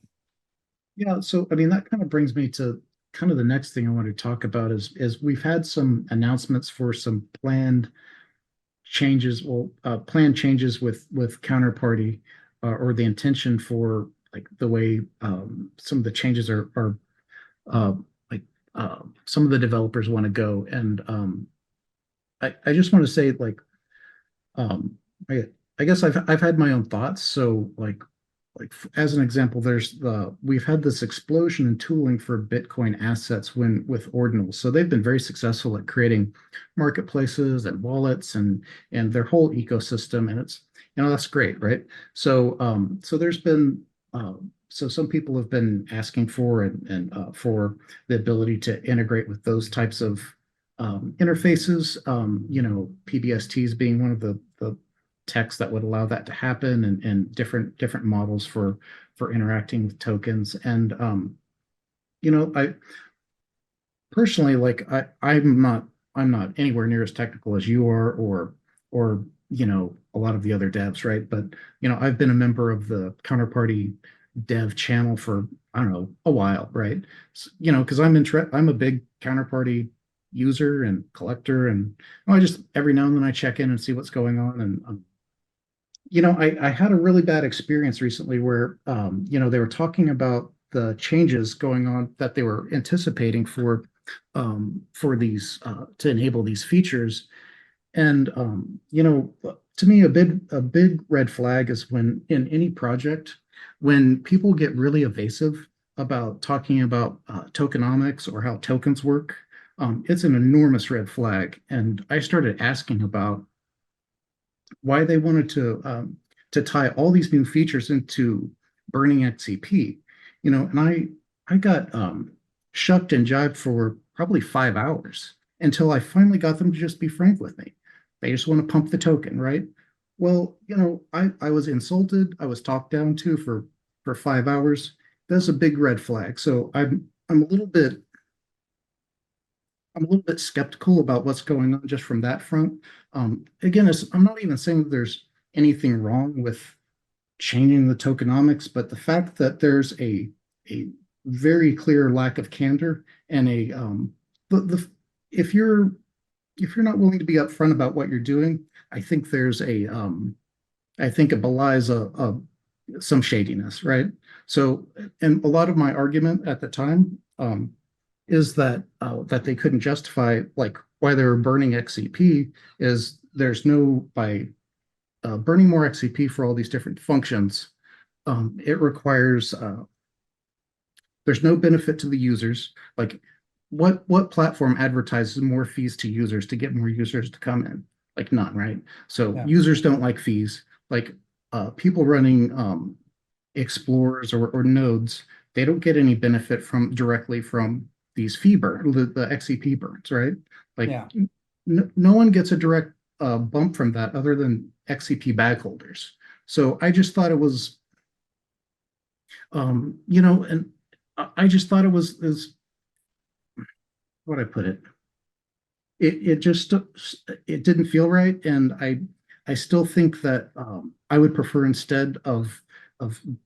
Yeah, so I mean that kind of brings me to kind of the next thing I want to talk about is we've had some announcements for some planned changes, planned changes with Counterparty, or the intention for like the way some of the changes are like some of the developers want to go, and I just want to say like I guess I've had my own thoughts. So like as an example, we've had this explosion in tooling for Bitcoin assets with Ordinals. So they've been very successful at creating marketplaces and wallets and their whole ecosystem, and it's that's great, right? So so there's been so some people have been asking for for the ability to integrate with those types of interfaces. PBSTs being one of the text that would allow that to happen, and different models for interacting with tokens. And I personally, like, I'm not anywhere near as technical as you are, or a lot of the other devs, right? But I've been a member of the Counterparty dev channel for, I don't know, a while, right? So, because I'm a big Counterparty user and collector, and I just every now and then I check in and see what's going on. And I had a really bad experience recently where, they were talking about the changes going on that they were anticipating for these to enable these features. And, to me, a big red flag is when in any project, when people get really evasive about talking about tokenomics or how tokens work, it's an enormous red flag. And I started asking about why they wanted to tie all these new features into burning XCP, and I got shucked and jived for probably 5 hours until I finally got them to just be frank with me. They just want to pump the token, right? Well, I was insulted. I was talked down to for 5 hours. That's a big red flag. So I'm a little bit I'm a little bit skeptical about what's going on just from that front. Again, I'm not even saying that there's anything wrong with changing the tokenomics, but the fact that there's a very clear lack of candor and the if you're if you're not willing to be upfront about what you're doing, I think I think it belies some shadiness, right? So, and a lot of my argument at the time is that they couldn't justify like why they were burning XCP is there's no by burning more XCP for all these different functions. It requires there's no benefit to the users. Like what platform advertises more fees to users to get more users to come in? Like none, right? So Yeah. users don't like fees. Like people running explorers or nodes, they don't get any benefit from directly from these fee burn, the XCP burns, right? Like Yeah. no one gets a direct bump from that other than XCP bag holders. So I just thought it was, and I just thought it was is what I put it. It just it didn't feel right, and I still think that I would prefer instead of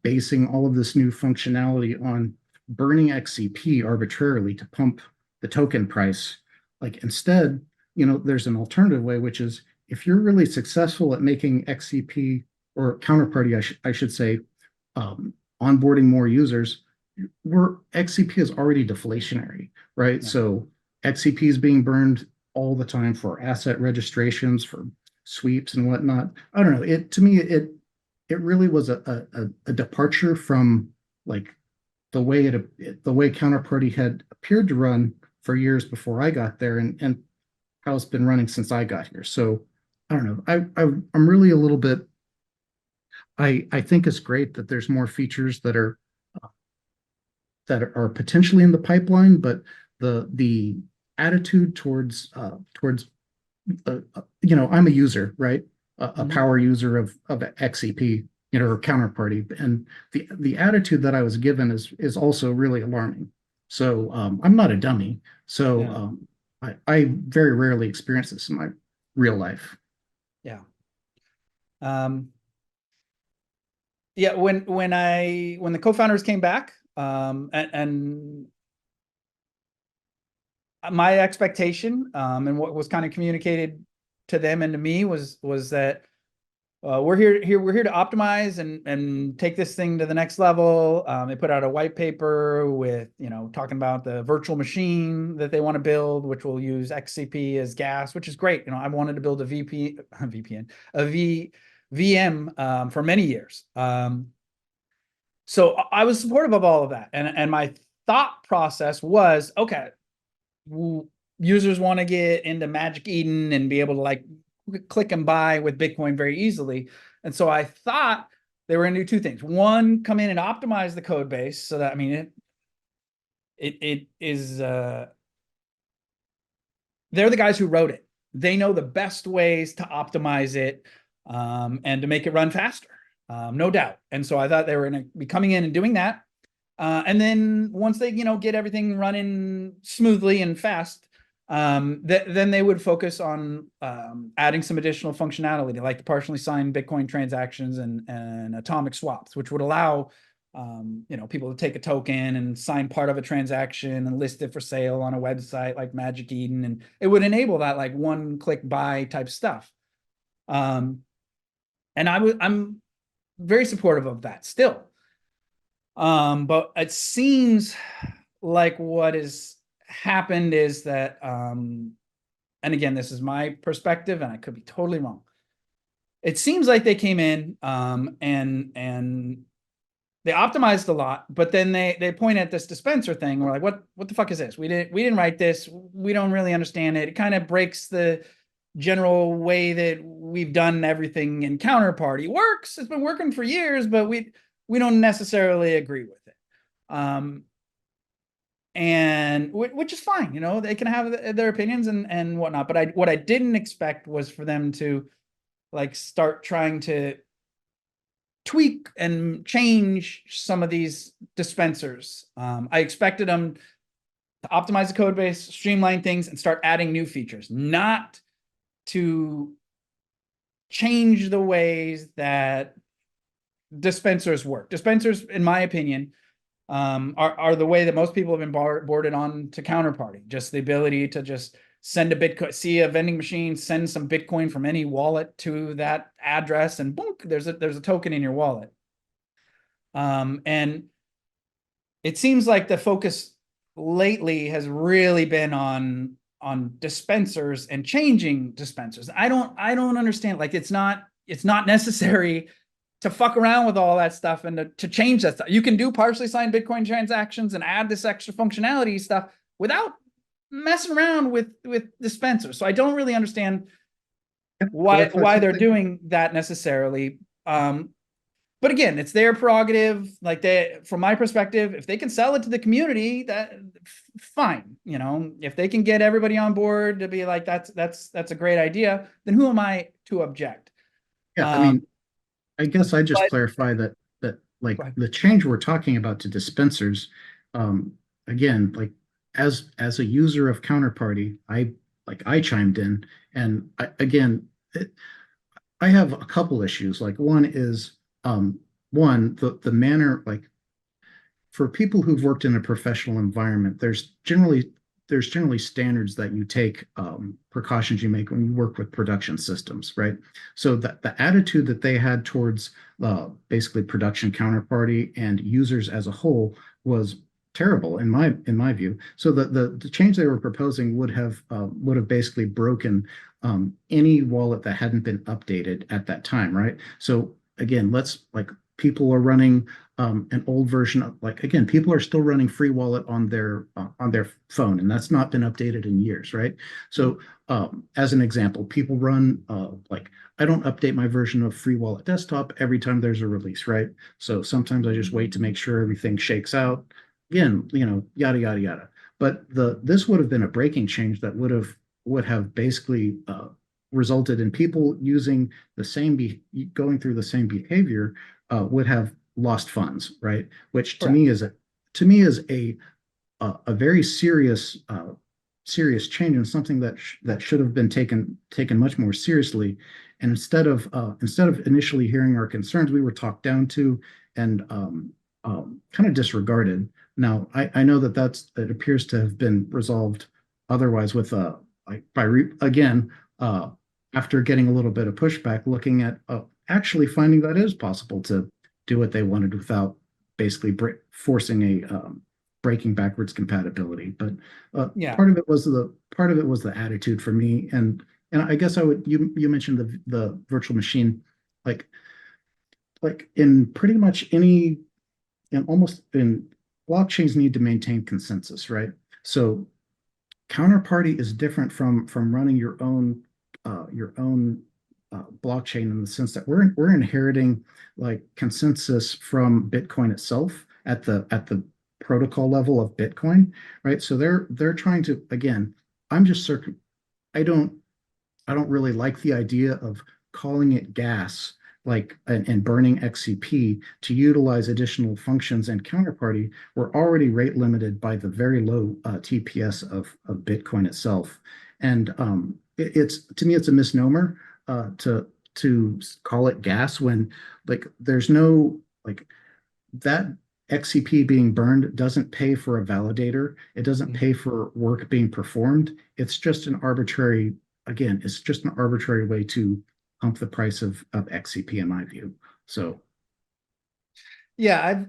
basing all of this new functionality on burning XCP arbitrarily to pump the token price. Like instead, there's an alternative way, which is if you're really successful at making XCP or counterparty, I should say, onboarding more users, where XCP is already deflationary, right? Yeah. So XCP is being burned all the time for asset registrations, for sweeps and whatnot. I don't know. It to me, it really was a departure from like the way Counterparty had appeared to run for years before I got there, and how it's been running since I got here. So I don't know. I'm really a little bit. I think it's great that there's more features that are potentially in the pipeline, but the attitude towards I'm a user, right? A Mhm. power user of XCP, or Counterparty, and the attitude that I was given is also really alarming. So I'm not a dummy. So Yeah. I very rarely experience this in my real life. Yeah. Um, yeah. When the co-founders came back, and my expectation, and what was kind of communicated to them and to me was that we're here to optimize and take this thing to the next level. They put out a white paper with talking about the virtual machine that they want to build, which will use XCP as gas, which is great. I wanted to build a VM for many years. So I was supportive of all of that, and my thought process was, okay, users want to get into Magic Eden and be able to like click and buy with Bitcoin very easily. And so I thought they were going to do two things. One, come in and optimize the code base so that, I mean, it is, they're the guys who wrote it. They know the best ways to optimize it and to make it run faster, no doubt. And so I thought they were going to be coming in and doing that. And then once they, get everything running smoothly and fast, then they would focus on adding some additional functionality, like the partially signed Bitcoin transactions and atomic swaps, which would allow people to take a token and sign part of a transaction and list it for sale on a website like Magic Eden, and it would enable that like one-click buy type stuff. And I'm very supportive of that still. But it seems like what has happened is that, and again, this is my perspective, and I could be totally wrong. It seems like they came in and they optimized a lot, but then they point at this dispenser thing. We're like, what the fuck is this? We didn't write this. We don't really understand it. It kind of breaks the general way that we've done everything in Counterparty. Works. It's been working for years, but we don't necessarily agree with it. And which is fine, they can have their opinions and whatnot. But what I didn't expect was for them to like start trying to tweak and change some of these dispensers. I expected them to optimize the code base, streamline things, and start adding new features, not to change the ways that dispensers work. Dispensers, in my opinion, are the way that most people have been boarded on to Counterparty. Just the ability to just send a Bitcoin, see a vending machine, send some Bitcoin from any wallet to that address, and boom, there's a token in your wallet. And it seems like the focus lately has really been on dispensers and changing dispensers. I don't understand. Like, it's not necessary to fuck around with all that stuff and to change that stuff. You can do partially signed Bitcoin transactions and add this extra functionality stuff without messing around with dispensers. So I don't really understand why they're doing that necessarily. But again, it's their prerogative. Like, from my perspective, if they can sell it to the community, that fine. You know, if they can get everybody on board to be like, that's a great idea, then who am I to object? Yeah, I mean, I guess I just clarify that like the change we're talking about to dispensers, again, like as a user of Counterparty, I chimed in, and I have a couple issues. Like, one is the manner, like, for people who've worked in a professional environment, there's generally standards that you take, precautions you make when you work with production systems, right? So the attitude that they had towards basically production Counterparty and users as a whole was terrible in my view. So the change they were proposing would have basically broken any wallet that hadn't been updated at that time, right? So again, people are running an old version of, like, again, people are still running freewallet on their phone, and that's not been updated in years, right? So as an example, people run like, I don't update my version of freewallet desktop every time there's a release, right? So sometimes I just wait to make sure everything shakes out. Again, yada yada yada. But this would have been a breaking change that would have basically resulted in people using going through the same behavior, would have lost funds, right? Which to me is a very serious change, and something that should have been taken much more seriously. And instead of initially hearing our concerns, we were talked down to and kind of disregarded. Now I know that it appears to have been resolved otherwise with after getting a little bit of pushback, looking at actually finding that it is possible to do what they wanted without basically forcing a breaking backwards compatibility. But part of it was the attitude for me, and I guess you mentioned the virtual machine, like in pretty much any, and almost in blockchains need to maintain consensus, right? So Counterparty is different from running your own blockchain, in the sense that we're inheriting like consensus from Bitcoin itself at the protocol level of Bitcoin, right? So they're trying to, again, I don't really like the idea of calling it gas, like, and burning XCP to utilize additional functions. And Counterparty, we're already rate limited by the very low TPS of Bitcoin itself. And to me, it's a misnomer to call it gas, when, like, there's no, like, that XCP being burned doesn't pay for a validator. It doesn't pay for work being performed. It's just an arbitrary way to pump the price of XCP, in my view. So yeah,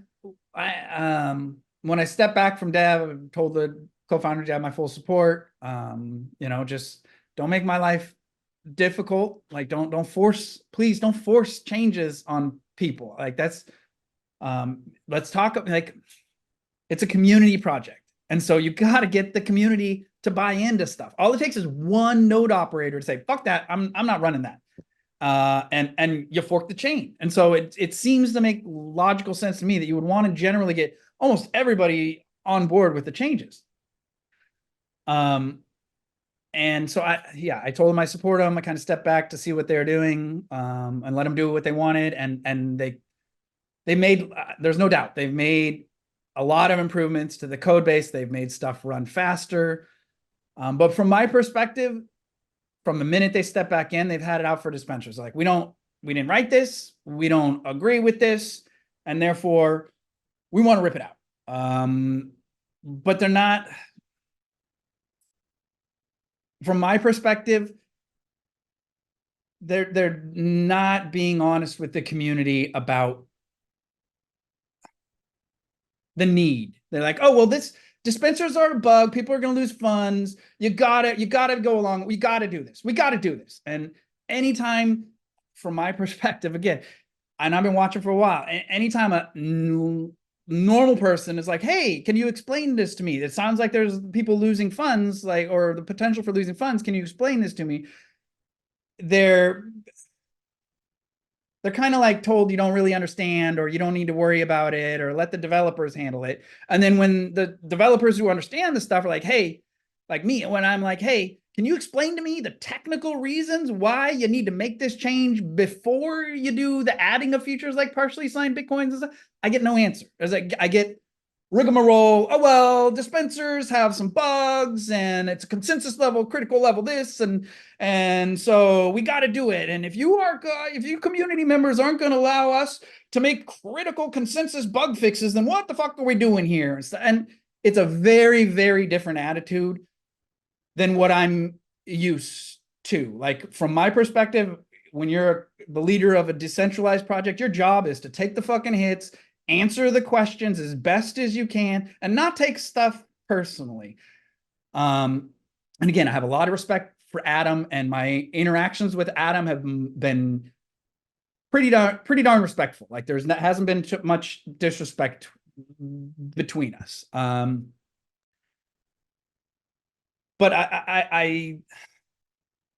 when I step back from dev, I've told the co-founder to have my full support. Just don't make my life difficult. Like, please don't force changes on people. Like, that's let's talk, like, it's a community project, and so you got to get the community to buy into stuff. All it takes is one node operator to say, fuck that, I'm not running that, and you fork the chain. And so it seems to make logical sense to me that you would want to generally get almost everybody on board with the changes. And so I told them I support them. I kind of stepped back to see what they're doing, and let them do what they wanted. And they made, there's no doubt, they've made a lot of improvements to the code base. They've made stuff run faster. But from my perspective, from the minute they step back in, they've had it out for dispensers. Like, we didn't write this, we don't agree with this, and therefore we want to rip it out. But they're not, from my perspective, they're not being honest with the community about the need. They're like, oh, well, this dispensers are a bug. People are going to lose funds. You gotta go along. We got to do this. We got to do this. And anytime, from my perspective, again, and I've been watching for a while, anytime a normal person is like, hey, can you explain this to me? It sounds like there's people losing funds, like, or the potential for losing funds. Can you explain this to me? They're kind of like told you don't really understand, or you don't need to worry about it, or let the developers handle it. And then when the developers who understand the stuff are like, hey, like me, when I'm like, hey, can you explain to me the technical reasons why you need to make this change before you do the adding of features like partially signed Bitcoins and stuff? I get no answer. I get rigmarole. Oh, well, dispensers have some bugs and it's a consensus level, critical level, this, and so we got to do it. And if you community members aren't going to allow us to make critical consensus bug fixes, then what the fuck are we doing here? And it's a very, very different attitude than what I'm used to. Like, from my perspective, when you're the leader of a decentralized project, your job is to take the fucking hits, answer the questions as best as you can, and not take stuff personally. And again, I have a lot of respect for Adam, and my interactions with Adam have been pretty darn respectful. Like, hasn't been much disrespect between us. But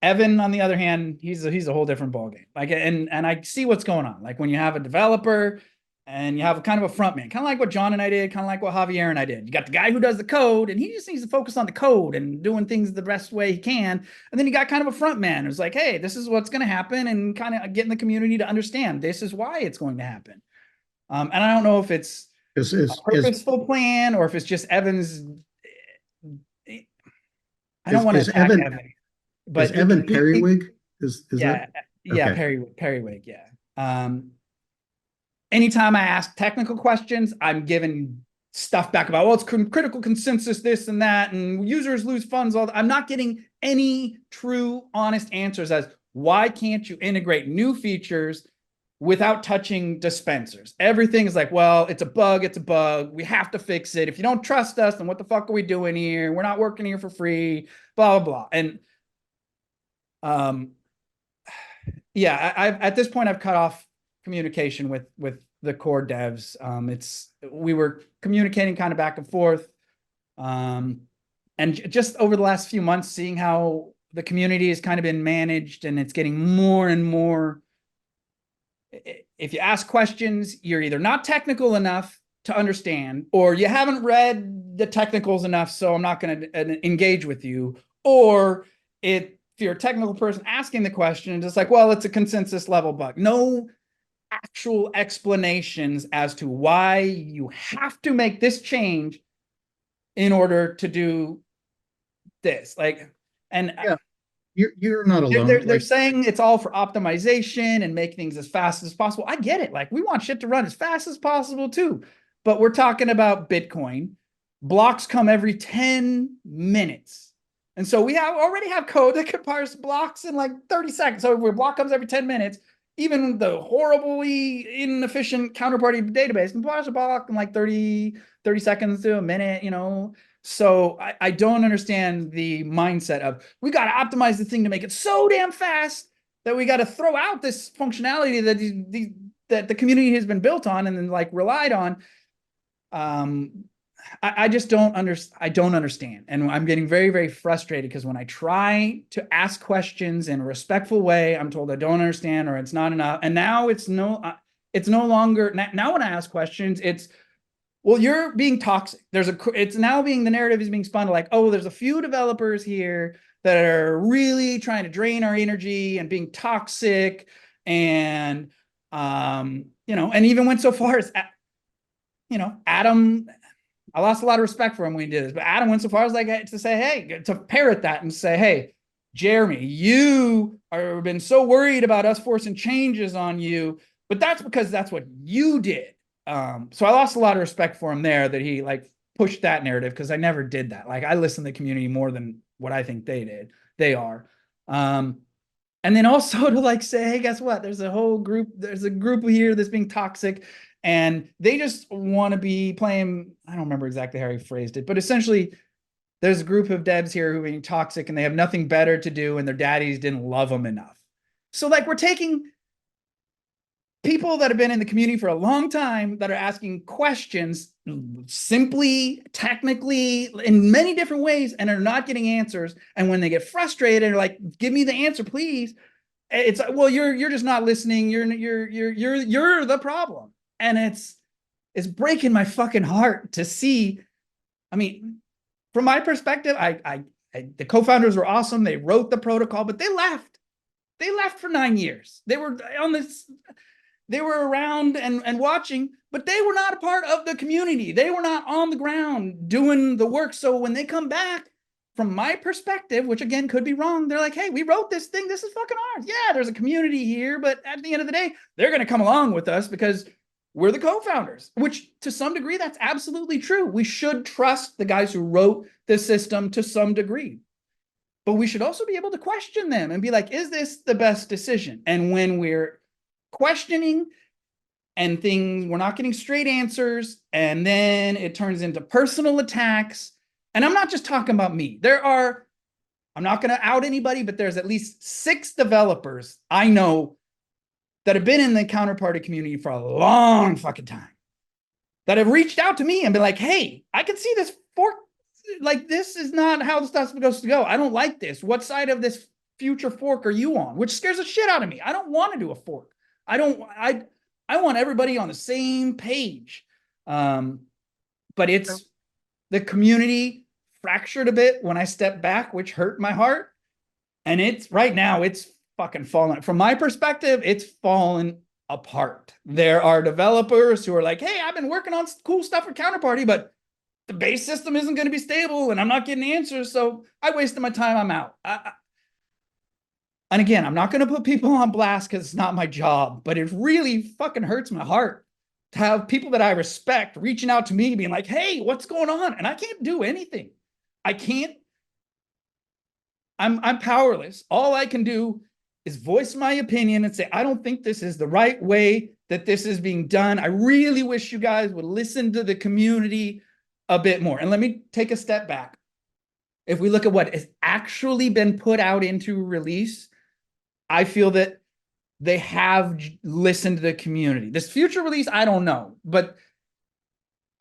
Evan, on the other hand, he's a whole different ballgame. Like, and I see what's going on. Like, when you have a developer and you have kind of a front man, kind of like what John and I did, kind of like what Javier and I did. You got the guy who does the code, and he just needs to focus on the code and doing things the best way he can. And then you got kind of a front man who's like, hey, this is what's going to happen, and kind of getting the community to understand this is why it's going to happen. And I don't know if it's a purposeful plan, or if it's just Evan's. I don't want to attack Evan. But is Evan Periwig? Is yeah, that? Yeah, okay. Periwig, yeah. Anytime I ask technical questions, I'm given stuff back about, well, it's critical consensus, this and that, and users lose funds. I'm not getting any true, honest answers as why can't you integrate new features without touching dispensers? Everything is like, well, it's a bug. We have to fix it. If you don't trust us, then what the fuck are we doing here? We're not working here for free, blah, blah, blah. And yeah, I've at this point, I've cut off communication with the core devs. We were communicating kind of back and forth. And just over the last few months, seeing how the community has kind of been managed, and it's getting more and more. If you ask questions, you're either not technical enough to understand, or you haven't read the technicals enough, so I'm not going to engage with you. Or if you're a technical person asking the question, and just like, well, it's a consensus level bug. No actual explanations as to why you have to make this change in order to do this. Like, and yeah, you're not alone. They're saying it's all for optimization and make things as fast as possible. I get it. Like, we want shit to run as fast as possible too. But we're talking about Bitcoin. Blocks come every 10 minutes. And so we already have code that can parse blocks in like 30 seconds. So if a block comes every 10 minutes, even the horribly inefficient counterparty database can parse a block in like 30 seconds to a minute, you know? So I don't understand the mindset of, we got to optimize the thing to make it so damn fast that we got to throw out this functionality that the community has been built on and then like relied on. I just don't understand. And I'm getting very, very frustrated because when I try to ask questions in a respectful way, I'm told I don't understand, or it's not enough. And now it's no longer, now when I ask questions, it's, well, you're being toxic. It's now being, the narrative is being spun to like, oh, there's a few developers here that are really trying to drain our energy and being toxic. And, and even went so far as, Adam I lost a lot of respect for him when he did this. But Adam went so far as like to say, hey, to parrot that and say, hey, Jeremy, you are been so worried about us forcing changes on you, but that's because that's what you did. So I lost a lot of respect for him there, that he like pushed that narrative, because I never did that. Like, I listen to the community more than what I think they are. And then also to like say, hey, guess what? There's a group here that's being toxic, and they just want to be playing. I don't remember exactly how he phrased it, but essentially there's a group of devs here who are being toxic and they have nothing better to do, and their daddies didn't love them enough. So like, we're taking people that have been in the community for a long time that are asking questions simply, technically, in many different ways, and are not getting answers. And when they get frustrated, they're like, give me the answer, please. It's, well, you're just not listening. You're the problem. And it's breaking my fucking heart to see. I mean, from my perspective, the co-founders were awesome. They wrote the protocol, but they left. They left for 9 years. They were on this. They were around and watching, but they were not a part of the community. They were not on the ground doing the work. So when they come back, from my perspective, which again could be wrong, they're like, hey, we wrote this thing. This is fucking ours. Yeah, there's a community here, but at the end of the day, they're going to come along with us because we're the co-founders, which to some degree, that's absolutely true. We should trust the guys who wrote the system to some degree. But we should also be able to question them and be like, is this the best decision? And when we're questioning and things, we're not getting straight answers, and then it turns into personal attacks. And I'm not just talking about me. I'm not going to out anybody, but there's at least 6 developers I know that have been in the counterparty community for a long fucking time, that have reached out to me and been like, hey, I can see this fork. Like, this is not how the stuff's supposed to go. I don't like this. What side of this future fork are you on? Which scares the shit out of me. I don't want to do a fork. I want everybody on the same page. But it's the community fractured a bit when I stepped back, which hurt my heart. And it's right now, it's fucking falling. From my perspective, it's fallen apart. There are developers who are like, hey, I've been working on cool stuff for Counterparty, but the base system isn't going to be stable and I'm not getting answers. So I wasted my time. I'm out. And again, I'm not going to put people on blast because it's not my job, but it really fucking hurts my heart to have people that I respect reaching out to me being like, hey, what's going on? And I can't do anything. I can't. I'm powerless. All I can do is voice my opinion and say, I don't think this is the right way that this is being done. I really wish you guys would listen to the community a bit more. And let me take a step back. If we look at what has actually been put out into release, I feel that they have listened to the community. This future release, I don't know, but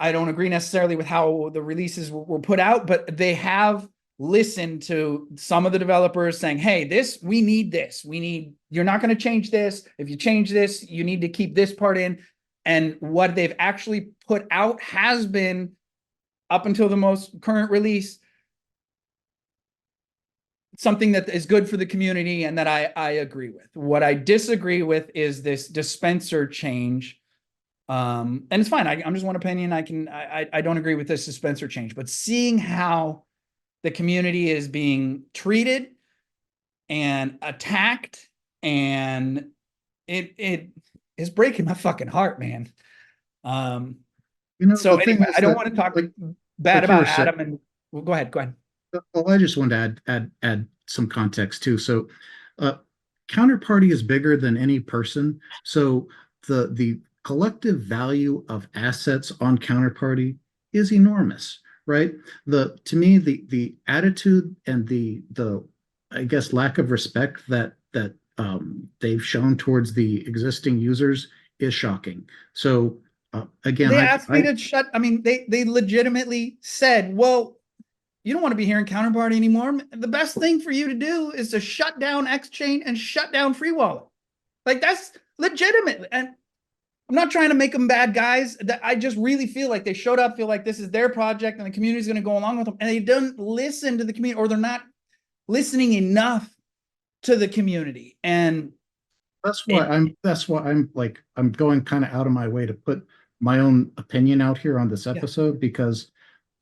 I don't agree necessarily with how the releases were put out, but they have listened to some of the developers saying, hey, we need this. You're not going to change this. If you change this, you need to keep this part in. And what they've actually put out has been, up until the most current release, something that is good for the community and that I agree with. What I disagree with is this dispenser change. And it's fine. I'm just one opinion. I don't agree with this dispenser change, but seeing how the community is being treated and attacked, and it is breaking my fucking heart, man. So anyway, I don't want to talk bad about Adam, and well, go ahead. Well, I just wanted to add some context too. So, Counterparty is bigger than any person. So the collective value of assets on Counterparty is enormous, right? To me, the attitude and the I guess lack of respect that they've shown towards the existing users is shocking. So again, they asked me to shut. I mean, they legitimately said, well, you don't want to be here in Counterparty anymore. The best thing for you to do is to shut down xchain and shut down freewallet. Like, that's legitimate. And I'm not trying to make them bad guys. I just really feel like they showed up, feel like this is their project and the community is going to go along with them. And they didn't listen to the community, or they're not listening enough to the community. And that's why I'm going kind of out of my way to put my own opinion out here on this episode, because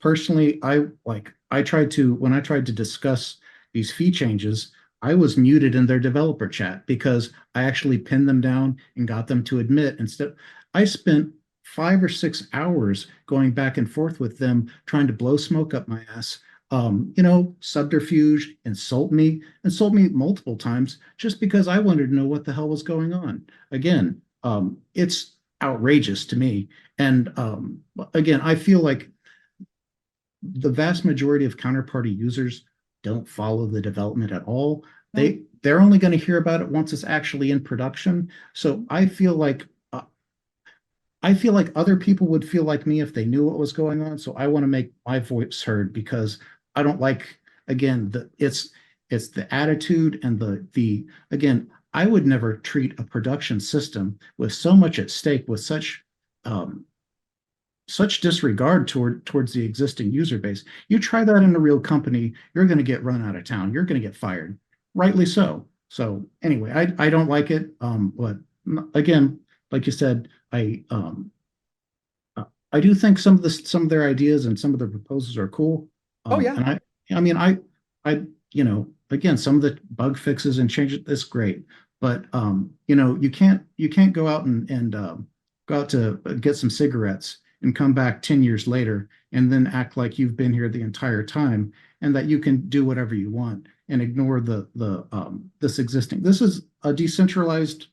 personally, I tried to when I tried to discuss these fee changes, I was muted in their developer chat because I actually pinned them down and got them to admit instead. I spent 5 or 6 hours going back and forth with them trying to blow smoke up my ass. Subterfuge, insult me multiple times just because I wanted to know what the hell was going on. Again, it's outrageous to me. And again, I feel like the vast majority of counterparty users don't follow the development at all. They're only going to hear about it once it's actually in production. So I feel like other people would feel like me if they knew what was going on. So I want to make my voice heard because I don't like, again, it's the attitude and the again, I would never treat a production system with so much at stake, with such disregard towards the existing user base. You try that in a real company, you're going to get run out of town. You're going to get fired, rightly so. So anyway, I don't like it. But again, like you said, I do think some of their ideas and some of their proposals are cool. Oh yeah. And I mean, again, some of the bug fixes and changes, that's great. But you can't go out and go out to get some cigarettes and come back 10 years later and then act like you've been here the entire time and that you can do whatever you want and ignore this existing. This is a decentralized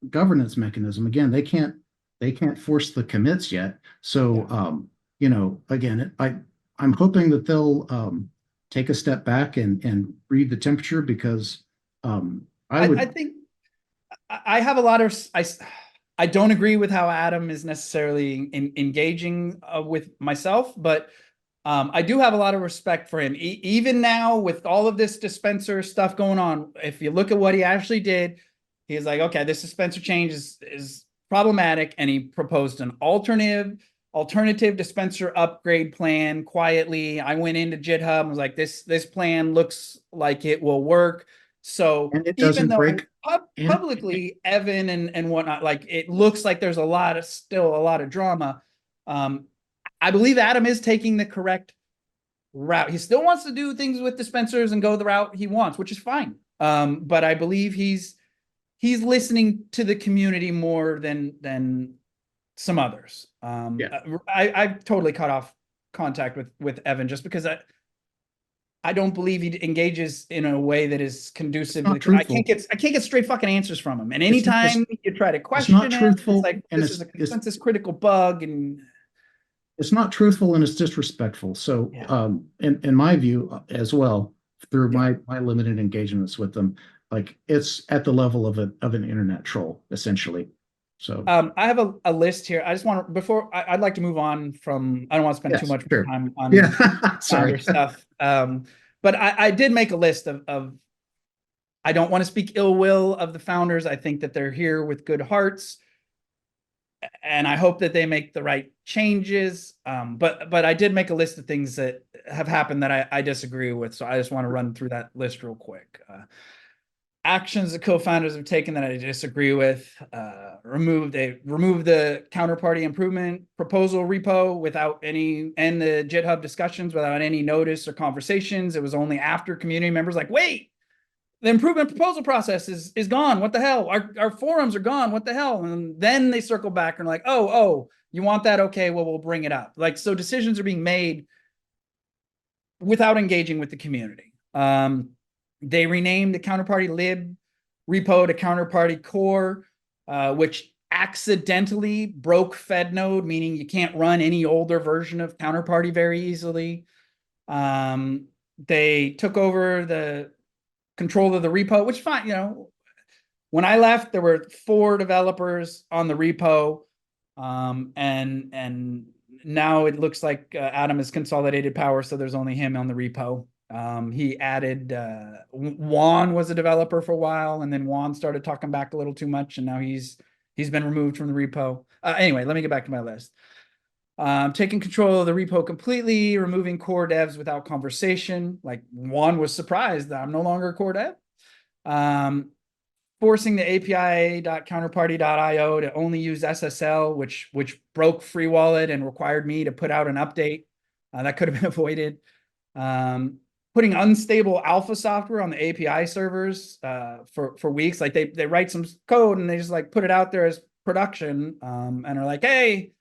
governance mechanism. Again, they can't force the commits yet. So again, I'm hoping that they'll take a step back and read the temperature because I think I have a lot of I don't agree with how Adam is necessarily engaging with myself, but I do have a lot of respect for him. Even now, with all of this dispenser stuff going on, if you look at what he actually did, he's like, okay, this dispenser change is problematic, and he proposed an alternative dispenser upgrade plan quietly. I went into GitHub and was like, this plan looks like it will work. So and it even doesn't though break. publicly Evan and whatnot, like it looks like there's still a lot of drama. I believe Adam is taking the correct route. He still wants to do things with dispensers and go the route he wants, which is fine. But I believe he's listening to the community more than some others. I've totally cut off contact with Evan just because I don't believe he engages in a way that is conducive. Not truthful. I can't get straight fucking answers from him. And anytime you try to question not him, truthful, it's like and this is a consensus critical bug, and it's not truthful and it's disrespectful. So in my view as well, through my limited engagements with them, like it's at the level of an internet troll, essentially. So I have a list here. I just want to I'd like to move on from. I don't want to spend too much time on sorry stuff. But I did make a list of. I don't want to speak ill will of the founders. I think that they're here with good hearts, and I hope that they make the right changes. But I did make a list of things that have happened that I disagree with. So I just want to run through that list real quick. Actions the co-founders have taken that I disagree with. Removed the counterparty improvement proposal repo and the GitHub discussions without any notice or conversations. It was only after community members like, wait, the improvement proposal process is gone. What the hell? Our forums are gone. What the hell? And then they circle back and are like, oh, you want that? Okay, well, we'll bring it up. Like, so decisions are being made without engaging with the community. They renamed the counterparty lib repo to counterparty core, which accidentally broke FedNode, meaning you can't run any older version of counterparty very easily. They took over the control of the repo, which fine, when I left, there were 4 developers on the repo. And now it looks like Adam has consolidated power, so there's only him on the repo. He added Juan was a developer for a while, and then Juan started talking back a little too much, and now he's been removed from the repo. Anyway, let me get back to my list. Taking control of the repo completely, removing core devs without conversation. Like Juan was surprised that I'm no longer a core dev. Forcing the API.counterparty.io to only use SSL, which broke freewallet and required me to put out an update That could have been avoided. Putting unstable alpha software on the API servers for weeks. Like they write some code and they just like put it out there as production and are like, hey,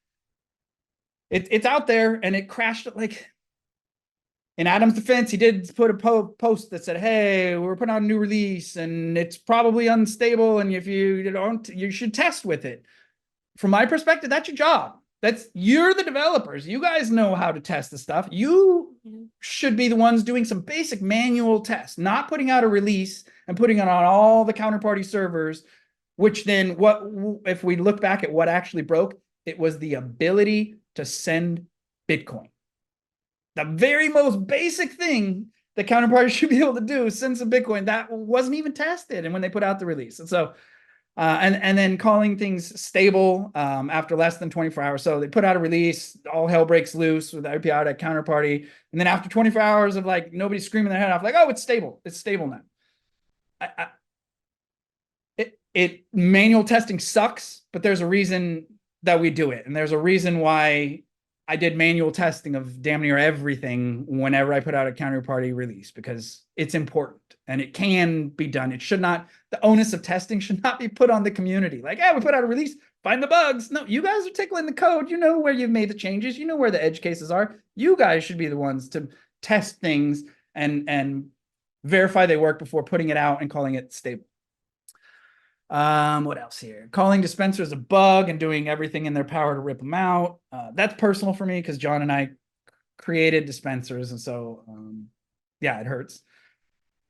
it's out there, and it crashed. Like, in Adam's defense, he did put a post that said, hey, we're putting out a new release and it's probably unstable, and if you don't, you should test with it. From my perspective, that's your job. You're the developers. You guys know how to test the stuff. You should be the ones doing some basic manual tests, not putting out a release and putting it on all the counterparty servers, which then if we look back at what actually broke, it was the ability to send Bitcoin. The very most basic thing the counterparty should be able to do is send some Bitcoin. That wasn't even tested. And when they put out the release. And so, and then calling things stable after less than 24 hours. So they put out a release, all hell breaks loose with the API at counterparty. And then after 24 hours of like nobody screaming their head off, like, oh, it's stable. It's stable now. Manual testing sucks, but there's a reason that we do it. And there's a reason why I did manual testing of damn near everything whenever I put out a counterparty release, because it's important and it can be done. It should not, the onus of testing should not be put on the community. Like, we put out a release, find the bugs. No, you guys are tickling the code. You know where you've made the changes. You know where the edge cases are. You guys should be the ones to test things and verify they work before putting it out and calling it stable. What else here? Calling dispensers a bug and doing everything in their power to rip them out. That's personal for me because John and I created dispensers, and so yeah, it hurts.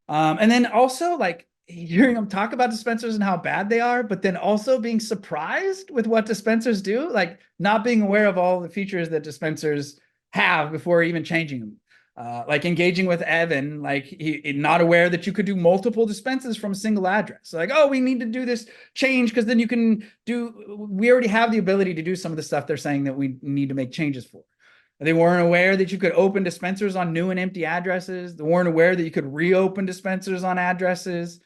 And then also like hearing them talk about dispensers and how bad they are, but then also being surprised with what dispensers do, like not being aware of all the features that dispensers have before even changing them. Like engaging with Evan, like he not aware that you could do multiple dispenses from a single address. Like, oh, we need to do this change because then you can do, we already have the ability to do some of the stuff they're saying that we need to make changes for. They weren't aware that you could open dispensers on new and empty addresses. They weren't aware that you could reopen dispensers on addresses.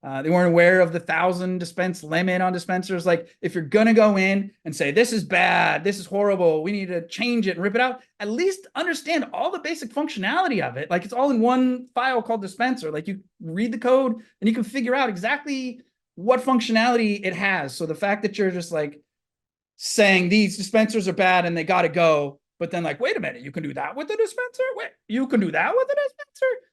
They weren't aware of the 1,000 dispense limit on dispensers. Like, if you're going to go in and say, this is bad, this is horrible, we need to change it and rip it out, at least understand all the basic functionality of it. Like, it's all in one file called dispenser. Like, you read the code and you can figure out exactly what functionality it has. So the fact that you're just like saying these dispensers are bad and they got to go, but then like, wait a minute, you can do that with the dispenser? Wait, you can do that with the dispenser?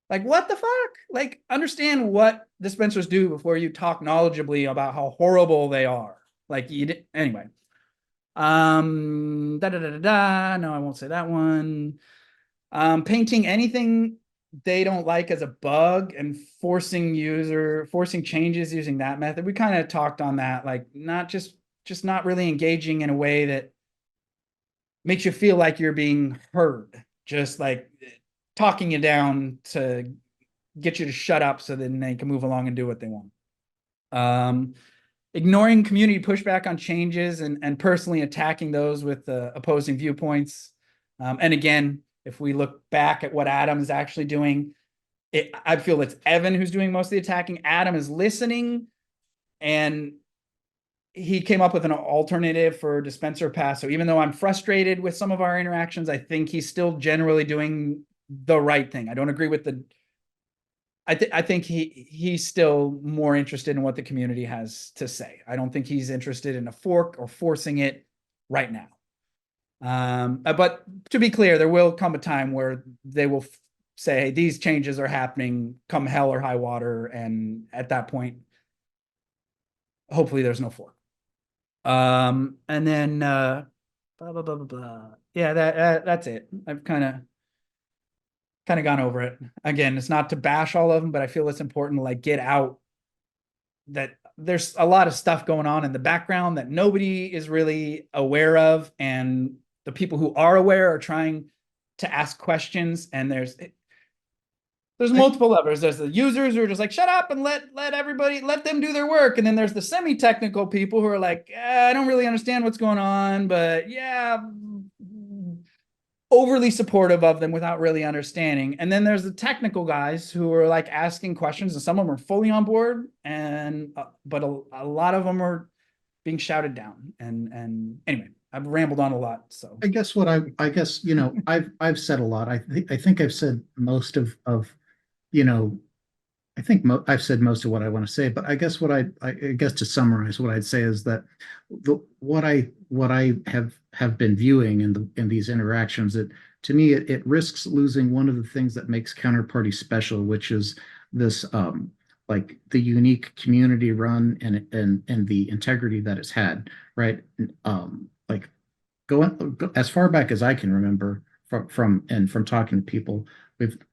Like, what the fuck? Like, understand what dispensers do before you talk knowledgeably about how horrible they are. Like, anyway. No, I won't say that one. Painting anything they don't like as a bug and forcing changes using that method. We kind of talked on that, like not just not really engaging in a way that makes you feel like you're being heard. Just like talking you down to get you to shut up so then they can move along and do what they want. Ignoring community pushback on changes and personally attacking those with opposing viewpoints. And again, if we look back at what Adam is actually doing, I feel it's Evan who's doing most of the attacking. Adam is listening, and he came up with an alternative for dispenser pass. So even though I'm frustrated with some of our interactions, I think he's still generally doing the right thing. I don't agree with I think he's still more interested in what the community has to say. I don't think he's interested in a fork or forcing it right now. But to be clear, there will come a time where they will say, hey, these changes are happening come hell or high water. And at that point, hopefully there's no fork. And then, blah, blah, blah, blah, blah. Yeah, that's it. I've kind of gone over it. Again, it's not to bash all of them, but I feel it's important to like get out that there's a lot of stuff going on in the background that nobody is really aware of. And the people who are aware are trying to ask questions. And there's multiple levels. There's the users who are just like, shut up and let them do their work. And then there's the semi-technical people who are like, I don't really understand what's going on, but yeah, overly supportive of them without really understanding. And then there's the technical guys who are like asking questions, and some of them are fully on board, and but a lot of them are being shouted down. And anyway, I've rambled on a lot. So I guess I guess, I've said a lot. I think I've said most of, you know, I think I've said most of what I want to say, but I guess I guess to summarize, what I'd say is that what I have been viewing in these interactions, that to me it risks losing one of the things that makes Counterparty special, which is this like the unique community run and the integrity that it's had, right? Like as far back as I can remember from talking to people,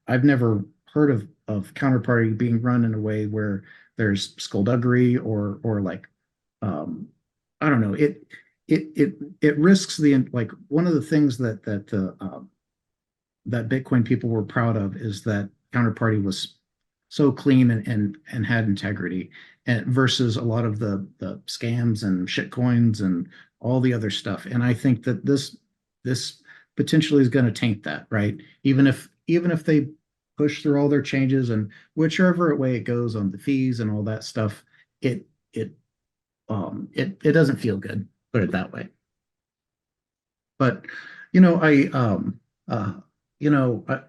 I've never heard of Counterparty being run in a way where there's skullduggery or like I don't know, it risks the, like, one of the things that Bitcoin people were proud of is that Counterparty was so clean and had integrity, and versus a lot of the scams and shit coins and all the other stuff. And I think that this potentially is going to taint that, right? Even if they push through all their changes and whichever way it goes on the fees and all that stuff, it it doesn't feel good, put it that way. But I you know I,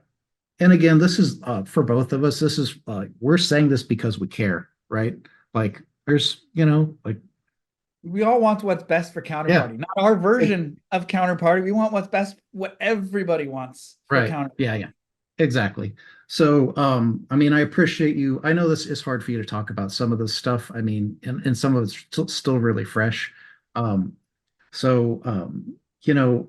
and again, this is for both of us, this is we're saying this because we care, right? Like there's like, we all want what's best for yeah, Counterparty, not our version of Counterparty. We want what's best, what everybody wants for right, Counterparty. yeah, exactly. So I mean, I appreciate you. I know this is hard for you to talk about some of this stuff, I mean, and some of it's still really fresh. um so you know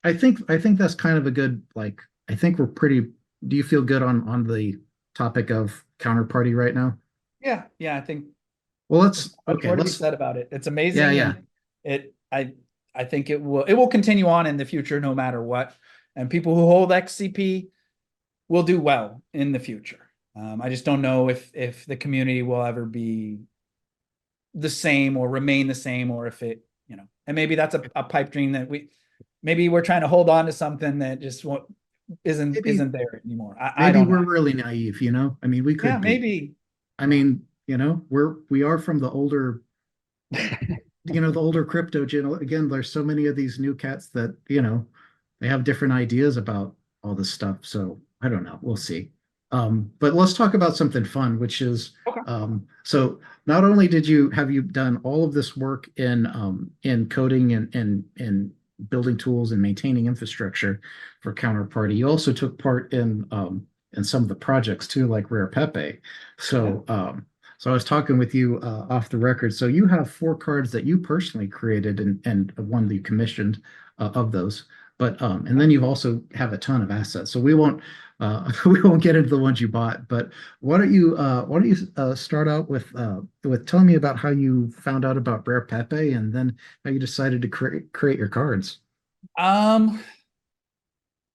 I think that's kind of a good, like, I think we're pretty. Do you feel good on the topic of Counterparty right now? Yeah, yeah. I think Well, there's let's much okay. more to be Let's said about it. It's Yeah, amazing, yeah. and it I think it will continue on in the future no matter what. And people who hold XCP will do well in the future. I just don't know if the community will ever be the same or remain the same, or if it, and maybe that's a pipe dream that maybe we're trying to hold on to something that just won't, Maybe isn't there anymore. I maybe don't know. we're really naive. I mean, we Yeah, could be. maybe. I mean, we are from the older, the older crypto gen. Again, there's so many of these new cats that they have different ideas about all this stuff. So I don't know. We'll see. But let's talk about something fun, which is Okay. so not only have you done all of this work in coding and building tools and maintaining infrastructure for Counterparty, you also took part in some of the projects too, like Rare Pepe. Yeah. So I was talking with you off the record. So you have 4 cards that you personally created and one that you commissioned of those. But and then you also have a ton of assets. So we won't we won't get into the ones you bought. But why don't you start out with telling me about how you found out about Rare Pepe and then how you decided to create your cards. Um,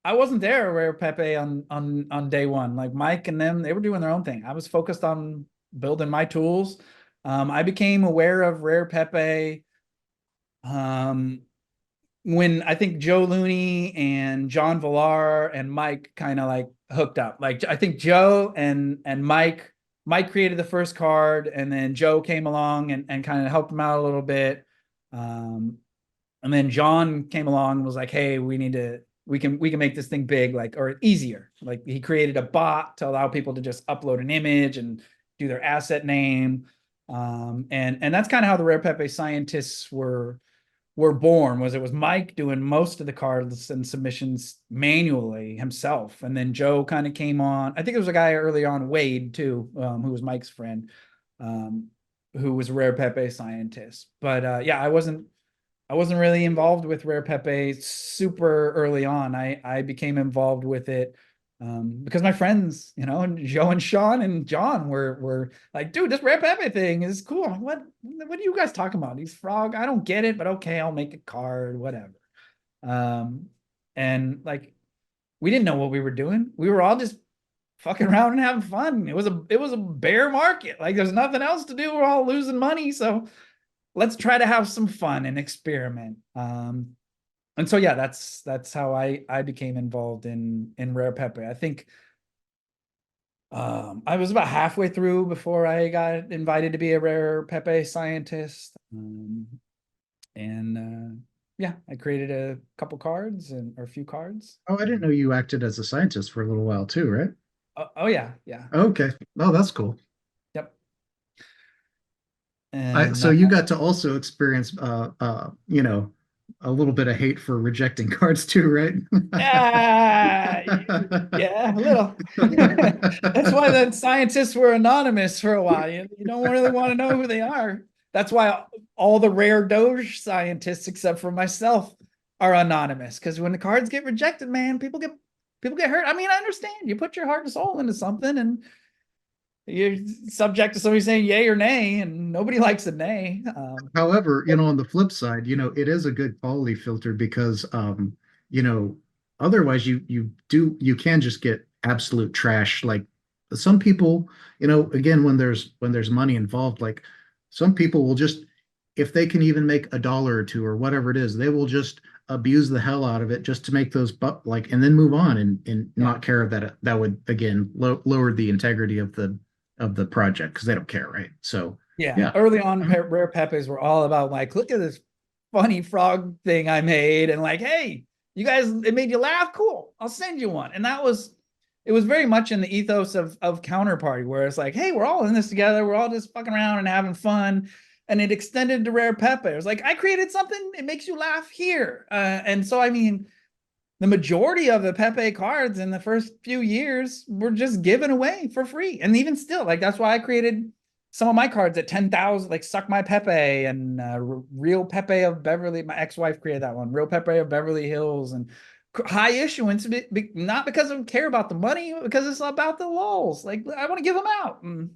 I wasn't there where Pepe on day one. Like Mike and them, they were doing their own thing. I was focused on building my tools. I became aware of Rare Pepe um, when I think Joe Looney and John Villar and Mike kind of like hooked up. Like I think Joe and Mike created the first card, and then Joe came along and kind of helped him out a little bit. Um, and then John came along and was like, "Hey, we can make this thing big, like, or easier." Like he created a bot to allow people to just upload an image and do their asset name. And that's kind of how the Rare Pepe scientists were born. It was Mike doing most of the cards and submissions manually himself, and then Joe kind of came on. I think it was a guy early on, Wade too, who was Mike's friend, um, who was a Rare Pepe scientist. But yeah, I wasn't really involved with Rare Pepe super early on. I became involved with it because my friends, Joe and Sean and John were like, "Dude, this Rare Pepe thing is cool." I'm like, what are you guys talking about? These frog? I don't get it, but okay, I'll make a card, whatever. Um, and like, we didn't know what we were doing. We were all just fucking around and having fun. It was a bear market. Like, there's nothing else to do. We're all losing money, so let's try to have some fun and experiment. And so yeah, that's how I became involved in Rare Pepe. I think I was about halfway through before I got invited to be a Rare Pepe scientist. And Yeah, I created a couple cards or a few cards. Oh, I didn't know you acted as a scientist for a little while too, right? Oh yeah, yeah. Okay. Oh, that's cool. Yep. So And you got to also experience, a little bit of hate for rejecting cards too, right? ah, yeah, a little. That's why the scientists were anonymous for a while. You don't really want to know who they are. That's why all the rare Doge scientists, except for myself, are anonymous. Because when the cards get rejected, man, people get hurt. I mean, I understand. You put your heart and soul into something, and you're subject to somebody saying yay or nay, and nobody likes a nay. However, on the flip side, it is a good quality filter because, you know, otherwise you can just get absolute trash. Like some people, again, when there's money involved, like some people will just, if they can even make $1 or two or whatever it is, they will just abuse the hell out of it just to make those, but like, and then move on and Yeah. not care that that would again lower the integrity of the project because they don't care, right? So Yeah, yeah. early on, Rare Pepes were all about like, look at this funny frog thing I made, and like, hey, you guys, it made you laugh. Cool, I'll send you one. And it was very much in the ethos of Counterparty, where it's like, hey, we're all in this together. We're all just fucking around and having fun. And it extended to Rare Pepe. It was like, I created something, it makes you laugh here. And so, I mean, the majority of the Pepe cards in the first few years were just given away for free. And even still, like, that's why I created some of my cards at 10,000, like Suck My Pepe and Real Pepe of Beverly. My ex-wife created that one, Real Pepe of Beverly Hills, and high issuance, not because I care about the money, but because it's about the lulls. Like, I want to give them out. And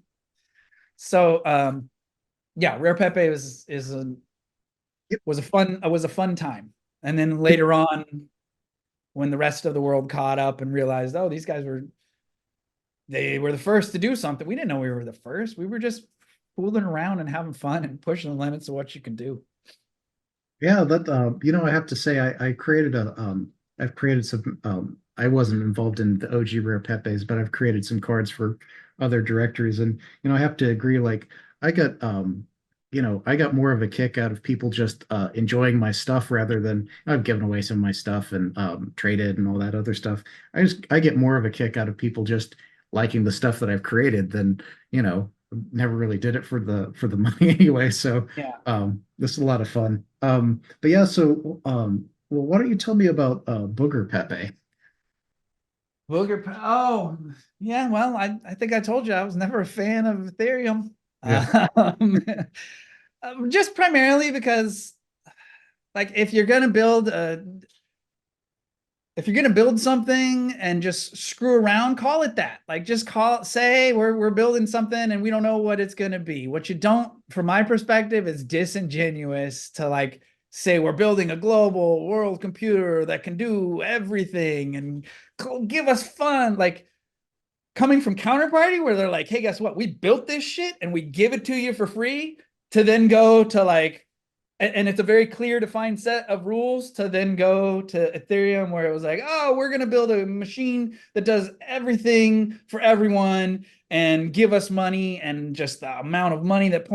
so, yeah, Rare Pepe was a fun time. And then later on, when the rest of the world caught up and realized, oh, these guys they were the first to do something. We didn't know we were the first. We were just fooling around and having fun and pushing the limits of what you can do. Yeah, that I have to say I've created some I wasn't involved in the OG Rare Pepes, but I've created some cards for other directories and I have to agree, like I got I got more of a kick out of people just enjoying my stuff rather than I've given away some of my stuff and traded and all that other stuff. I get more of a kick out of people just liking the stuff that I've created than, never really did it for the money anyway. So Yeah. this is a lot of fun. But yeah, so well, why don't you tell me about Booger Pepe? Oh, yeah. Well, I think I told you I was never a fan of Ethereum. Yeah. Just primarily because, like, if you're gonna build something and just screw around, call it that. Like, just say we're building something and we don't know what it's gonna be. What you don't, from my perspective, is disingenuous to like say we're building a global world computer that can do everything and give us fun. Like, coming from Counterparty, where they're like, hey, guess what? We built this shit and we give it to you for free, to then go to like, and it's a very clear defined set of rules, to then go to Ethereum, where it was like, oh, we're going to build a machine that does everything for everyone and give us money, and just the amount of money that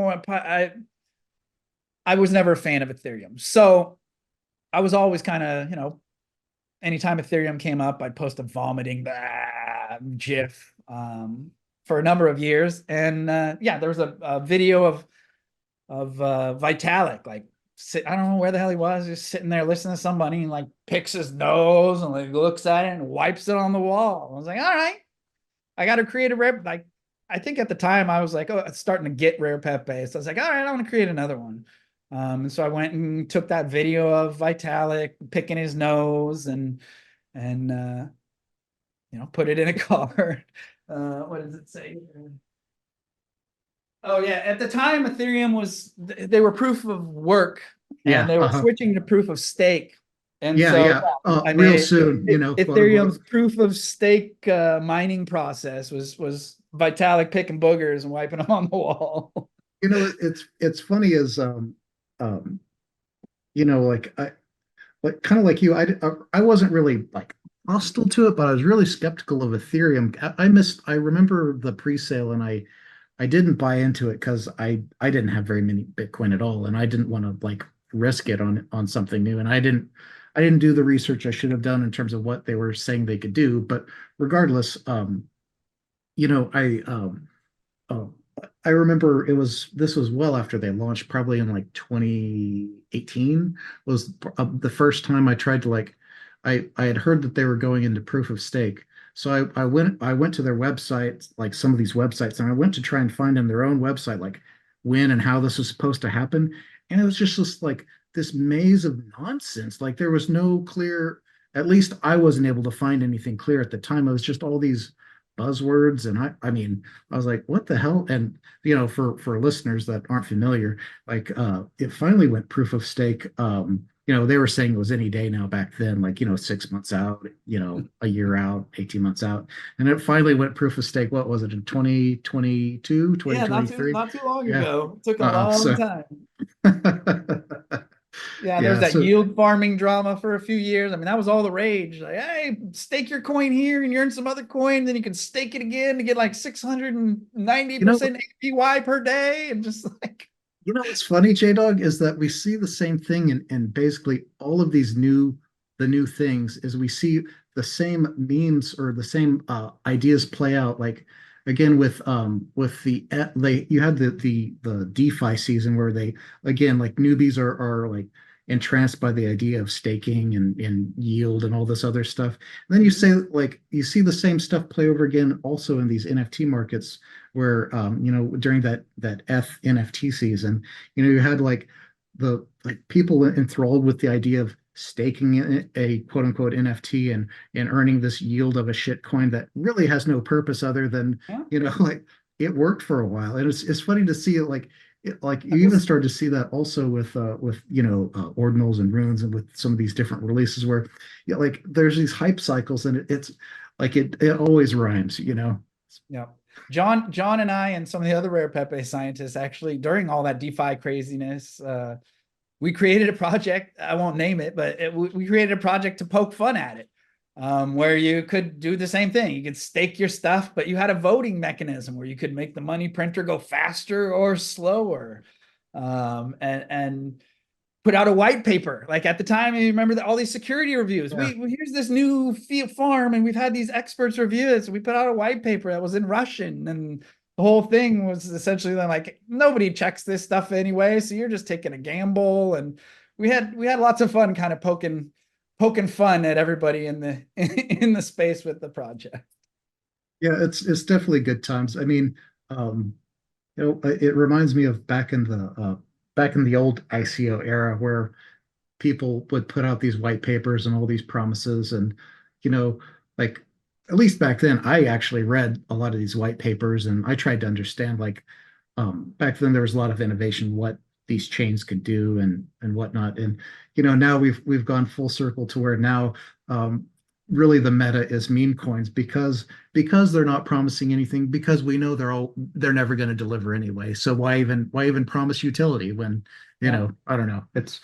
I was never a fan of Ethereum. So I was always kind of, anytime Ethereum came up, I'd post a vomiting GIF for a number of years. And yeah, there was a video of Vitalik, like, I don't know where the hell he was, just sitting there listening to somebody, and like picks his nose and like looks at it and wipes it on the wall. I was like, all right, I got to create a rare. Like, I think at the time I was like, oh, it's starting to get Rare Pepe. So I was like, all right, I want to create another one. And so I went and took that video of Vitalik picking his nose and put it in a card. What does it say? Oh yeah, at the time Ethereum they were proof of work, and Yeah. they were switching to proof of stake. And Yeah, so yeah. I Real made soon, Ethereum's proof of stake mining process was Vitalik picking boogers and wiping them on the wall. it's funny as um like like kind of like you, I wasn't really like hostile to it, but I was really skeptical of Ethereum. I remember the pre-sale and I didn't buy into it because I didn't have very many Bitcoin at all, and I didn't want to like risk it on something new. And I didn't do the research I should have done in terms of what they were saying they could do. But regardless, you know, uh, I remember this was well after they launched, probably in like 2018 was the first time I tried to like I had heard that they were going into proof of stake. So I went to their website, like some of these websites, and I went to try and find on their own website like when and how this was supposed to happen. And it was just this like this maze of nonsense. Like there was no clear, at least I wasn't able to find anything clear at the time. It was just all these buzzwords. And I mean, I was like, what the hell? And you know, for listeners that aren't familiar, like it finally went proof of stake. You know, they were saying it was any day now back then, like, you know, 6 months out, you know, a year out, 18 months out. And it finally went proof of stake. What was it in 2022, Yeah, 2023? not too long Yeah. ago. It took a long So time. Yeah, there was yeah, that so yield farming drama for a few years. I mean, that was all the rage. Like, hey, stake your coin here and you earn some other coin, then you can stake it again to get like you know 690% APY per day. And just like, You know what's funny, JDog, is that we see the same thing in basically all of these the new things is we see the same memes or the same ideas play out. Like again with they you had the DeFi season where they again like newbies are like entranced by the idea of staking and yield and all this other stuff. And then you say like you see the same stuff play over again also in these NFT markets where you know during that NFT season, you know you had like the like people enthralled with the idea of staking a quote unquote NFT and earning this yield of a shit coin that really has no purpose other than yeah, you know like it worked for a while. And it's funny to see it like like you I even just, started to see that also with you know ordinals and runes and with some of these different releases where you know, like there's these hype cycles and it's like it always rhymes, you know. yeah. John and I and some of the other Rare Pepe scientists actually during all that DeFi craziness, we created a project. I won't name it, but we created a project to poke fun at it, where you could do the same thing. You could stake your stuff, but you had a voting mechanism where you could make the money printer go faster or slower, and put out a white paper. Like at the time, you remember all these security reviews. Yeah. Here's this new Fiat farm, and we've had these experts review it. So we put out a white paper that was in Russian, and the whole thing was essentially like nobody checks this stuff anyway, so you're just taking a gamble. And we had lots of fun, kind of poking fun at everybody in the in the space with the project. Yeah, it's definitely good times. I mean, you know, it reminds me of back in the old ICO era where people would put out these white papers and all these promises and you know, like at least back then I actually read a lot of these white papers and I tried to understand like back then there was a lot of innovation what these chains could do and whatnot. And you know, now we've gone full circle to where now really the meta is meme coins because they're not promising anything because we know they're never going to deliver anyway. So why even promise utility when you Yeah, know I don't know. It's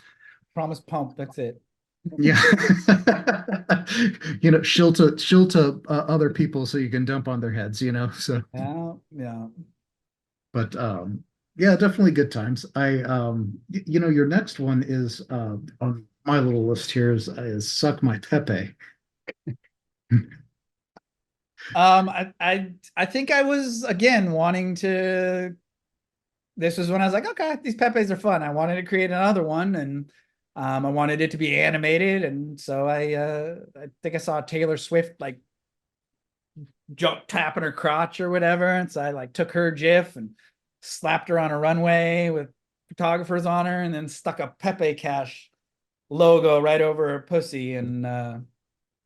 promise pump. That's it. yeah. You know, shill to other people so you can dump on their heads, you know. So Yeah, yeah. but yeah, definitely good times. You know, your next one is on my little list here is suck my Pepe. I think I was again wanting to. This was when I was like, okay, these Pepes are fun. I wanted to create another one, and I wanted it to be animated, and so I think I saw Taylor Swift like jump tapping her crotch or whatever, and so I like took her GIF and slapped her on a runway with photographers on her, and then stuck a Pepe Cash logo right over her pussy, and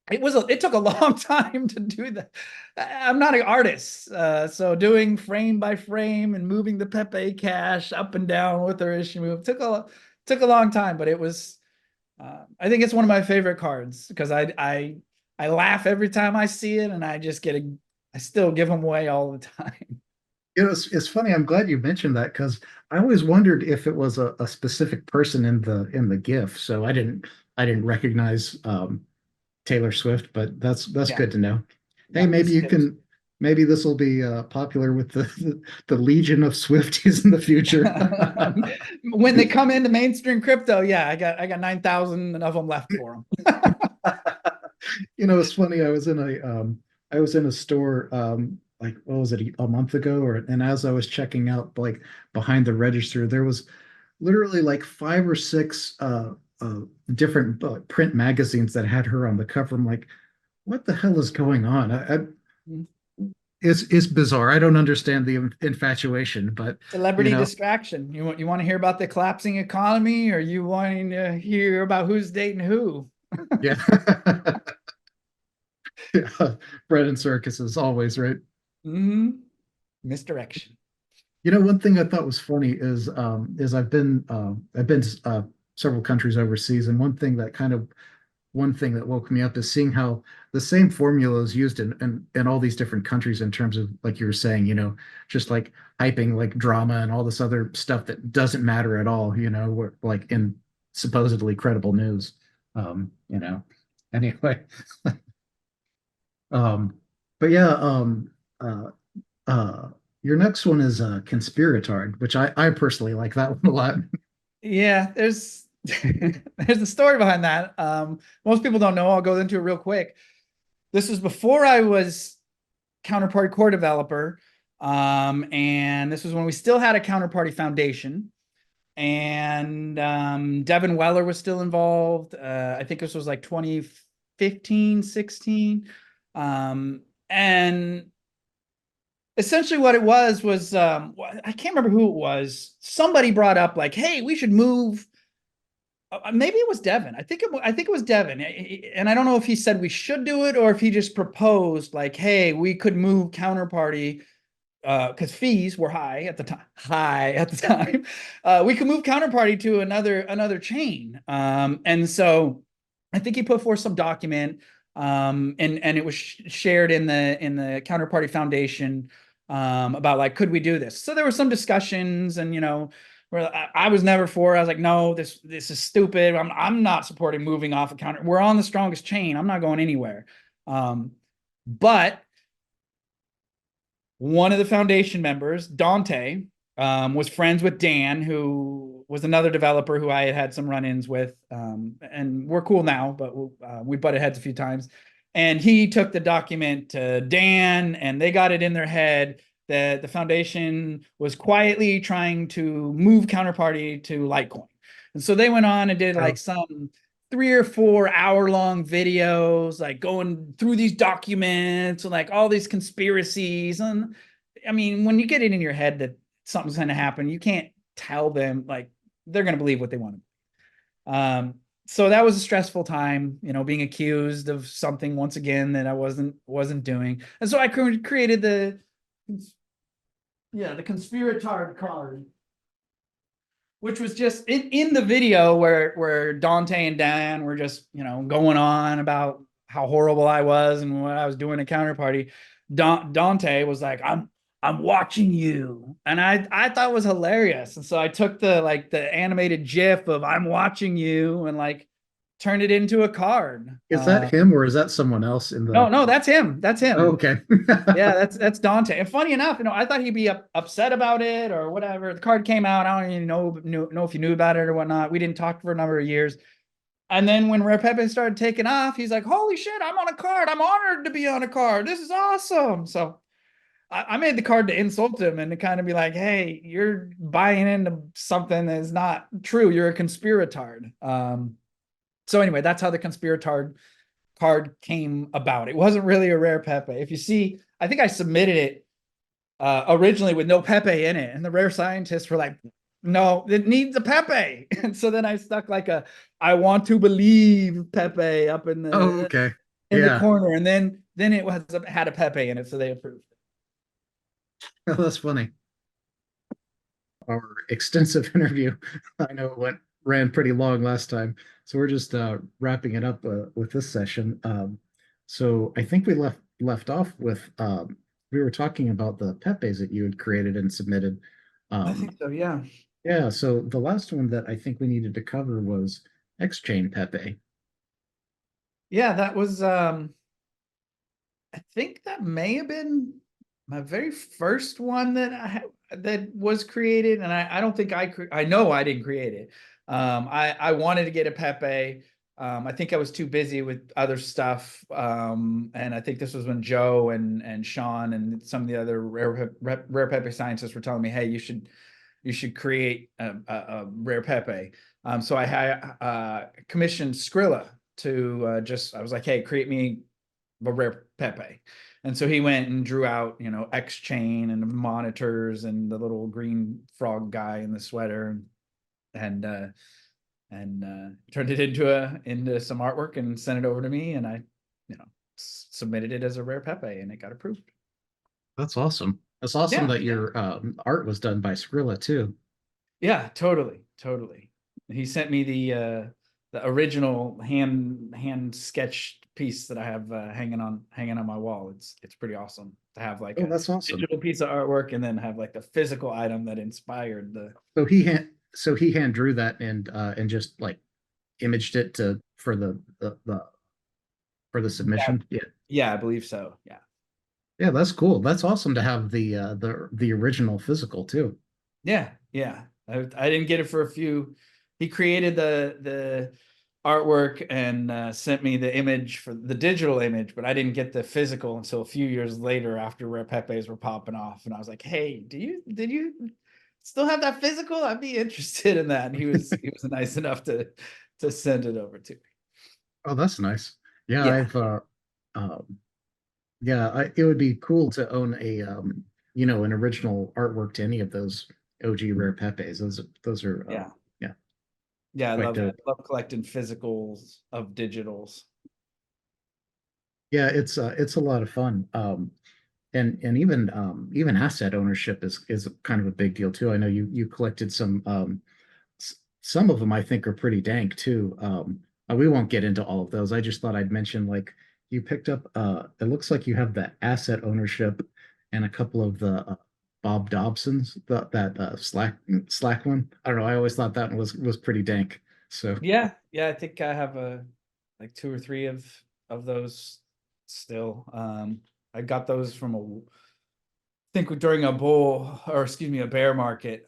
it took a long time to do that. I'm not an artist, so doing frame by frame and moving the Pepe Cash up and down with her as she moved took a long time, but it was. I think it's one of my favorite cards because I laugh every time I see it, and I still give them away all the time. You know, it's funny. I'm glad you mentioned that because I always wondered if it was a specific person in the GIF. So I didn't recognize Taylor Swift, but that's Yeah, good to know. Hey, yeah, it's maybe this will be popular with the legion of Swifties in the future. When they come into mainstream crypto, yeah, I got 9,000 of them left for them. You know, it's funny. I was in a store like what was it, a month ago, and as I was checking out like behind the register, there was literally like five or six different print magazines that had her on the cover. I'm like, what the hell is going on? It's bizarre. I don't understand the infatuation, but you Celebrity know, distraction. You want to hear about the collapsing economy, or you wanting to hear about who's dating who? yeah. Yeah. Bread and circuses always, right? Mm-hmm. Misdirection. You know, one thing I thought was funny is I've been several countries overseas, and one thing that woke me up is seeing how the same formula is used in all these different countries in terms of, like you were saying, you know, just like hyping like drama and all this other stuff that doesn't matter at all, you know, like in supposedly credible news. You know. Anyway, um, but yeah, uh, uh, your next one is Conspiratard, which I personally like that one a lot. Yeah, there's there's a story behind that. Most people don't know. I'll go into it real quick. This was before I was Counterparty core developer, and this was when we still had a Counterparty Foundation, and Devin Weller was still involved. I think this was like 2015, 16, and essentially what it was I can't remember who it was. Somebody brought up like, hey, we should move. Maybe it was Devin. I think it was Devin, and I don't know if he said we should do it or if he just proposed like, hey, we could move Counterparty because fees were high at the time. We could move Counterparty to another chain, and so I think he put forth some document, and it was shared in the Counterparty Foundation, about like, could we do this? So there were some discussions, and you know, where I was never for it. I was like, no, this is stupid. I'm not supporting moving off of counter. We're on the strongest chain. I'm not going anywhere. But one of the foundation members, Dante, was friends with Dan, who was another developer who I had some run-ins with, and we're cool now, but we butted heads a few times. And he took the document to Dan, and they got it in their head that the foundation was quietly trying to move Counterparty to Litecoin. And so they went on and did like some 3 or 4 hour-long videos, like going through these documents and like all these conspiracies. And I mean, when you get it in your head that something's going to happen, you can't tell them, like, they're going to believe what they want to. So that was a stressful time, you know, being accused of something once again that I wasn't doing. And so I created the Conspiratard card, which was just in the video where Dante and Dan were just, you know, going on about how horrible I was and what I was doing at Counterparty. Dante was like, I'm watching you, and I thought it was hilarious, and so I took the animated GIF of I'm watching you and like turned it into a card. Is that him or is that someone else in the? No, that's him. That's him. Oh, okay. Yeah, that's Dante. And funny enough, you know, I thought he'd be upset about it or whatever. The card came out. I don't even know if you knew about it or whatnot. We didn't talk for a number of years. And then when Rare Pepe started taking off, he's like, holy shit, I'm on a card. I'm honored to be on a card. This is awesome. So I made the card to insult him and to kind of be like, hey, you're buying into something that is not true. You're a conspiratard. So anyway, that's how the conspiratard card came about. It wasn't really a Rare Pepe. If you see, I think I submitted it originally with no Pepe in it, and the rare scientists were like, no, it needs a Pepe. And so then I stuck like a I want to believe Pepe up in the the corner, and then it had a Pepe in it, so they approved it. Oh, that's funny. Our extensive interview, I know ran pretty long last time, so we're just wrapping it up with this session. So I think we left off with we were talking about the Pepes that you had created and submitted. I think so, yeah. Yeah, so the last one that I think we needed to cover was xchain Pepe. Yeah, that was I think that may have been my very first one that that was created, and I don't think I know I didn't create it. I wanted to get a Pepe. I think I was too busy with other stuff. And I think this was when Joe and Sean and some of the other rare Pepe scientists were telling me, hey, you should create a rare Pepe. So I commissioned Skrilla to I was like, hey, create me a rare Pepe. And so he went and drew out, xchain and the monitors and the little green frog guy in the sweater, and turned it into some artwork and sent it over to me, and I, submitted it as a rare Pepe, and it got approved. That's awesome. It's awesome Yeah, that your art was done by Skrilla too. yeah, totally. He sent me the original hand sketched piece that I have hanging on my wall. It's pretty awesome to have like Oh, a that's awesome. digital piece of artwork and then have like the physical item that inspired the. So he hand drew that and just like imaged it to for the submission. Yeah. Yeah, I believe so. Yeah. Yeah, that's cool. That's awesome to have the original physical too. Yeah, yeah. I didn't get it for a few. He created the artwork and sent me the image for the digital image, but I didn't get the physical until a few years later after Rare Pepes were popping off. And I was like, hey, did you still have that physical? I'd be interested in that. And he was nice enough to send it over to me. Oh, that's nice. Yeah, Yeah. um it would be cool to own an original artwork to any of those OG Rare Pepes. Those are Yeah. yeah, Yeah, I quite love that. dope. I love collecting physicals of digitals. Yeah, it's a lot of fun. And even asset ownership is kind of a big deal too. I know you collected some of them I think are pretty dank too. We won't get into all of those. I just thought I'd mention like you picked up it looks like you have the asset ownership and a couple of the Bob Dobsons, that Slack one. I don't know. I always thought that one was pretty dank. So Yeah, yeah, I think I have like two or three of those still. I got those from I think during a bull, or excuse me, a bear market.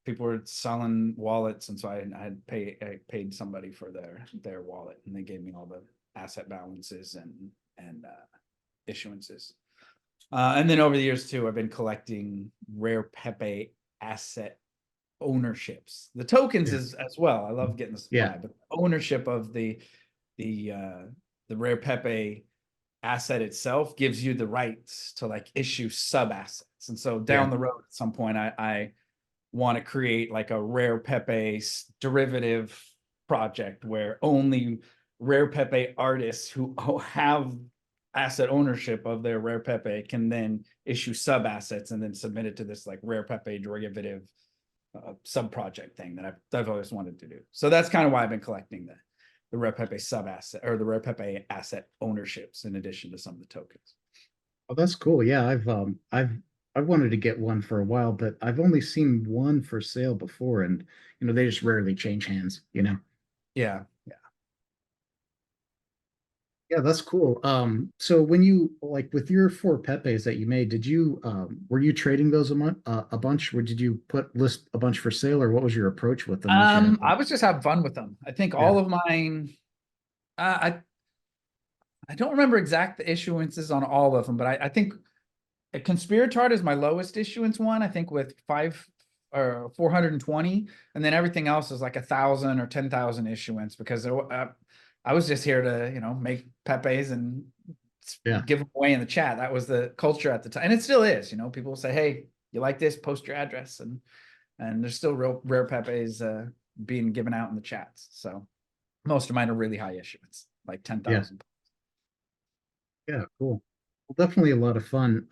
People were selling wallets, and so I paid somebody for their wallet, and they gave me all the asset balances and issuances. And then over the years too, I've been collecting rare Pepe asset ownerships. The tokens yeah, as well. I love getting the yeah, supply, but ownership of the rare Pepe asset itself gives you the rights to like issue sub assets. And so yeah, down the road at some point, I want to create like a rare Pepe derivative project where only rare Pepe artists who have asset ownership of their rare Pepe can then issue sub assets and then submit it to this like rare Pepe derivative sub project thing that I've always wanted to do. So that's kind of why I've been collecting the rare Pepe sub asset or the rare Pepe asset ownerships in addition to some of the tokens. oh, that's cool. Yeah, I've wanted to get one for a while, but I've only seen one for sale before, and they just rarely change hands. Yeah. Yeah, that's cool. So when you like with your four Pepes that you made, were you trading those a bunch, or did you list a bunch for sale, or what was your approach with them once you had them? I was just having fun with them. I think Yeah, all of mine, I don't remember exact issuances on all of them, but I think a Conspiratard is my lowest issuance one. I think with 420, and then everything else is like 1,000 or 10,000 issuance because I was just here to make Pepes and yeah, give them away in the chat. That was the culture at the time, and it still is. People will say, "Hey, you like this? Post your address," and there's still real rare Pepes being given out in the chats. So most of mine are really high issuance, like yeah, 10,000. yeah. Cool. Well, definitely a lot of fun.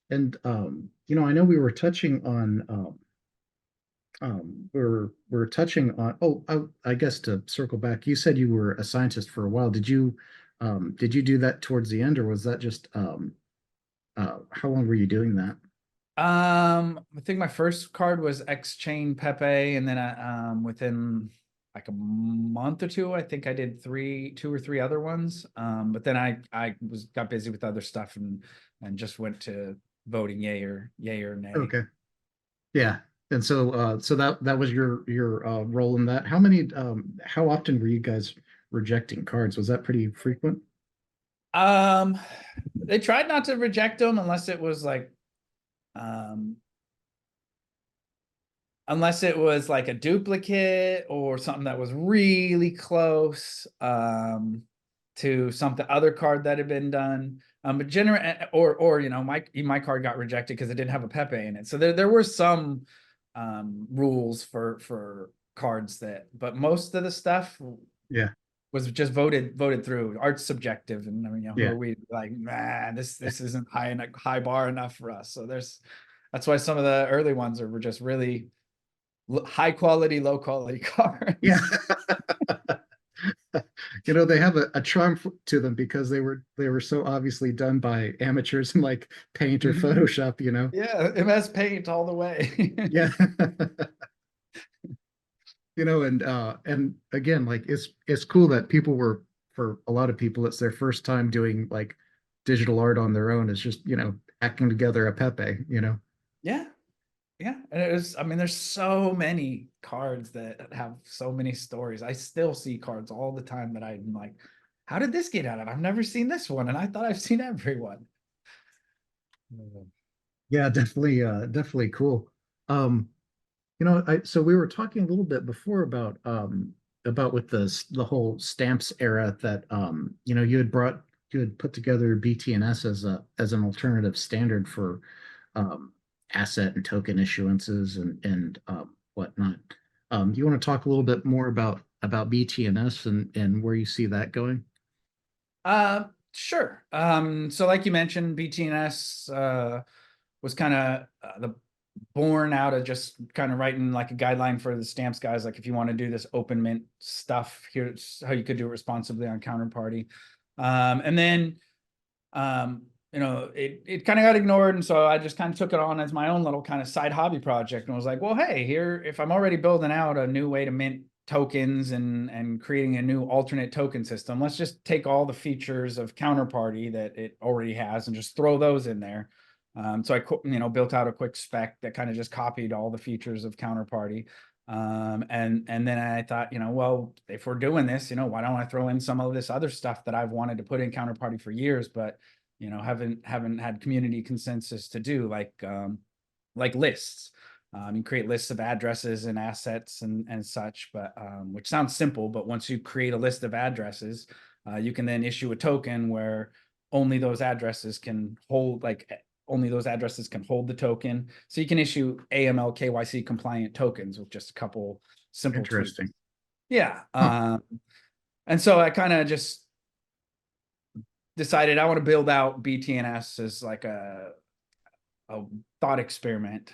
And I know we were touching on we're touching on. Oh, I guess to circle back, you said you were a scientist for a while. Did you do that towards the end, or was that just how long were you doing that? I think my first card was xchain Pepe, and then within like a month or two, I think I did two or three other ones. But then I got busy with other stuff and and just went to voting yay or nay. Okay. Yeah. And so that was your role in that. How many how often were you guys rejecting cards? Was that pretty frequent? Um, they tried not to reject them unless it was like, unless it was like a duplicate or something that was really close to something other card that had been done. But general or you know, my card got rejected because it didn't have a Pepe in it. So there were some rules for cards that, but most of the stuff Yeah. was just voted through. Art's subjective, and I mean, you know, who Yeah. are we like? Man, this isn't high bar enough for us. So that's why some of the early ones were just really high quality, low quality Yeah. cards. You know, they have a charm to them because they were so obviously done by amateurs in like Paint or Mhm. Photoshop, you know. Yeah, MS Paint all the way. Yeah. You know, and again, like it's cool that people were, for a lot of people, it's their first time doing like digital art on their own. It's just, you know, hacking together a Pepe, you know. Yeah, yeah, and it was. I mean, there's so many cards that have so many stories. I still see cards all the time that I'm like, how did this get out of? I've never seen this one, and I thought I've seen everyone. Yeah, definitely cool. Um, you know, so we were talking a little bit before about with the whole stamps era that you know, you had put together BTNS as an alternative standard for asset and token issuances and whatnot. You want to talk a little bit more about BTNS and where you see that going? Sure. So like you mentioned, BTNS was kind of the born out of just kind of writing like a guideline for the stamps guys. Like if you want to do this open mint stuff, here's how you could do it responsibly on Counterparty. And then you know, it kind of got ignored, and so I just kind of took it on as my own little kind of side hobby project, and was like, well, hey, here, if I'm already building out a new way to mint tokens and creating a new alternate token system, let's just take all the features of Counterparty that it already has and just throw those in there. So I, you know, built out a quick spec that kind of just copied all the features of Counterparty. And then I thought, you know, well, if we're doing this, you know, why don't I throw in some of this other stuff that I've wanted to put in Counterparty for years, but you know, haven't had community consensus to do, like lists. You create lists of addresses and assets and such, but which sounds simple, but once you create a list of addresses, you can then issue a token where only those addresses can hold, like only those addresses can hold the token. So you can issue AML KYC compliant tokens with just a couple simple tweaks. Interesting. Yeah. Huh. And so I kind of just decided I want to build out BTNS as like a thought experiment.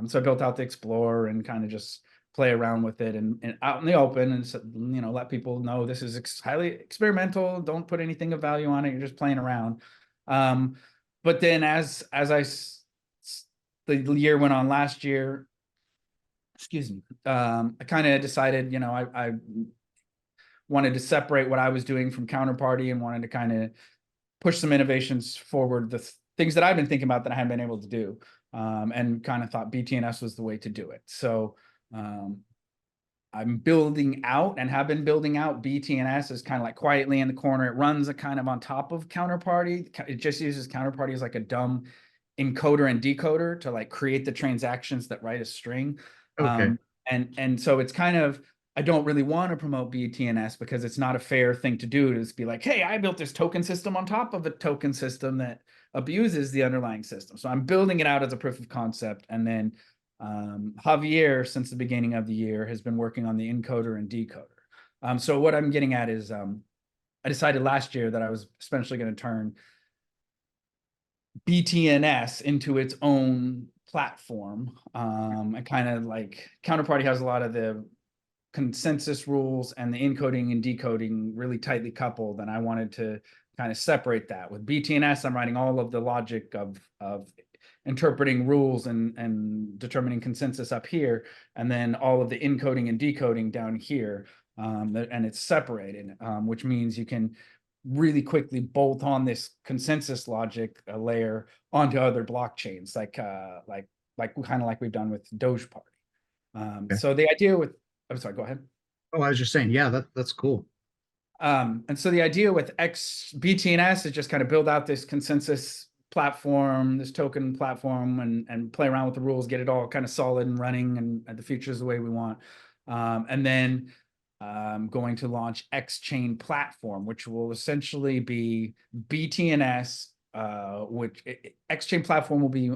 So I built out the Explorer and kind of just play around with it and out in the open, and you know, let people know this is highly experimental. Don't put anything of value on it. You're just playing around. But then as the year went on last year, excuse me, I kind of decided, you know, I wanted to separate what I was doing from Counterparty and wanted to kind of push some innovations forward, the things that I've been thinking about that I haven't been able to do, and kind of thought BTNS was the way to do it. So I'm building out and have been building out BTNS as kind of like quietly in the corner. It runs a kind of on top of Counterparty. It just uses Counterparty as like a dumb encoder and decoder to like create the transactions that write a string. Okay. And so it's kind of, I don't really want to promote BTNS because it's not a fair thing to do, to just be like, hey, I built this token system on top of a token system that abuses the underlying system. So I'm building it out as a proof of concept. And then Javier, since the beginning of the year, has been working on the encoder and decoder. So what I'm getting at is I decided last year that I was essentially going to turn BTNS into its own platform. And kind of like Counterparty has a lot of the consensus rules and the encoding and decoding really tightly coupled, and I wanted to kind of separate that. With BTNS, I'm writing all of the logic of interpreting rules and determining consensus up here, and then all of the encoding and decoding down here. And it's separated, which means you can really quickly bolt on this consensus logic layer onto other blockchains, like kind of like we've done with Dogeparty. Okay. So the idea with, I'm sorry, go ahead. Oh, I was just saying, yeah, that's cool. And so the idea with BTNS is just kind of build out this consensus platform, this token platform, and play around with the rules, get it all kind of solid and running, and the features the way we want. And then going to launch xchain platform, which will essentially be BTNS, which xchain platform will be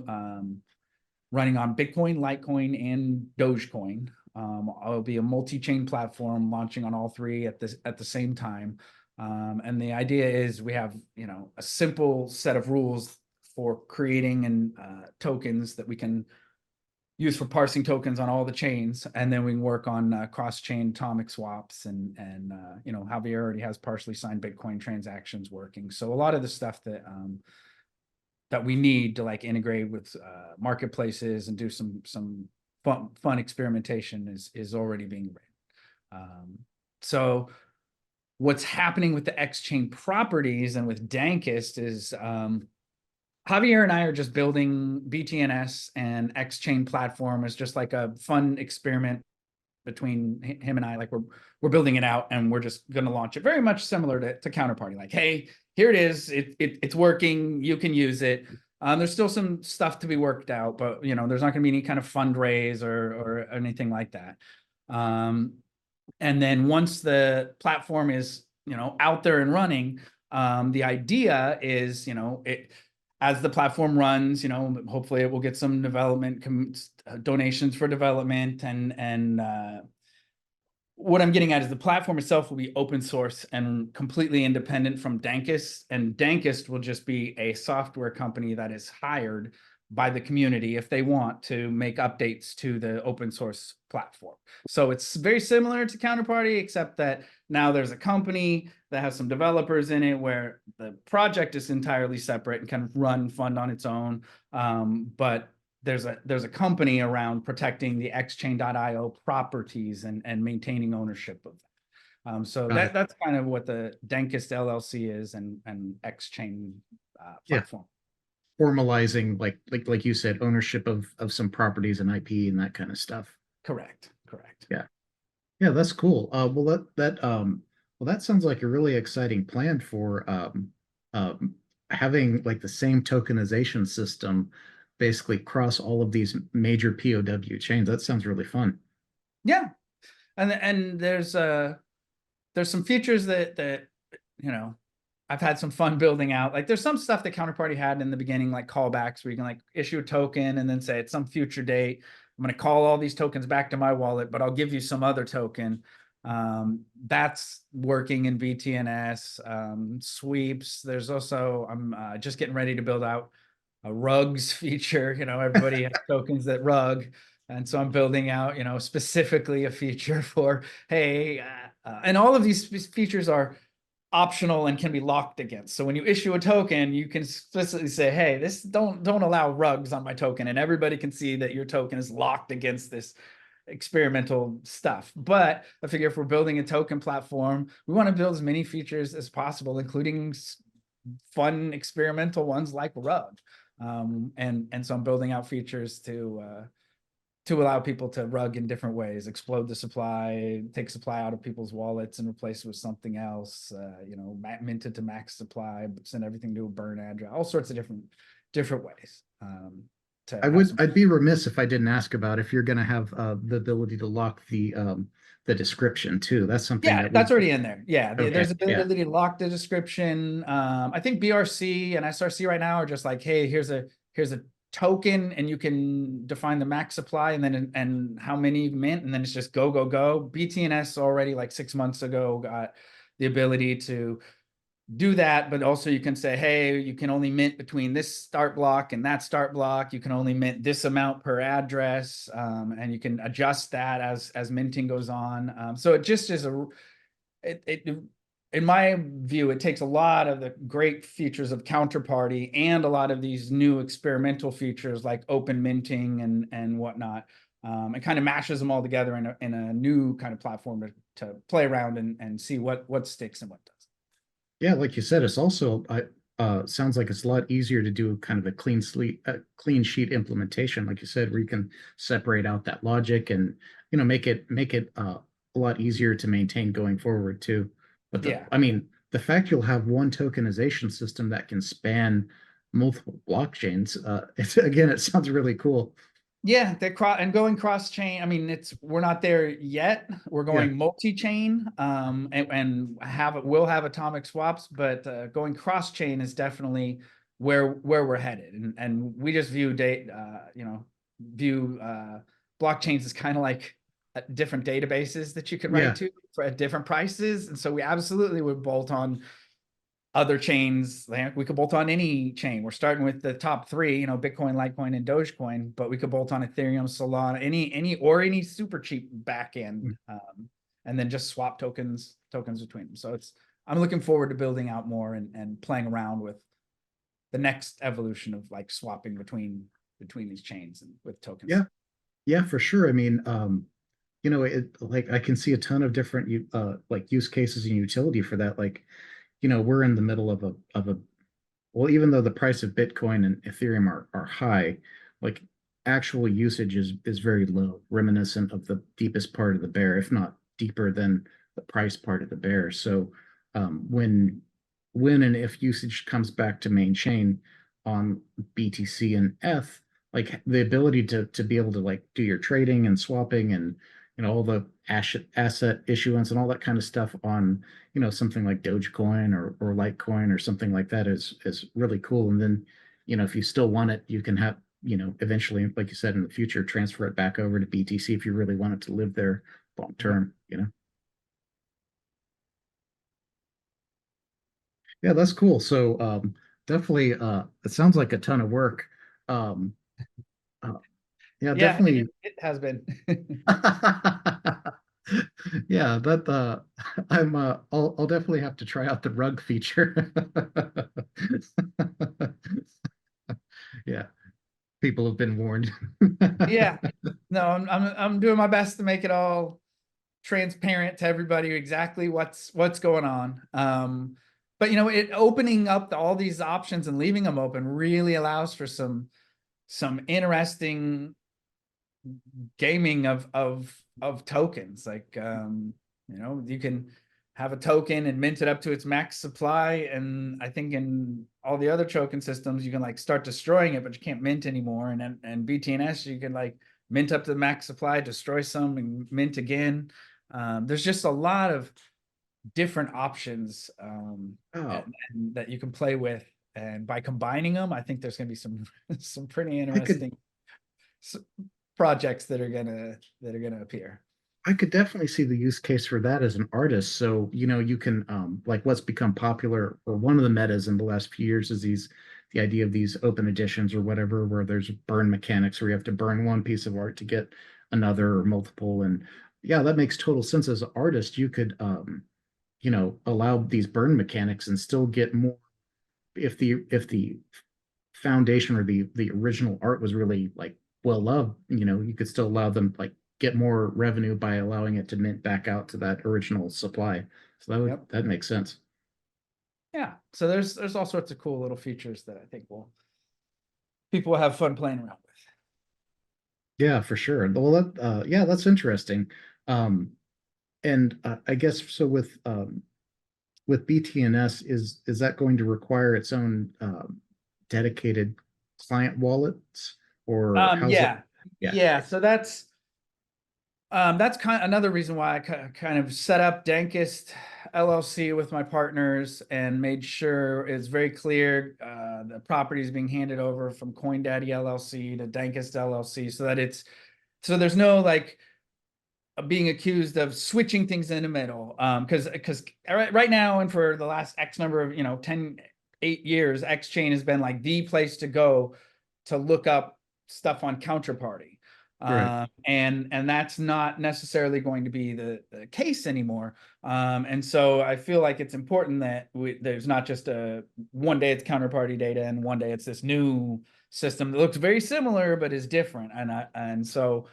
running on Bitcoin, Litecoin, and Dogecoin. It'll be a multi-chain platform launching on all three at the same time. And the idea is we have, a simple set of rules for creating and tokens that we can use for parsing tokens on all the chains, and then we can work on cross-chain atomic swaps and Javier already has partially signed Bitcoin transactions working. So a lot of the stuff that we need to like integrate with marketplaces and do some fun experimentation is already being written. So what's happening with the xchain properties and with Dankest is Javier and I are just building BTNS and xchain platform as just like a fun experiment between him and I. Like we're building it out and we're just going to launch it, very much similar to Counterparty. Like, hey, here it is. It's working. You can use it. There's still some stuff to be worked out, but there's not going to be any kind of fundraise or anything like that. And then once the platform is out there and running, the idea is as the platform runs, hopefully it will get some development donations for development, and what I'm getting at is the platform itself will be open source and completely independent from Dankest, and Dankest will just be a software company that is hired by the community if they want to make updates to the open source platform. So it's very similar to Counterparty, except that now there's a company that has some developers in it where the project is entirely separate and can run fund on its own. But there's a company around protecting the xchain.io properties and maintaining ownership of that. So that's kind of what the Dankest LLC is and xchain platform. Yeah. Formalizing like you said, ownership of some properties and IP and that kind of stuff. Correct. Yeah, that's cool. Well, that sounds like a really exciting plan for having like the same tokenization system basically cross all of these major POW chains. That sounds really fun. Yeah, and there's some features that I've had some fun building out. Like there's some stuff that Counterparty had in the beginning, like callbacks, where you can like issue a token and then say at some future date, I'm going to call all these tokens back to my wallet, but I'll give you some other token. That's working in BTNS. Sweeps. There's also, I'm just getting ready to build out a rugs feature. Everybody has tokens that rug. And so I'm building out, specifically a feature for, hey, and all of these features are optional and can be locked against. So when you issue a token, you can explicitly say, hey, this don't allow rugs on my token, and everybody can see that your token is locked against this experimental stuff. But I figure if we're building a token platform, we want to build as many features as possible, including fun experimental ones like rug. And so I'm building out features to allow people to rug in different ways, explode the supply, take supply out of people's wallets and replace it with something else, mint it to max supply, send everything to a burn address, all sorts of different ways. I'd be remiss if I didn't ask about if you're going to have the ability to lock the description too. That's something. Yeah, that's already in there. Yeah, okay. There's ability to lock the description. I think BRC and SRC right now are just like, hey, here's a token, and you can define the max supply and how many mint, and then it's just go. BTNS already like 6 months ago got the ability to do that, but also you can say, hey, you can only mint between this start block and that start block. You can only mint this amount per address, and you can adjust that as minting goes on. So it just is in my view, it takes a lot of the great features of Counterparty and a lot of these new experimental features like open minting and whatnot. It kind of mashes them all together in a new kind of platform to play around and see what sticks and what doesn't. Yeah, like you said, it's also sounds like it's a lot easier to do kind of a clean sheet implementation, like you said, where you can separate out that logic and make it a lot easier to maintain going forward too. But Yeah. I mean, the fact you'll have one tokenization system that can span multiple blockchains, it's again, it sounds really cool. Yeah, and going cross chain. I mean, we're not there yet. We're Yeah, going multi chain, and we'll have atomic swaps, but going cross chain is definitely where we're headed. And we just view blockchains as kind of like different databases that you could write yeah, to for at different prices. And so we absolutely would bolt on other chains. Like we could bolt on any chain. We're starting with the top three, Bitcoin, Litecoin, and Dogecoin, but we could bolt on Ethereum, Solana, any super cheap backend, and then just swap tokens between them. So I'm looking forward to building out more and playing around with the next evolution of like swapping between these chains and with tokens. yeah, yeah, for sure. I mean, it like I can see a ton of different like use cases and utility for that. Like, we're in the middle of a well, even though the price of Bitcoin and Ethereum are high, like actual usage is very low, reminiscent of the deepest part of the bear, if not deeper than the price part of the bear. So when and if usage comes back to main chain on BTC and ETH, like the ability to be able to like do your trading and swapping and all the asset issuance and all that kind of stuff on something like Dogecoin or Litecoin or something like that is really cool. And then if you still want it, you can have eventually, like you said, in the future, transfer it back over to BTC if you really want it to live there long term. Yeah, that's cool. So definitely it sounds like a ton of work. Um uh, yeah, Yeah, definitely. it has been. Yeah, that I'll definitely have to try out the rug feature. Yeah, people have been warned. Yeah. No, I'm doing my best to make it all transparent to everybody exactly what's going on. But it opening up all these options and leaving them open really allows for some interesting gaming of tokens. Like you can have a token and mint it up to its max supply, and I think in all the other token systems you can like start destroying it, but you can't mint anymore. And BTNS you can like mint up to the max supply, destroy some, and mint again. There's just a lot of different options Oh, and that you can play with, and by combining them, I think there's going to be some pretty I could interesting projects that are gonna appear. I could definitely see the use case for that as an artist. So, you can like what's become popular or one of the metas in the last few years is the idea of these open editions or whatever, where there's burn mechanics where you have to burn one piece of art to get another or multiple. And yeah, that makes total sense. As an artist, you could allow these burn mechanics and still get more if the foundation or the original art was really like well loved, you could still allow them like get more revenue by allowing it to mint back out to that original supply. So Yep. that makes sense. Yeah. So there's all sorts of cool little features that I think people will have fun playing around with. Yeah, for sure. Well, yeah, that's interesting. Um, and I guess so with BTNS, is that going to require its own dedicated client wallets, or how's it? Yeah. Yeah, Yeah. So that's kind of another reason why I kind of set up Dankest LLC with my partners and made sure it's very clear the property is being handed over from CoinDaddy LLC to Dankest LLC, so there's no like being accused of switching things in the middle. Because right now and for the last X number of 8 years, xchain has been like the place to go to look up stuff on Counterparty. right. And that's not necessarily going to be the case anymore. And so I feel like it's important that there's not just one day it's Counterparty data and one day it's this new system that looks very similar but is different. And so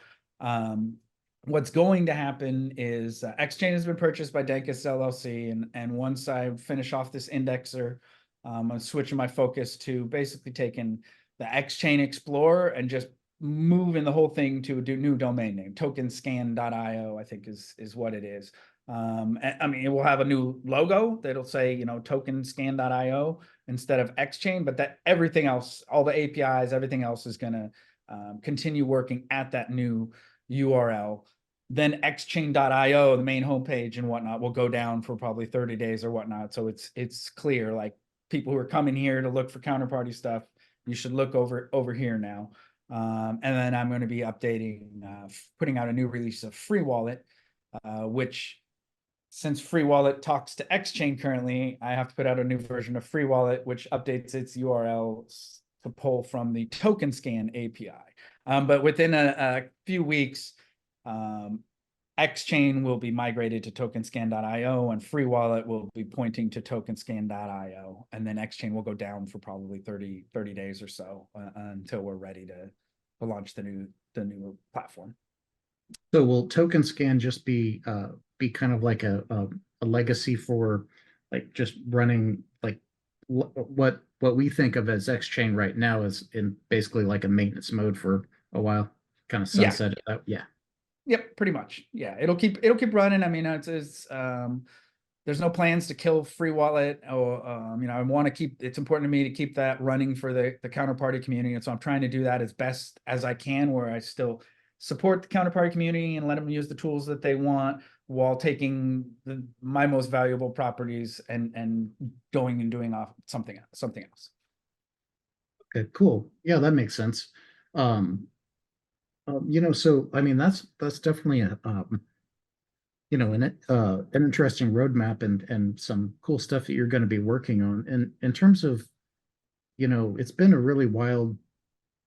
what's going to happen is xchain has been purchased by Dankest LLC, and once I finish off this indexer, I'm switching my focus to basically taking the xchain explorer and just moving the whole thing to a new domain name. Tokenscan.io, I think is what it is. I mean, it will have a new logo that'll say, you know, tokenscan.io instead of xchain, but that everything else, all the APIs, everything else is going to continue working at that new URL. Then xchain.io, the main homepage and whatnot, will go down for probably 30 days or whatnot. So it's clear, like, people who are coming here to look for counterparty stuff, you should look over here now. And then I'm going to be updating, putting out a new release of freewallet, which, since freewallet talks to xchain currently, I have to put out a new version of freewallet, which updates its URLs to pull from the token scan API. But within a few weeks, xchain will be migrated to tokenscan.io, and freewallet will be pointing to tokenscan.io, and then xchain will go down for probably 30 days or so until we're ready to launch the new platform. So will token scan just be kind of like a legacy for like just running like what we think of as xchain right now is in basically like a maintenance mode for a while, kind of sunset it out. Yeah. Yep, pretty much. Yeah, it'll keep running. I mean, it's there's no plans to kill freewallet, or you know, I want to keep, it's important to me to keep that running for the counterparty community, and so I'm trying to do that as best as I can, where I still support the counterparty community and let them use the tools that they want, while taking my most valuable properties and going and doing off something else. Okay, cool. Yeah, that makes sense. You know, so I mean, that's definitely a you know, an interesting roadmap and some cool stuff that you're going to be working on. And in terms of, you know, it's been a really wild,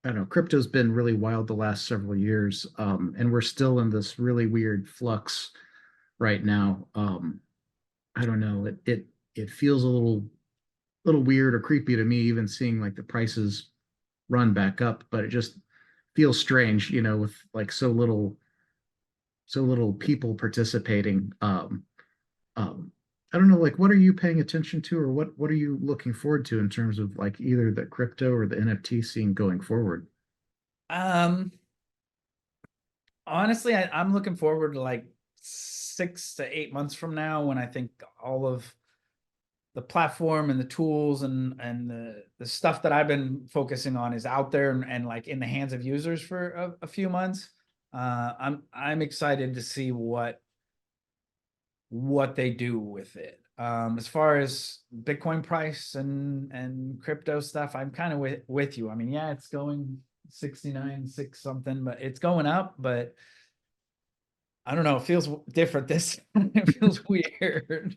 I don't know, crypto's been really wild the last several years, and we're still in this really weird flux right now. I don't know, it feels a little weird or creepy to me, even seeing like the prices run back up, but it just feels strange, you know, with like so little people participating. I don't know, like, what are you paying attention to, or what are you looking forward to in terms of like either the crypto or the NFT scene going forward? Honestly, I'm looking forward to like 6 to 8 months from now, when I think all of the platform and the tools and the stuff that I've been focusing on is out there and like in the hands of users for a few months. I'm excited to see what they do with it. As far as Bitcoin price and crypto stuff, I'm kind of with you. I mean, yeah, it's going 69, 6 something, but it's going up, but I don't know, it feels different this it feels weird.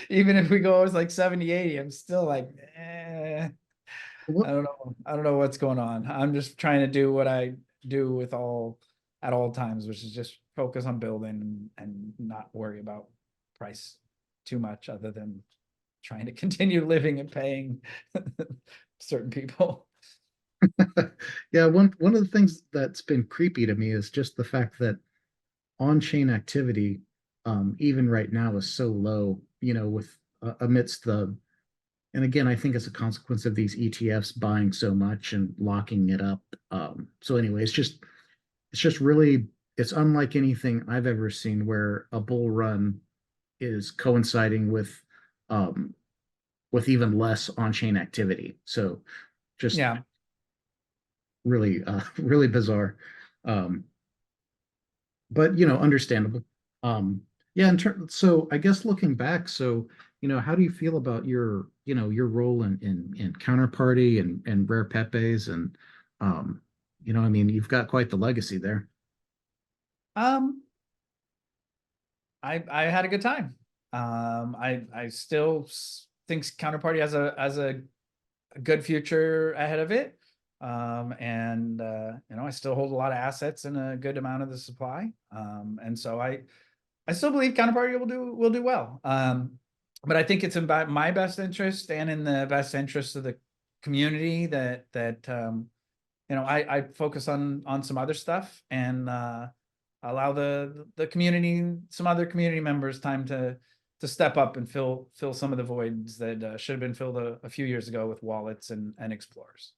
Even if we go as like 70, 80, I'm still like, I What don't know what's going on. I'm just trying to do what I do at all times, which is just focus on building and not worry about price too much, other than trying to continue living and paying certain people. Yeah, one of the things that's been creepy to me is just the fact that on-chain activity, even right now, is so low, you know, with amidst the, and again, I think it's a consequence of these ETFs buying so much and locking it up. So anyway, it's just really, it's unlike anything I've ever seen, where a bull run is coinciding with even less on-chain activity. So just Yeah. really really bizarre. Um, but you know, understandable. Yeah, so I guess looking back, so you know, how do you feel about your, you know, your role in counterparty and rare pepes, and you know, I mean, you've got quite the legacy there. Um, I had a good time. I still think Counterparty has a good future ahead of it. And you know, I still hold a lot of assets and a good amount of the supply. And so I still believe Counterparty will do well. But I think it's about my best interest and in the best interest of the community that you know, I focus on some other stuff, and allow the community, some other community members, time to step up and fill some of the voids that should have been filled a few years ago with wallets and explorers.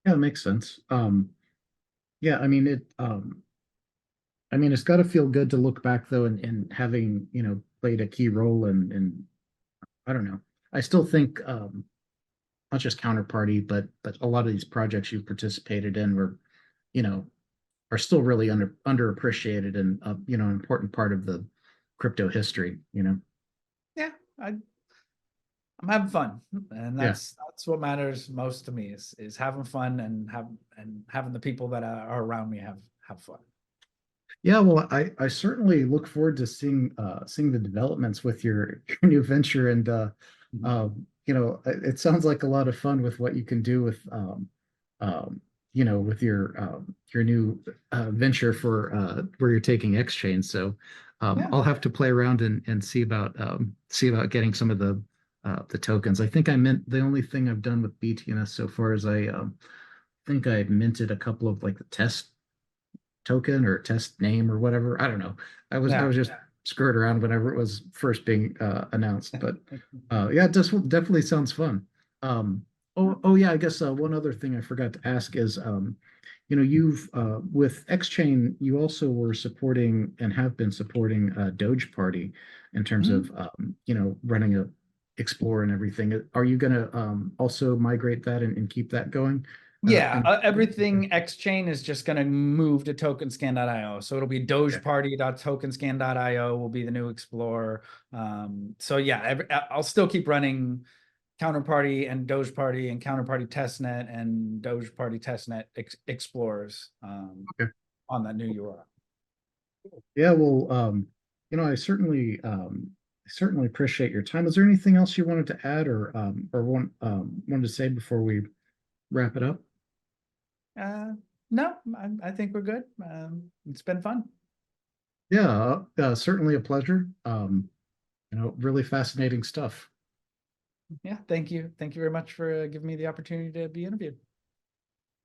Yeah, it makes sense. Yeah, I mean it's got to feel good to look back though, and having, played a key role in I don't know. I still think not just Counterparty, but a lot of these projects you've participated in were, you know, are still really underappreciated and an important part of the crypto history. Yeah, I'm having fun, and Yeah. that's what matters most to me is having fun and having the people that are around me have fun. Yeah, well, I certainly look forward to seeing the developments with your new venture, and it sounds like a lot of fun with what you can do with with your new venture for where you're taking xchain. So Yeah. I'll have to play around and see about getting some of the tokens. I think the only thing I've done with BTNS so far is I think I minted a couple of like the test token or test name or whatever. I don't know. I was just screwed around whenever it was first being announced. But yeah, it definitely sounds fun. Oh yeah, I guess one other thing I forgot to ask is you've with xchain, you also were supporting and have been supporting Dogeparty in terms of running a explore and everything. Are you going to also migrate that and keep that going? Yeah, everything xchain is just going to move to tokenscan.io. So it'll be dogeparty.tokenscan.io will be the new explorer. So yeah, I'll still keep running Counterparty and Dogeparty and Counterparty testnet and Dogeparty testnet explorers on that new URL. Yeah, well, I certainly appreciate your time. Is there anything else you wanted to add or wanted to say before we wrap it up? No, I think we're good. It's been fun. Yeah, certainly a pleasure. Really fascinating stuff. Yeah, thank you. Thank you very much for giving me the opportunity to be interviewed.